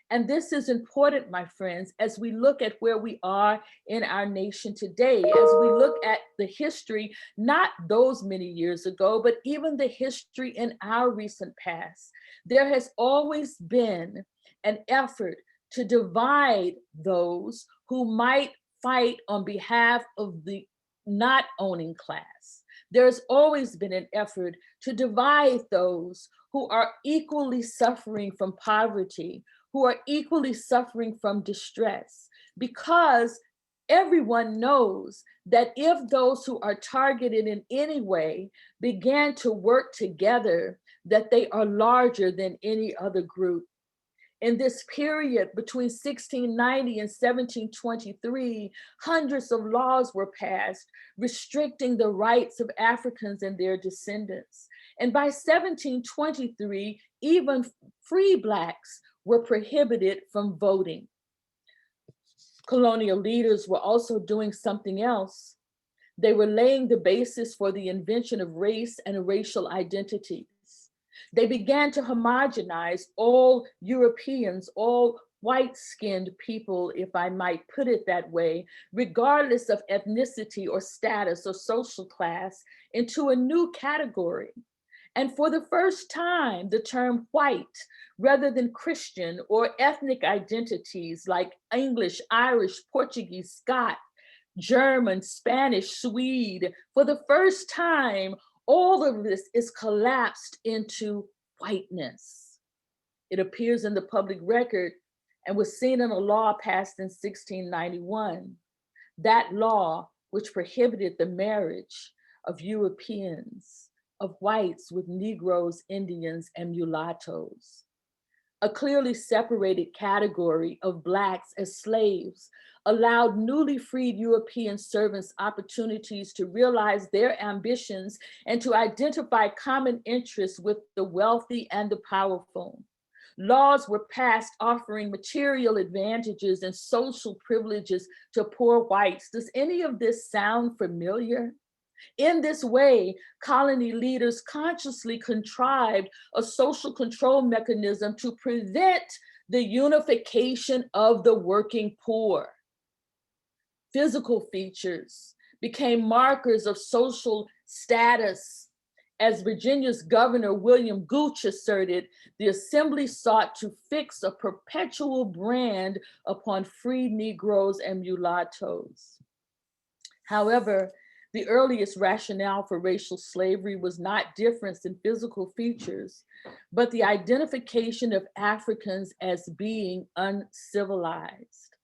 [SPEAKER 1] And this is important, my friends, as we look at where we are in our nation today, as we look at the history, not those many years ago, but even the history in our recent past. There has always been an effort to divide those who might fight on behalf of the not owning class. There's always been an effort to divide those who are equally suffering from poverty, who are equally suffering from distress, because everyone knows that if those who are targeted in any way began to work together, that they are larger than any other group. In this period between 1690 and 1723, hundreds of laws were passed restricting the rights of Africans and their descendants. And by 1723, even free Blacks were prohibited from voting. Colonial leaders were also doing something else. They were laying the basis for the invention of race and racial identities. They began to homogenize all Europeans, all white-skinned people, if I might put it that way, regardless of ethnicity or status or social class, into a new category. And for the first time, the term white, rather than Christian or ethnic identities like English, Irish, Portuguese, Scot, German, Spanish, Swede, for the first time, all of this is collapsed into whiteness. It appears in the public record and was seen in a law passed in 1691. That law, which prohibited the marriage of Europeans, of whites with Negroes, Indians, and mulattoes. A clearly separated category of Blacks as slaves allowed newly freed European servants opportunities to realize their ambitions and to identify common interests with the wealthy and the powerful. Laws were passed offering material advantages and social privileges to poor whites. Does any of this sound familiar? In this way, colony leaders consciously contrived a social control mechanism to prevent the unification of the working poor. Physical features became markers of social status. As Virginia's Governor William Gooch asserted, the Assembly sought to fix a perpetual brand upon free Negroes and mulattoes. However, the earliest rationale for racial slavery was not difference in physical features, but the identification of Africans as being uncivilized.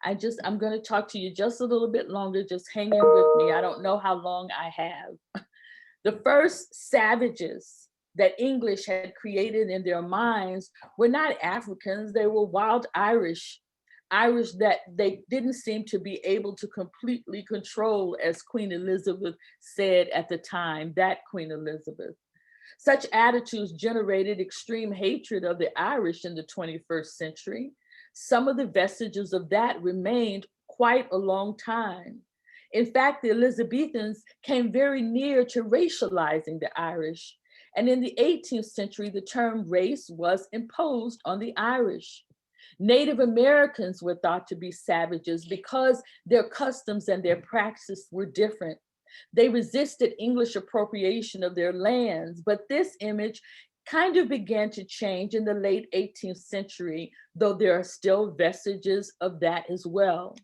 [SPEAKER 1] I'm going to talk to you just a little bit longer, just hang in with me. I don't know how long I have. The first savages that English had created in their minds were not Africans, they were wild Irish that they didn't seem to be able to completely control, as Queen Elizabeth said at the time, that Queen Elizabeth. Such attitudes generated extreme hatred of the Irish in the 21st century. Some of the vestiges of that remained quite a long time. In fact, the Elizabethans came very near to racializing the Irish. And in the 18th century, the term race was imposed on the Irish. Native Americans were thought to be savages because their customs and their practices were different. They resisted English appropriation of their lands, but this image kind of began to change in the late 18th century, though there are still vestiges of that as well.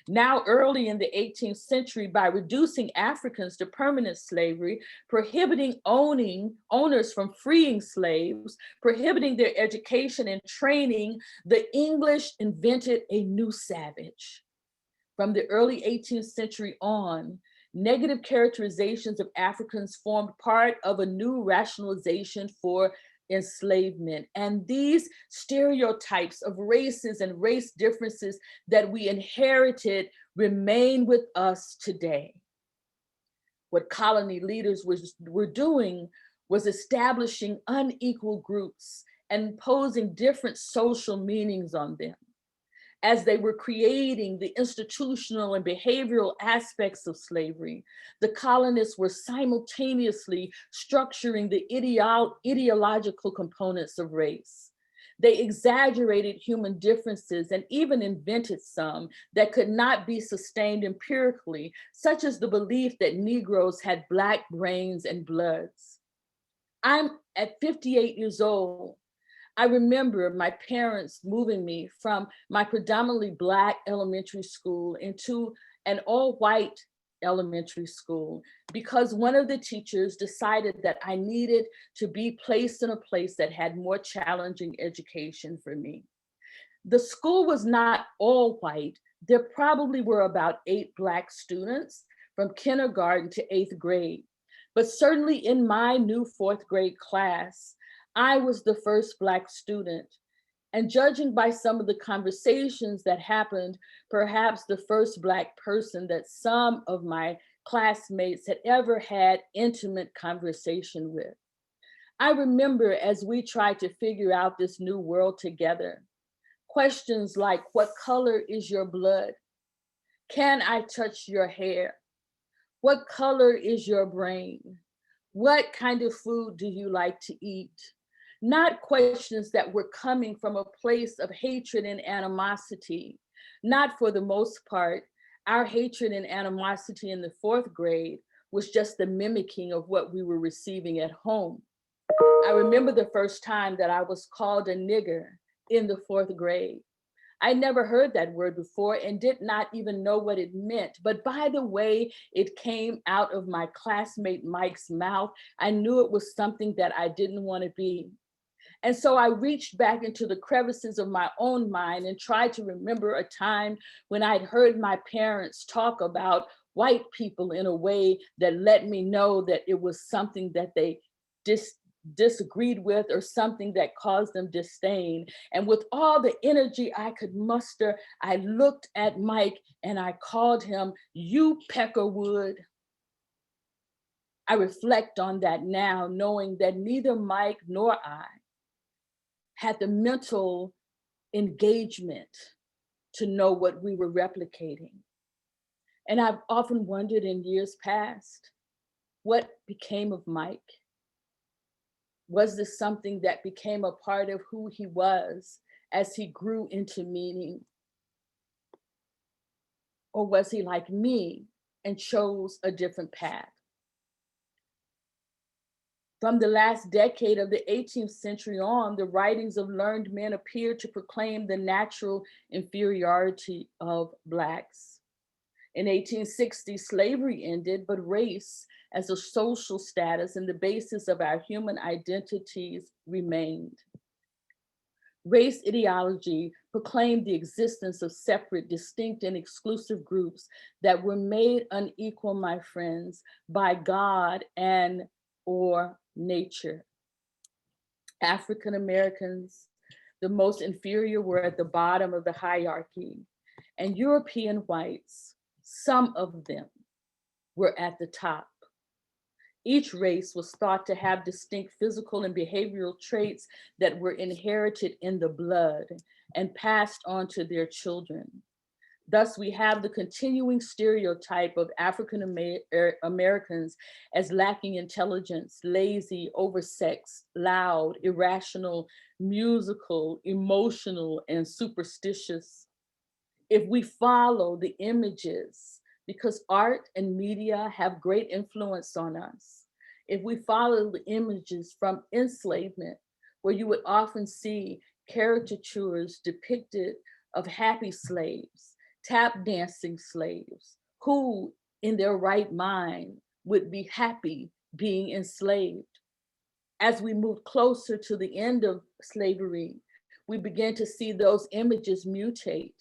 [SPEAKER 1] Now, early in the 18th century, by reducing Africans to permanent slavery, prohibiting owners from freeing slaves, prohibiting their education and training, the English invented a new savage. From the early 18th century on, negative characterizations of Africans formed part of a new rationalization for enslavement. And these stereotypes of races and race differences that we inherited remain with us today. What colony leaders were doing was establishing unequal groups and imposing different social meanings on them. As they were creating the institutional and behavioral aspects of slavery, the colonists were simultaneously structuring the ideological components of race. They exaggerated human differences and even invented some that could not be sustained empirically, such as the belief that Negroes had Black brains and bloods. I'm at 58 years old. I remember my parents moving me from my predominantly Black elementary school into an all-white elementary school because one of the teachers decided that I needed to be placed in a place that had more challenging education for me. The school was not all white. There probably were about 8 Black students from kindergarten to 8th grade, but certainly in my new 4th grade class, I was the first Black student. And judging by some of the conversations that happened, perhaps the first Black person that some of my classmates had ever had intimate conversation with. I remember as we tried to figure out this new world together, questions like, what color is your blood? Can I touch your hair? What color is your brain? What kind of food do you like to eat? Not questions that were coming from a place of hatred and animosity. Not for the most part. Our hatred and animosity in the 4th grade was just the mimicking of what we were receiving at home. I remember the first time that I was called a nigger in the 4th grade. I never heard that word before and did not even know what it meant. But by the way it came out of my classmate Mike's mouth, I knew it was something that I didn't want to be. And so I reached back into the crevices of my own mind and tried to remember a time when I'd heard my parents talk about white people in a way that let me know that it was something that they disagreed with or something that caused them disdain. And with all the energy I could muster, I looked at Mike and I called him, "You Peckerwood." I reflect on that now, knowing that neither Mike nor I had the mental engagement to know what we were replicating. And I've often wondered in years past, what became of Mike? Was this something that became a part of who he was as he grew into meaning? Or was he like me and chose a different path? From the last decade of the 18th century on, the writings of learned men appeared to proclaim the natural inferiority of Blacks. In 1860, slavery ended, but race as a social status and the basis of our human identities remained. Race ideology proclaimed the existence of separate, distinct, and exclusive groups that were made unequal, my friends, by God and or nature. African Americans, the most inferior, were at the bottom of the hierarchy, and European whites, some of them, were at the top. Each race was thought to have distinct physical and behavioral traits that were inherited in the blood and passed on to their children. Thus, we have the continuing stereotype of African Americans as lacking intelligence, lazy, oversexed, loud, irrational, musical, emotional, and superstitious. If we follow the images, because art and media have great influence on us, if we follow the images from enslavement, where you would often see caricatures depicted of happy slaves, tap dancing slaves, who in their right mind would be happy being enslaved. As we move closer to the end of slavery, we begin to see those images mutate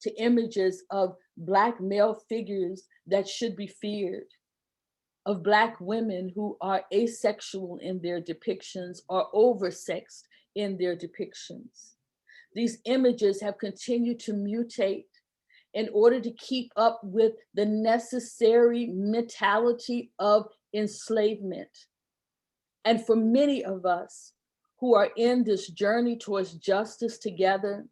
[SPEAKER 1] to images of Black male figures that should be feared, of Black women who are asexual in their depictions or oversexed in their depictions. These images have continued to mutate in order to keep up with the necessary mentality of enslavement. And for many of us who are in this journey towards justice together,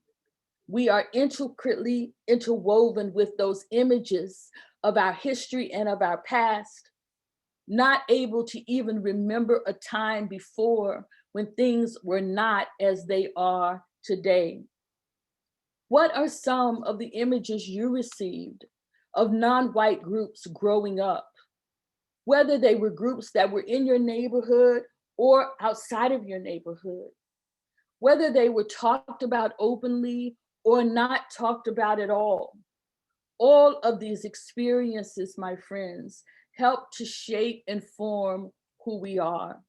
[SPEAKER 1] we are intricately interwoven with those images of our history and of our past, not able to even remember a time before when things were not as they are today. What are some of the images you received of non-white groups growing up? Whether they were groups that were in your neighborhood or outside of your neighborhood, whether they were talked about openly or not talked about at all. All of these experiences, my friends, help to shape and form who we are.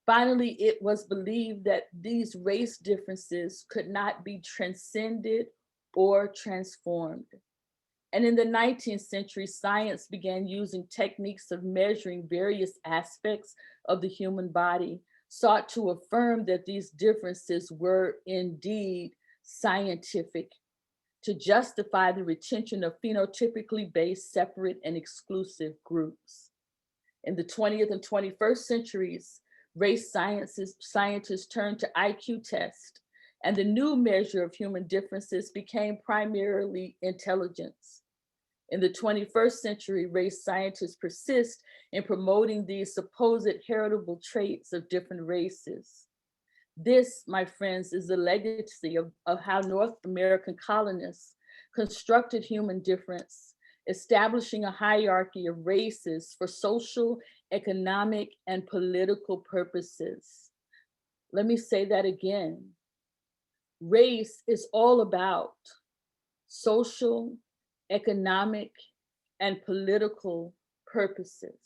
[SPEAKER 1] Finally, it was believed that these race differences could not be transcended or transformed. And in the 19th century, science began using techniques of measuring various aspects of the human body sought to affirm that these differences were indeed scientific, to justify the retention of phenotypically based separate and exclusive groups. In the 20th and 21st centuries, race scientists turned to IQ tests, and the new measure of human differences became primarily intelligence. In the 21st century, race scientists persist in promoting these supposed heritable traits of different races. This, my friends, is the legacy of how North American colonists constructed human difference, establishing a hierarchy of races for social, economic, and political purposes. Let me say that again. Race is all about social, economic, and political purposes.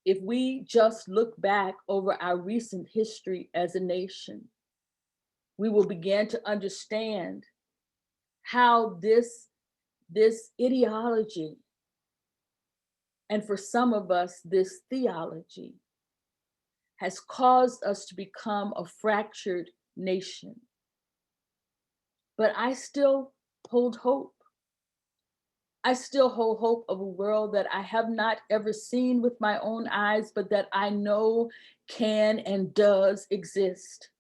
[SPEAKER 1] If we just look back over our recent history as a nation, we will begin to understand how this ideology, and for some of us, this theology, has caused us to become a fractured nation. But I still hold hope. I still hold hope of a world that I have not ever seen with my own eyes, but that I know can and does exist.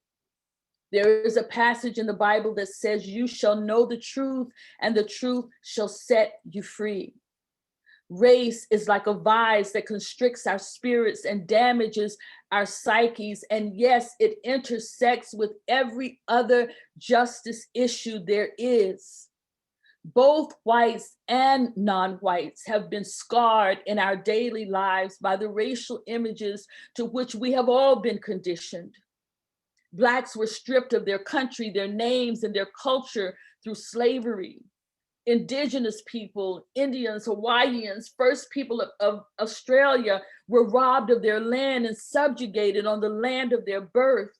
[SPEAKER 1] There is a passage in the Bible that says, "You shall know the truth, and the truth shall set you free." Race is like a vise that constricts our spirits and damages our psyches. And yes, it intersects with every other justice issue there is. Both whites and non-whites have been scarred in our daily lives by the racial images to which we have all been conditioned. Blacks were stripped of their country, their names, and their culture through slavery. Indigenous people, Indians, Hawaiians, first people of Australia were robbed of their land and subjugated on the land of their birth.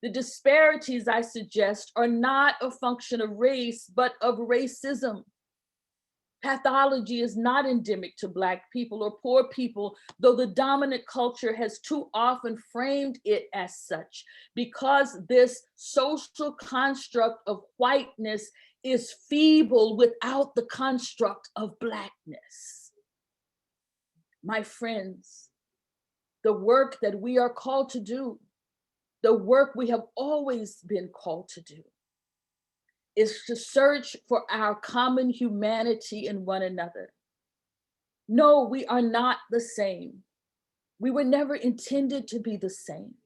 [SPEAKER 1] The disparities, I suggest, are not a function of race, but of racism. Pathology is not endemic to Black people or poor people, though the dominant culture has too often framed it as such, because this social construct of whiteness is feeble without the construct of Blackness. My friends, the work that we are called to do, the work we have always been called to do, is to search for our common humanity in one another. No, we are not the same. We were never intended to be the same.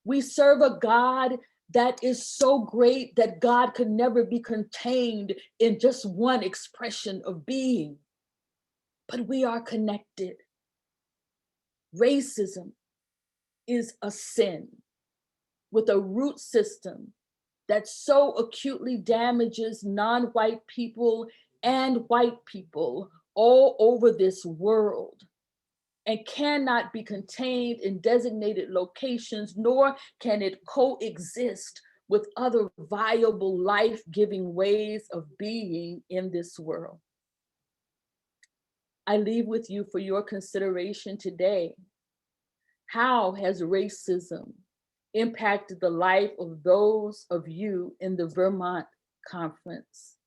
[SPEAKER 1] We serve a God that is so great that God could never be contained in just one expression of being. But we are connected. Racism is a sin with a root system that so acutely damages non-white people and white people all over this world, and cannot be contained in designated locations, nor can it coexist with other viable, life-giving ways of being in this world. I leave with you for your consideration today. How has racism impacted the life of those of you in the Vermont Conference?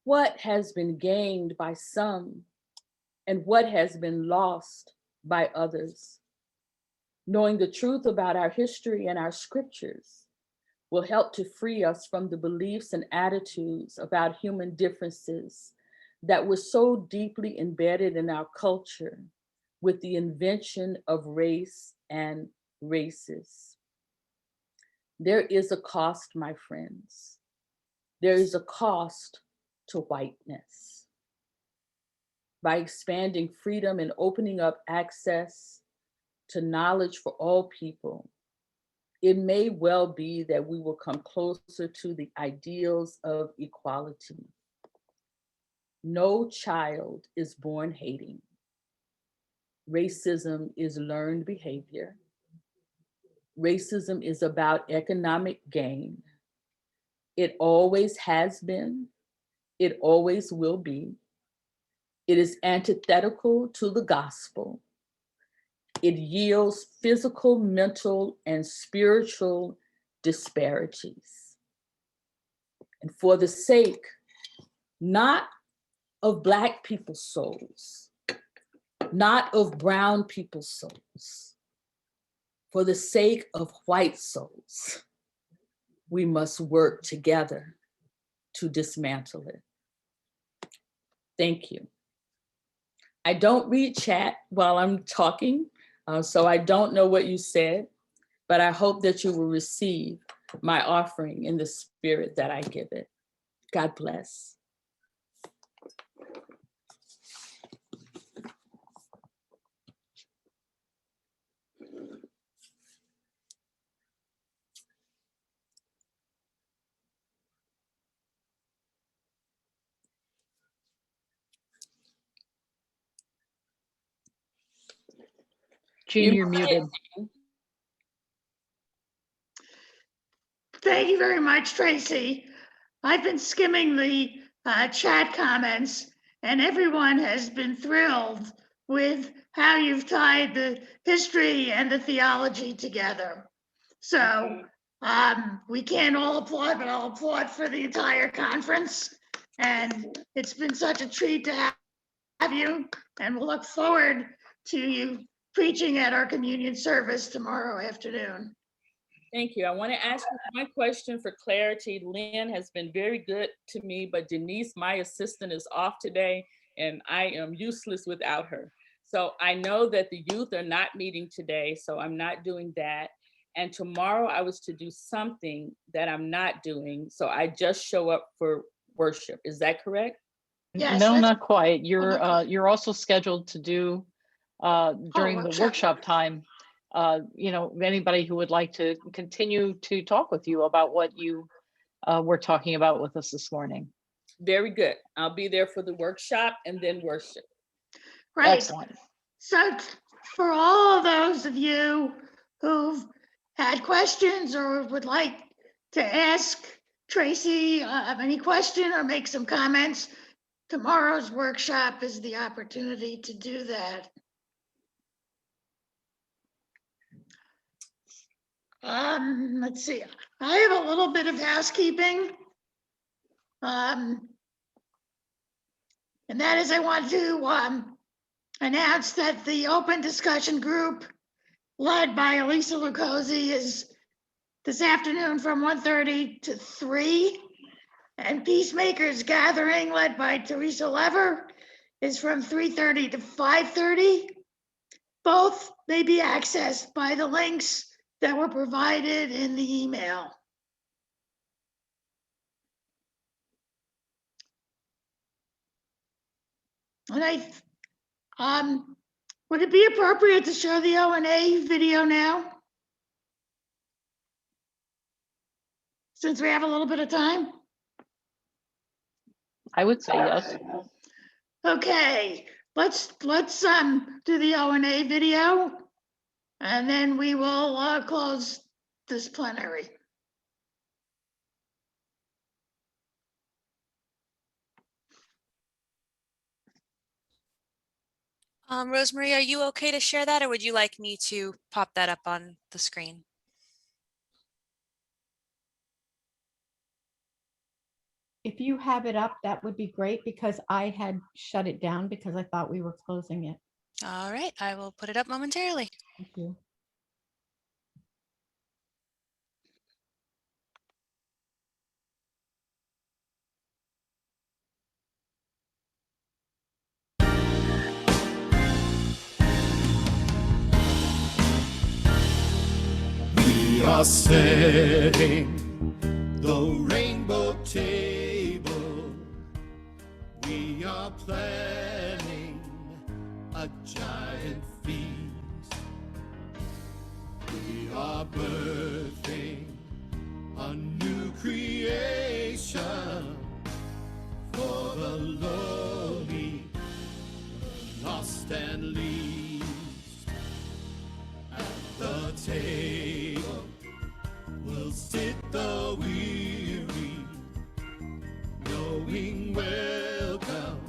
[SPEAKER 1] What has been gained by some and what has been lost by others? Knowing the truth about our history and our scriptures will help to free us from the beliefs and attitudes about human differences that were so deeply embedded in our culture with the invention of race and races. There is a cost, my friends. There is a cost to whiteness. By expanding freedom and opening up access to knowledge for all people, it may well be that we will come closer to the ideals of equality. No child is born hating. Racism is learned behavior. Racism is about economic gain. It always has been. It always will be. It is antithetical to the gospel. it yields physical, mental, and spiritual disparities. And for the sake, not of Black people's souls, not of brown people's souls, for the sake of white souls, we must work together to dismantle it. Thank you. I don't read chat while I'm talking, so I don't know what you said, but I hope that you will receive my offering in the spirit that I give it. God bless.
[SPEAKER 6] Jean, you're muted.
[SPEAKER 5] Thank you very much, Traci. I've been skimming the chat comments, and everyone has been thrilled with how you've tied the history and the theology together. So we can't all applaud, but I'll applaud for the entire conference. And it's been such a treat to have you, and we'll look forward to you preaching at our communion service tomorrow afternoon.
[SPEAKER 1] Thank you. I want to ask you one question for clarity. Lynn has been very good to me, but Denise, my assistant, is off today, and I am useless without her. So I know that the youth are not meeting today, so I'm not doing that. And tomorrow I was to do something that I'm not doing, so I just show up for worship. Is that correct?
[SPEAKER 5] Yes,
[SPEAKER 6] No, not quite. You're also scheduled to do during the workshop time. Anybody who would like to continue to talk with you about what you were talking about with us this morning.
[SPEAKER 1] Very good. I'll be there for the workshop and then worship.
[SPEAKER 5] Right.
[SPEAKER 6] Excellent.
[SPEAKER 5] So for all of those of you who've had questions or would like to ask Traci any question or make some comments, tomorrow's workshop is the opportunity to do that. Let's see, I have a little bit of housekeeping. And that is I want to announce that the open discussion group led by Elisa Lucosi is this afternoon from 1:30 to 3. And Peacemakers Gathering led by Teresa Lever is from 3:30 to 5:30. Both may be accessed by the links that were provided in the email. And would it be appropriate to show the O&A video now? Since we have a little bit of time?
[SPEAKER 6] I would say yes.
[SPEAKER 5] Okay, let's do the O&A video, and then we will close this plenary.
[SPEAKER 17] Rosemary, are you okay to share that, or would you like me to pop that up on the screen?
[SPEAKER 3] If you have it up, that would be great, because I had shut it down because I thought we were closing it.
[SPEAKER 17] All right, I will put it up momentarily.
[SPEAKER 3] Thank you.
[SPEAKER 22] We are setting the rainbow table. We are planning a giant feast. We are birthing a new creation for the lowly, lost and least. At the table will sit the weary, knowing welcome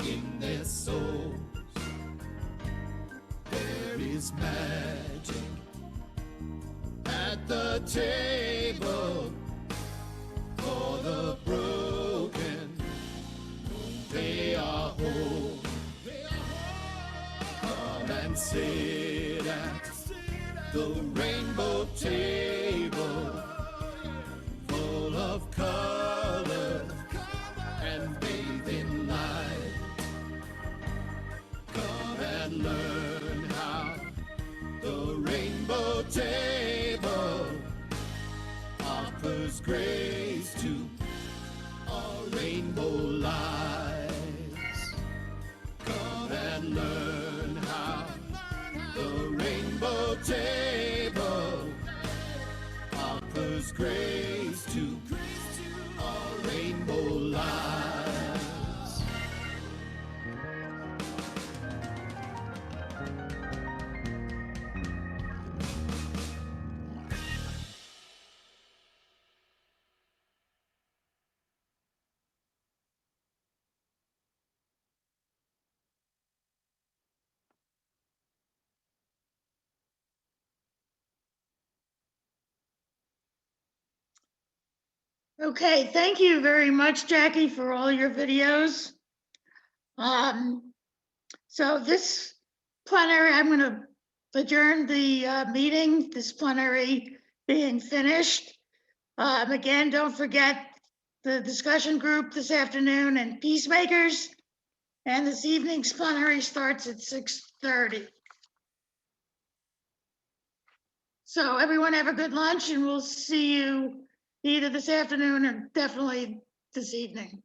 [SPEAKER 22] in their souls. There is magic at the table for the broken. They are whole. Come and sit at the rainbow table, full of color and bathed in light. Come and learn how the rainbow table offers grace to our rainbow lives. Come and learn how the rainbow table offers grace to our rainbow lives.
[SPEAKER 5] Okay, thank you very much, Jackie, for all your videos. So this plenary, I'm going to adjourn the meeting, this plenary being finished. Again, don't forget the discussion group this afternoon and peacemakers. And this evening's plenary starts at 6:30. So everyone have a good lunch and we'll see you either this afternoon or definitely this evening.